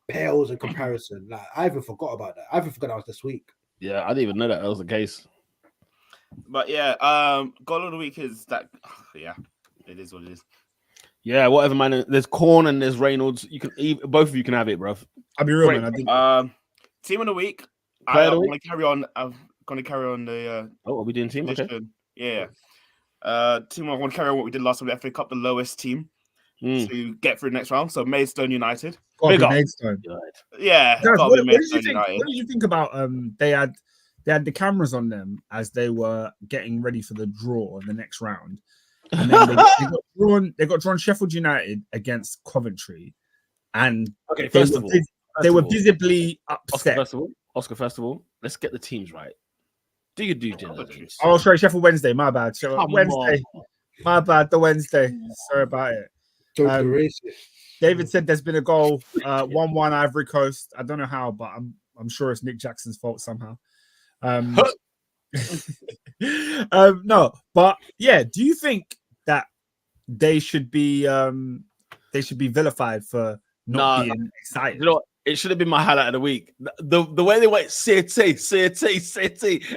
pales in comparison? Like I even forgot about that. I even forgot that was this week. Yeah, I didn't even know that was the case. But yeah, goal of the week is that. Yeah, it is what it is. Yeah, whatever, man. There's Corn and there's Reynolds. You can both of you can have it, bro. I'll be real, man. Team of the week. I'm going to carry on. I'm going to carry on the. Are we doing team? Okay. Yeah. Team. I want to carry on what we did last time. The FA Cup, the lowest team to get through the next round. So Maidstone United. Maidstone. Yeah. What did you think about they had the cameras on them as they were getting ready for the draw in the next round. And then they got drawn Sheffield United against Coventry. And they were visibly upset. Oscar Festival. Let's get the teams right. Do you do diligence? Oh, sorry, Sheffield Wednesday. My bad. Wednesday. My bad. The Wednesday. Sorry about it. David said there's been a goal. 1-1 Ivory Coast. I don't know how, but I'm sure it's Nick Jackson's fault somehow. No, but yeah, do you think that they should be vilified for not being excited? You know what? It should have been my highlight of the week. The way they went City,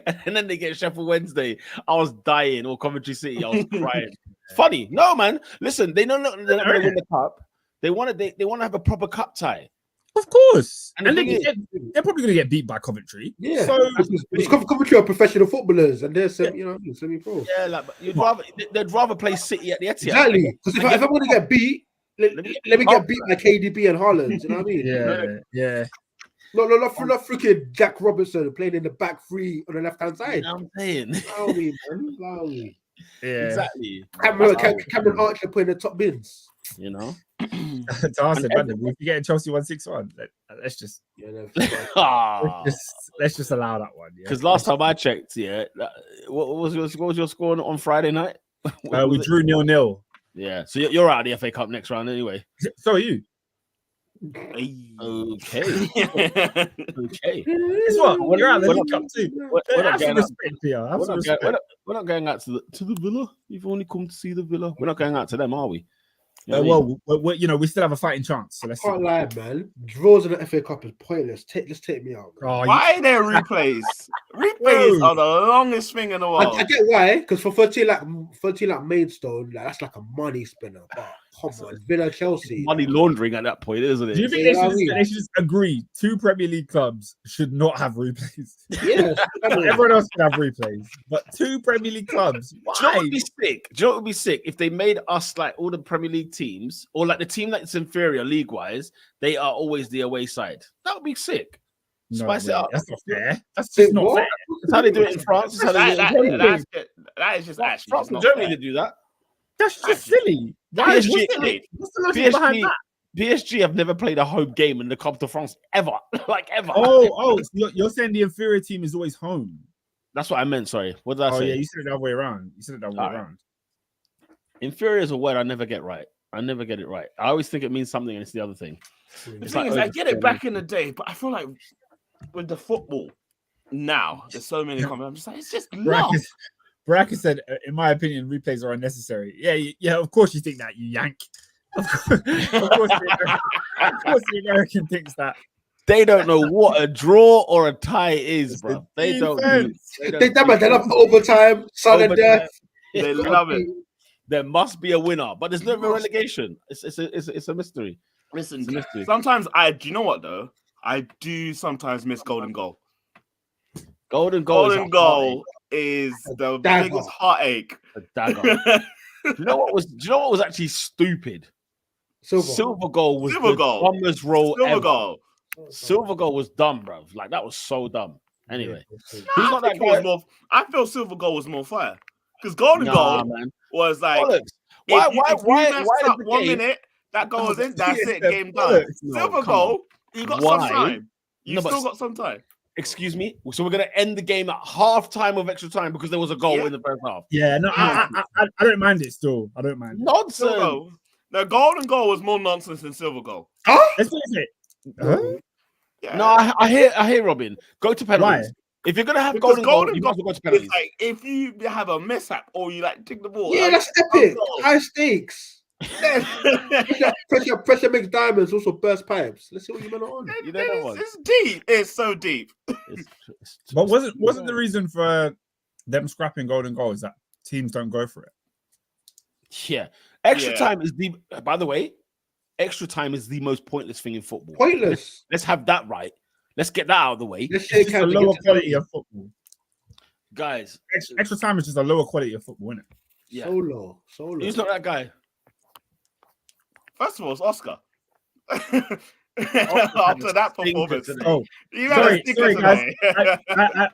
and then they get Sheffield Wednesday. I was dying. Or Coventry City, I was crying. Funny, no man. Listen, they're not going to win the cup. They want to have a proper cup tie. Of course, and they're probably going to get beat by Coventry. Yeah, so Coventry are professional footballers, and they're semi-pro. Yeah, like they'd rather play City at the Etihad. Exactly, because if I'm going to get beat, let me get beat by KDB and Haaland. You know what I mean? Yeah. Not freaking Jack Robertson playing in the back three on the left-hand side. You know what I'm saying? Allow me. Yeah, exactly. Cameron Archer playing the top bins. You know, to answer, if you're getting Chelsea 1-6-1, let's just let's just allow that one. Because last time I checked, what was your score on Friday night? We drew 0-0. Yeah, so you're out of the FA Cup next round anyway. So are you. Okay. Guess what? You're out of the League Cup too. We're not going out to the Villa. You've only come to see the Villa. We're not going out to them, are we? We still have a fighting chance. So let's can't lie, man. Draws in the FA Cup is pointless. Let's take me out. Why are there replays? Replays are the longest thing in the world. I get why, because for 13 like Maidstone, like, that's like a money spinner. But come on, Villa, Chelsea, money laundering at that point, isn't it? Do you think they should just agree 2 Premier League clubs should not have replays? Yes, everyone else can have replays, but 2 Premier League clubs. Why? Do you know what would be sick? Do you know what would be sick if they made us like all the Premier League teams, or like the team that's inferior league-wise, they are always the away side. That would be sick. Spice it up. That's not fair. That's just not fair. That's how they do it in France. That is just actually France and Germany to do that. That's just silly. What's the logic behind that? PSG have never played a home game in the Coupe de France ever. Ever. Oh, you're saying the inferior team is always home. That's what I meant. Sorry. What did I say? Oh, yeah, you said it the other way around. Inferior is a word I never get right. I never get it right. I always think it means something and it's the other thing. The thing is, I get it back in the day, but I feel like with the football now, there's so many comments. I'm just like, it's just Baraka said, in my opinion, replays are unnecessary. Yeah, of course you think that, you yank. Of course the American thinks that. They don't know what a draw or a tie is, bro. They don't. They love overtime, sudden death. They love it. There must be a winner, but there's no relegation. It's a mystery. Listen, sometimes do you know what though? I do sometimes miss golden goal. Golden goal is the biggest heartache. A dagger. Do you know what was actually stupid? Silver goal was the dumbest roll ever. Silver goal was dumb, bro. Like that was so dumb. Anyway, I feel silver goal was more fire because golden goal was like why 1 minute that goal was in, that's it, game done. Silver goal, you got some time. You still got some time. Excuse me. So we're gonna end the game at half time of extra time because there was a goal in the first half. Yeah, no, I don't mind it still. I don't mind. Nonsense. The golden goal was more nonsense than silver goal. Let's do it. Yeah. No, I hear Robin. Go to penalties. Why? If you're gonna have golden goal, you must go to penalties. Like if you have a mishap or you like take the ball. Yeah, that's epic. High stakes. pressure makes diamonds, also burst pipes. Let's see what you meant on. It's deep. It's so deep. But wasn't the reason for them scrapping golden goals that teams don't go for it? Yeah. Extra time is by the way, extra time is the most pointless thing in football. Pointless. Let's have that right. Let's get that out of the way. It's just a lower quality of football. Guys. Extra time is just a lower quality of football, isn't it? Yeah. So low. Who's not that guy? First of all, it's Oscar. After that performance. Oh, sorry guys.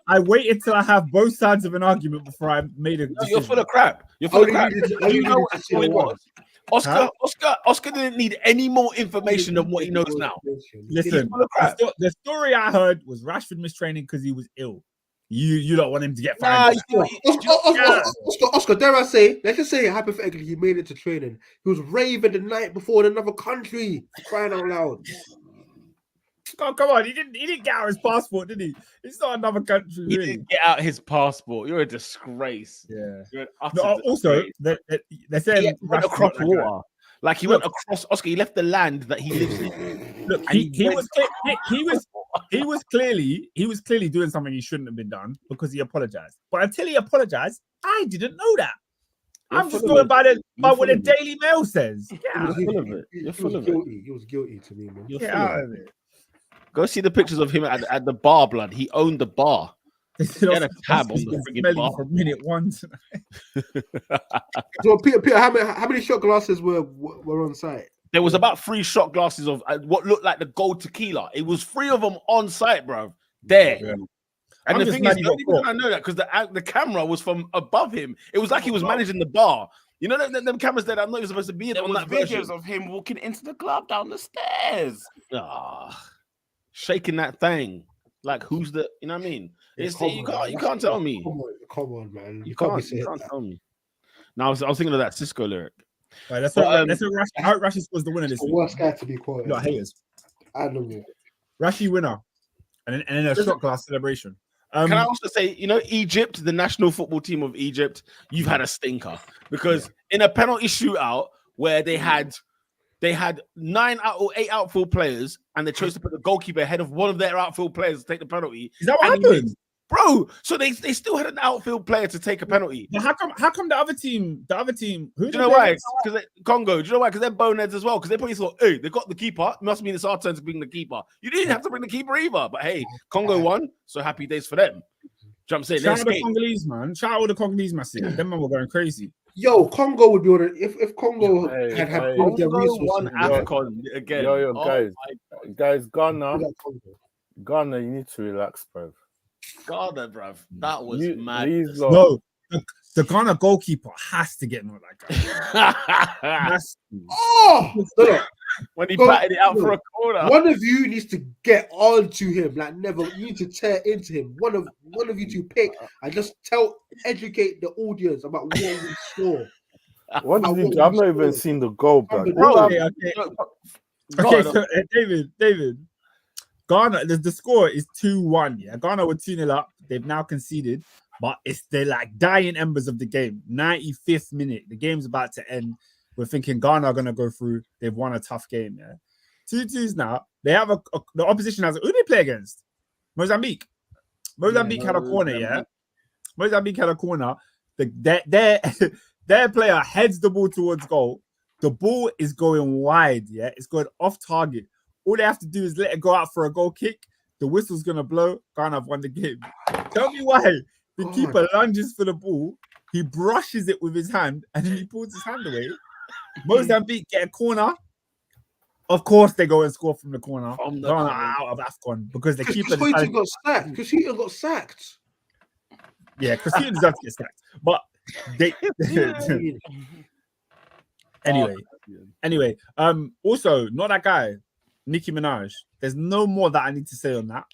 I waited till I have both sides of an argument before I made a decision. You're full of crap. You know what it was? Oscar didn't need any more information than what he knows now. Listen, the story I heard was Rashford mistraining because he was ill. You don't want him to get fined. Oscar, dare I say, let's just say hypothetically he made it to training. He was raving the night before in another country, crying out loud. Oh, come on, he didn't get out his passport, did he? It's not another country. He didn't get out his passport. You're a disgrace. Yeah. You're an utter also, disgrace. they're saying he went across water. Like he went across Oscar. He left the land that he lives in. Look, he was clearly doing something he shouldn't have been done because he apologized. But until he apologized, I didn't know that. I'm just going by what the Daily Mail says. Yeah, You're full of it. He was guilty to me, man. Get out of it. Go see the pictures of him at the bar, blood. He owned the bar. He had a tab on the friggin' bar. From minute one tonight. So Peter, how many shot glasses were on site? There was about 3 shot glasses of what looked like the gold tequila. It was 3 of them on site, bro. There. Yeah. And the thing is, the only reason I know that because the camera was from above him. It was like he was managing the bar. You know them cameras that I'm not even supposed to be in. There was videos of him walking into the club down the stairs. shaking that thing. Like, who's the? You know what I mean? It's, you can't tell me. Come on, man. You can't tell me. Now I was thinking of that Cisco lyric. Right, let's hope Rashi scores the winner this The week. worst guy to be quoted. Not haters. I don't know. Rashi winner, and then a shot glass celebration. Can I also say, you know, Egypt, the national football team of Egypt, you've had a stinker because in a penalty shootout where they had 9 out or 8 outfield players and they chose to put the goalkeeper ahead of one of their outfield players to take the penalty. Is that what happened? Bro, so they still had an outfield player to take a penalty. But how come the other team? Who do you know why? Because Congo. Do you know why? Because they're boneheads as well. Because they probably thought, hey, they got the keeper. It must mean it's our turn to bring the keeper. You didn't have to bring the keeper either. But hey, Congo won, so happy days for them. Do you know what I'm saying? Shout out the Congolese, man. Shout out all the Congolese massive. Them man were going crazy. Yo, Congo would be on it if Congo had all their resources. Won AFCON again. Guys, Ghana, you need to relax, bro. Ghana, bruv. That was mad. No, the Ghana goalkeeper has to get knocked that guy. No. When he batted it out for a corner. One of you needs to get on to him. Like, never, you need to tear into him. One of you to pick and just educate the audience about what we saw. What did you do? I've not even seen the goal, bro. Okay, so David. Ghana, the score is 2-1. Yeah, Ghana were 2-0 up. They've now conceded, but they're like dying embers of the game. 95th minute, the game's about to end. We're thinking Ghana are gonna go through. They've won a tough game. Yeah, 2-2s now. They have the opposition has. Who do they play against? Mozambique. Mozambique had a corner. Yeah, Mozambique had a corner. Their player heads the ball towards goal. The ball is going wide. Yeah, it's going off target. All they have to do is let it go out for a goal kick. The whistle's going to blow. Ghana have won the game. Tell me why the keeper lunges for the ball. He brushes it with his hand and then he pulls his hand away. Mozambique get a corner. Of course, they go and score from the corner. Ghana out of AFCON because the keeper got sacked. Kasita got sacked. Yeah, Kasita deserves to get sacked. But they... Anyway. Also, not that guy. Nicki Minaj. There's no more that I need to say on that.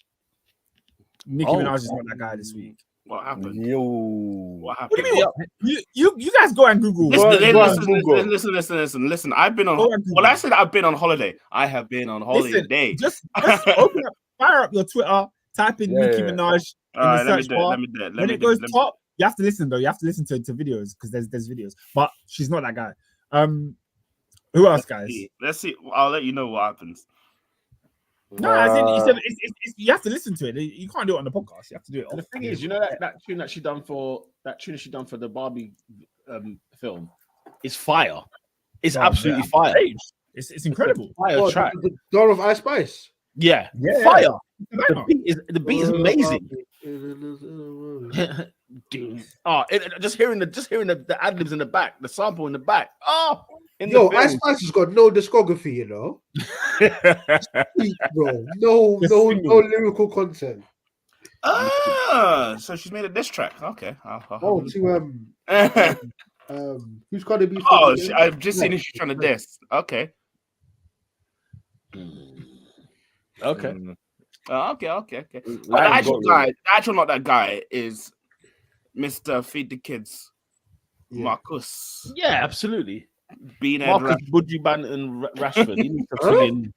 Nicki Minaj is not that guy this week. What happened? What happened? What do you mean? You guys go and Google. Listen. I've been on. Well, I said I've been on holiday. I have been on holiday. Just open up, fire up your Twitter, type in Nicki Minaj in the search bar. When it goes top, you have to listen though. You have to listen to videos because there's videos. But she's not that guy. Who else, guys? Let's see. I'll let you know what happens. No, as in, he said you have to listen to it. You can't do it on the podcast. You have to do it. The thing is, you know that tune that she done for the Barbie film is fire. It's absolutely fire. It's incredible. Fire track. The Dawn of Ice Spice. Yeah, fire. The beat is amazing. Just hearing the ad libs in the back, the sample in the back. Ice Spice has got no discography, you know. Bro, no lyrical content. So she's made a diss track. Okay. Who's gonna be? I've just seen she's trying to diss. Okay. Okay. Okay. The actual not that guy is Mr. Feed the Kids, Marcus. Yeah, absolutely. Marcus Bujuban and Rashford. You need to fill in. Do you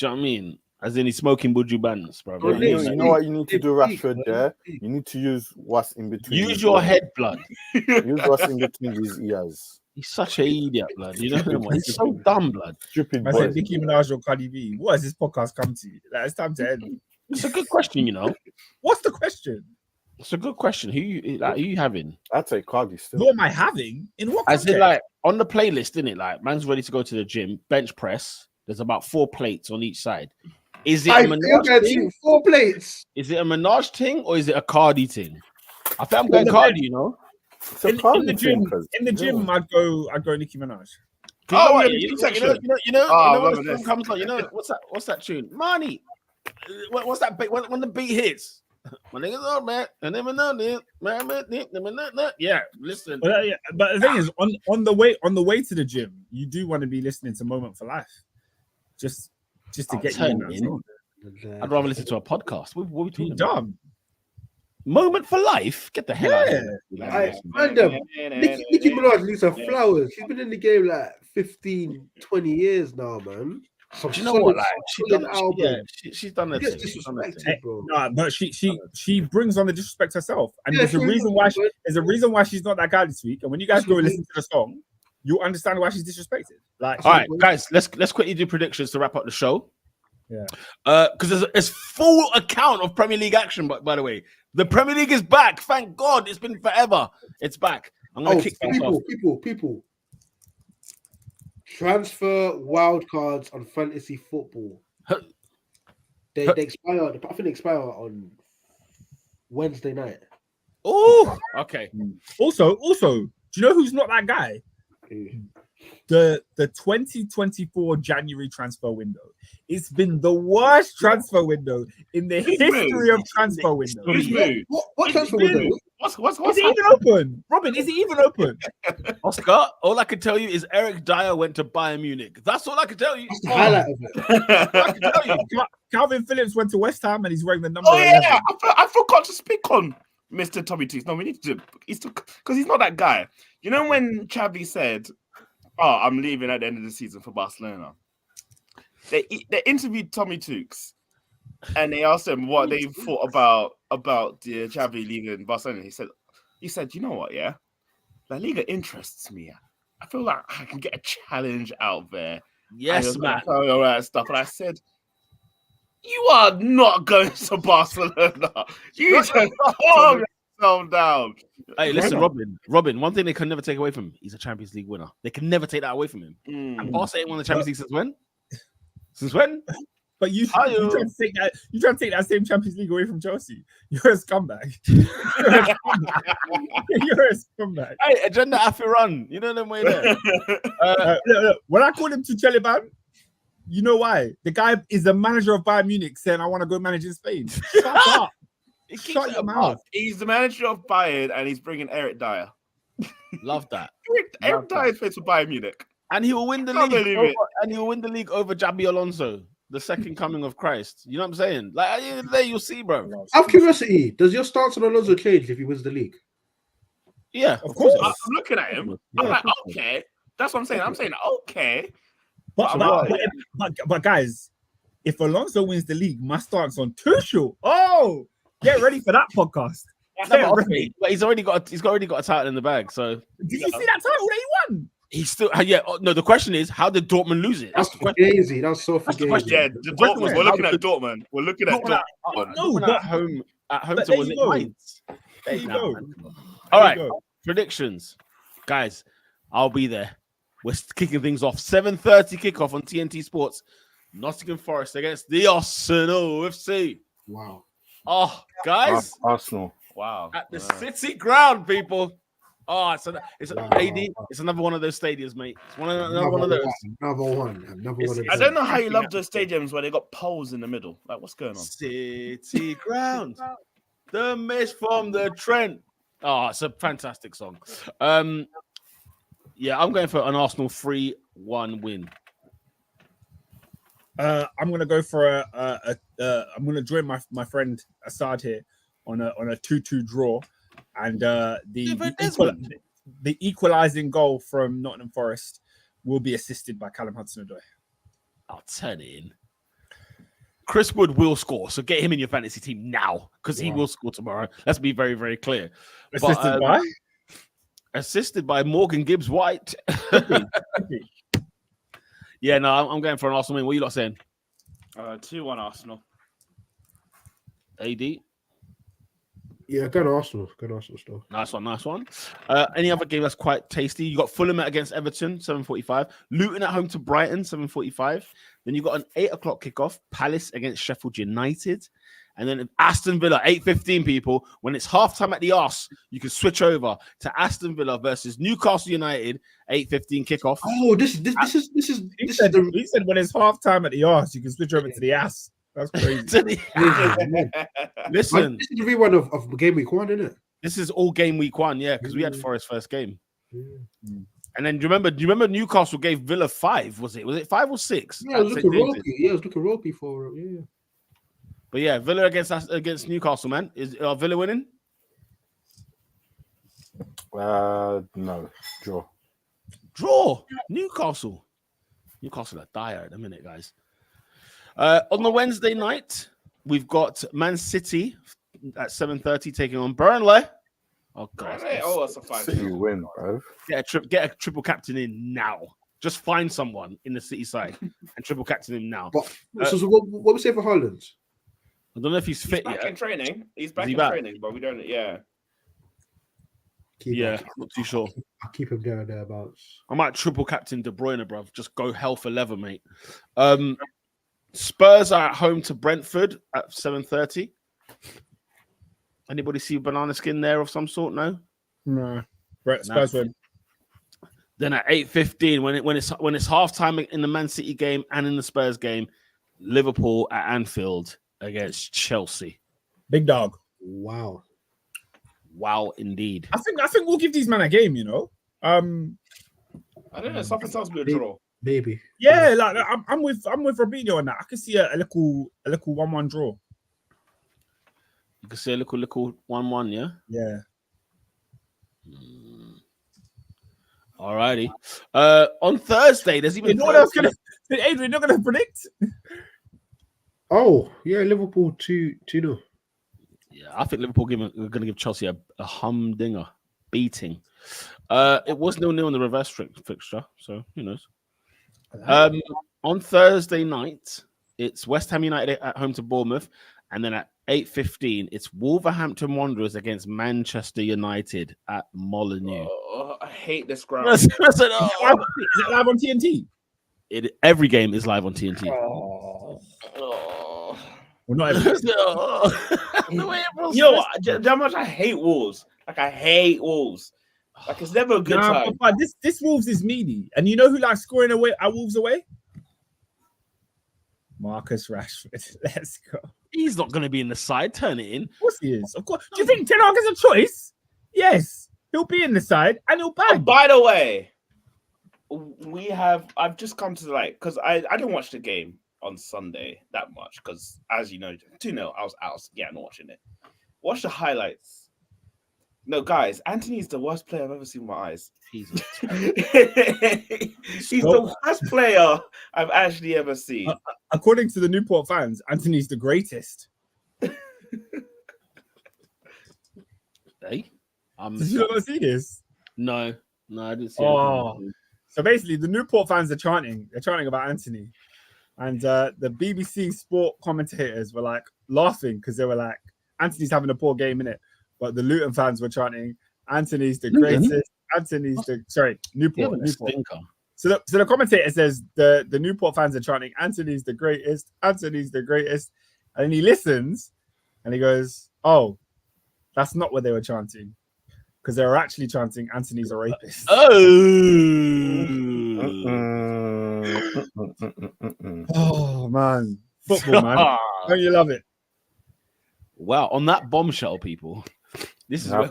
know what I mean? As in he's smoking Bujubans, bro. You know what you need to do, Rashford? There, you need to use what's in between. Use your head, blood. Use what's in between his ears. He's such an idiot, blood. You know what? He's so dumb, blood. Stupid. I said Nicki Minaj or Cardi B. What has this podcast come to? Like, it's time to end. It's a good question, you know. What's the question? It's a good question. Who you having? I'd say Cardi still. Who am I having? In what context? As in, like, on the playlist, isn't it? Like, man's ready to go to the gym, bench press. There's about 4 plates on each side. Is it a Minaj thing? 4 plates. Is it a Minaj thing or is it a Cardi thing? I think I'm going Cardi, you know. In the gym, I'd go Nicki Minaj. You know what's that tune? Money. What's that beat? When the beat hits. My niggas are mad. I never know this. Yeah, listen. But the thing is, on the way to the gym, you do want to be listening to Moment for Life, just to get you in that zone. I'd rather listen to a podcast. What are we talking You about? dumb. Moment for life. Get the hell out of here. Nicki Minaj needs her flowers. She's been in the game like 15, 20 years now, man. Do you know what? Like, she's done her She thing. gets She's done her thing. disrespected, bro. No, but she brings on the disrespect herself, and Yeah, there's a she reason does, why but- there's a reason why she's not that guy this week. And when you guys go and listen to the song, you'll understand why she's disrespected. Like, All right, guys, let's quickly do predictions to wrap up the show. Yeah. Because there's full account of Premier League action, by the way. The Premier League is back. Thank God. It's been forever. It's back. I'm gonna kick things off. People. Transfer wildcards on fantasy football. They expire. I think they expire on Wednesday night. Oh, okay. Also, do you know who's not that guy? The 2024 January transfer window. It's been the worst transfer window in the history of transfer windows. What transfer window? What's Is it even open? Robin, is it even open? Oscar, all I can tell you is Eric Dyer went to Bayern Munich. That's all I can tell you. That's the highlight of it. I can tell you. Calvin Phillips went to West Ham and he's wearing the number Oh 11. yeah, I forgot to speak on Mr. Tommy Toots. No, we need to. Because he's not that guy. You know when Xavi said, "Oh, I'm leaving at the end of the season for Barcelona." They interviewed Tommy Toots, and they asked him what they thought about the Xavi leaving Barcelona. He said, "You know what? Yeah, La Liga interests me. I feel like I can get a challenge out there." Yes, man. All that stuff, and I said, "You are not going to Barcelona. You just calm yourself down." Hey, listen, Robin. One thing they can never take away from him: he's a Champions League winner. They can never take that away from him. And Barca ain't won the Champions League since when? Since when? But you try to take that. You try to take that same Champions League away from Chelsea. You're a scumbag. You're a scumbag. Hey, agenda after run. You know them way there. Look, when I called him to Cheliban, you know why? The guy is the manager of Bayern Munich saying, "I want to go manage in Spain." Shut up. Shut your mouth. He's the manager of Bayern, and he's bringing Eric Dyer. Love that. Eric Dyer is fit for Bayern Munich. And he will win the Can't league. believe it. And he will win the league over Jabi Alonso, the second coming of Christ. You know what I'm saying? Like at the end of the day, you'll see, bro. Out of curiosity, does your stance on Alonso change if he wins the league? Yeah, Of course. I'm looking at him. I'm like, okay. That's what I'm saying. I'm saying, okay. But guys, if Alonso wins the league, my stance on Tuchel. Oh, get ready for that podcast. But he's already got a title in the bag. So Did you see that title that he won? he's still no. The question is, how did Dortmund lose it? That's That's the question. fugazi. That's so That's the fugazi. question. Yeah, the Dortmund. We're looking at Dortmund. We're looking at Dortmund. No, Dortmund but at home. At home but to there was you it go. Mainz? there you Nah, go. man. There All you right, go. predictions, guys. I'll be there. We're kicking things off. 7:30 kickoff on TNT Sports. Nottingham Forest against the Arsenal FC. Wow. Oh, guys, Arsenal. Wow. at the City Ground, people. Oh, it's Wow. AD. It's another one of those stadiums, mate. It's another one of those. Another one. I don't know how you love those stadiums where they got poles in the middle. Like, what's going on? City Ground, the mist from the Trent. Oh, it's a fantastic song. Yeah, I'm going for an Arsenal 3-1 win. I'm gonna go for I'm gonna join my friend Assad here on a 2-2 draw, and the equalizing goal from Nottingham Forest will be assisted by Callum Hudson-Odoi. I'll turn it in. Chris Wood will score, so get him in your fantasy team now because he will score tomorrow. Let's be very, very clear. Assisted by Morgan Gibbs White. Yeah, no, I'm going for an Arsenal win. What are you lot saying? 2-1 Arsenal. AD? Yeah, go to Arsenal. Go to Arsenal still. Nice one. Any other game that's quite tasty? You got Fulham against Everton, 7:45. Luton at home to Brighton, 7:45. Then you got an 8:00 kickoff, Palace against Sheffield United. And then Aston Villa, 8:15, people. When it's halftime at the Arse, you can switch over to Aston Villa versus Newcastle United, 8:15 kickoff. Oh, this is He said when it's halftime at the arse, you can switch over to the ass. That's crazy. Listen, this is the rerun of game week 1, isn't it? this is all game week 1, yeah, because we had Forest first game. Yeah. And then do you remember Newcastle gave Villa 5? Was it 5 or 6? Yeah, it was looking ropey. Yeah, it was looking ropey for it. Yeah. But yeah, Villa against Newcastle, man. Are Villa winning? No, draw. Draw. Newcastle are dire at the minute, guys. On the Wednesday night, we've got Man City at 7:30 taking on Burnley. Oh god! That's a fine. City win, bro. Get a triple captain in now. Just find someone in the City side and triple captain him now. But, so what we say for Haaland? I don't know if he's fit back yet. in training. He's back he in back? training, but we don't. Yeah. Not too sure. I'll keep him there and thereabouts. I might triple captain De Bruyne, bruv. Just go hell for leather, mate. Spurs are at home to Brentford at 7:30. Anybody see banana skin there of some sort? No. No. Spurs win. Then at 8:15, when it's halftime in the Man City game and in the Spurs game, Liverpool at Anfield against Chelsea. Big dog. Wow. Wow, indeed. I think we'll give these men a game. You know. I don't know. Something sounds like a draw. Maybe. Yeah, like I'm with Robinho on that. I can see a little 1-1 draw. You can see a little 1-1, yeah. Yeah. Alrighty. On Thursday, there's even. Adrian, not gonna predict. Oh yeah, Liverpool 2-0. Yeah, I think Liverpool are going to give Chelsea a humdinger beating. It was 0-0 in the reverse fixture, so who knows. On Thursday night, it's West Ham United at home to Bournemouth, and then at 8:15, it's Wolverhampton Wanderers against Manchester United at Molineux. Oh, I hate this ground. Is it live on TNT? Every game is live on TNT. Oh. Well, not every. Yo, how much I hate Wolves. Like I hate Wolves. Like it's never a good time. But this Wolves is meaty, and you know who likes scoring away at Wolves away? Marcus Rashford. Let's go. He's not going to be in the side. Turn it in. Of course he is. Of course. Do you think Ten Hag is a choice? Yes, he'll be in the side and he'll bang. Oh, by the way, I've just come to because I didn't watch the game on Sunday that much because, as you know, 2-0, I was out watching it. Watch the highlights. No, guys, Anthony's the worst player I've ever seen with my eyes. He's the worst player I've actually ever seen. According to the Newport fans, Anthony's the greatest. Hey, did you not see this? No, I didn't see it. So basically, the Newport fans are chanting. They're chanting about Anthony. And the BBC sport commentators were like laughing because they were like, Anthony's having a poor game, innit? But the Luton fans were chanting, Anthony's the greatest. Newport. So the commentator says the Newport fans are chanting, Anthony's the greatest. Anthony's the greatest. And then he listens and he goes, oh, that's not what they were chanting. Because they were actually chanting, Anthony's a rapist. Oh, man. Football, man. Don't you love it? Wow. On that bombshell, people. This is I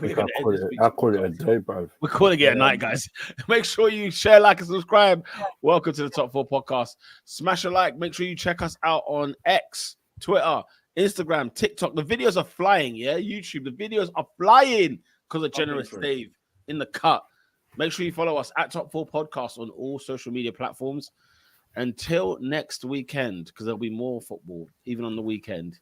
call it a day, bro. We're calling it a night, guys. Make sure you share, like, and subscribe. Welcome to the Top 4 Podcast. Smash a like. Make sure you check us out on X, Twitter, Instagram, TikTok. The videos are flying, yeah? YouTube. The videos are flying because of Generous Dave in the cut. Make sure you follow us at Top 4 Podcast on all social media platforms. Until next weekend, because there'll be more football, even on the weekend.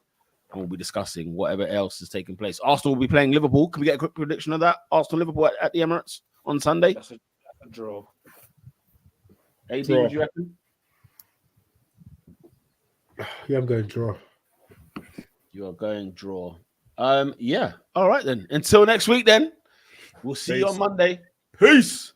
And we'll be discussing whatever else is taking place. Arsenal will be playing Liverpool. Can we get a quick prediction of that? Arsenal-Liverpool at the Emirates on Sunday? That's a draw. AD, what do you reckon? Yeah, I'm going draw. You are going draw. Yeah. All right, then. Until next week, then. We'll see you on Monday. Peace.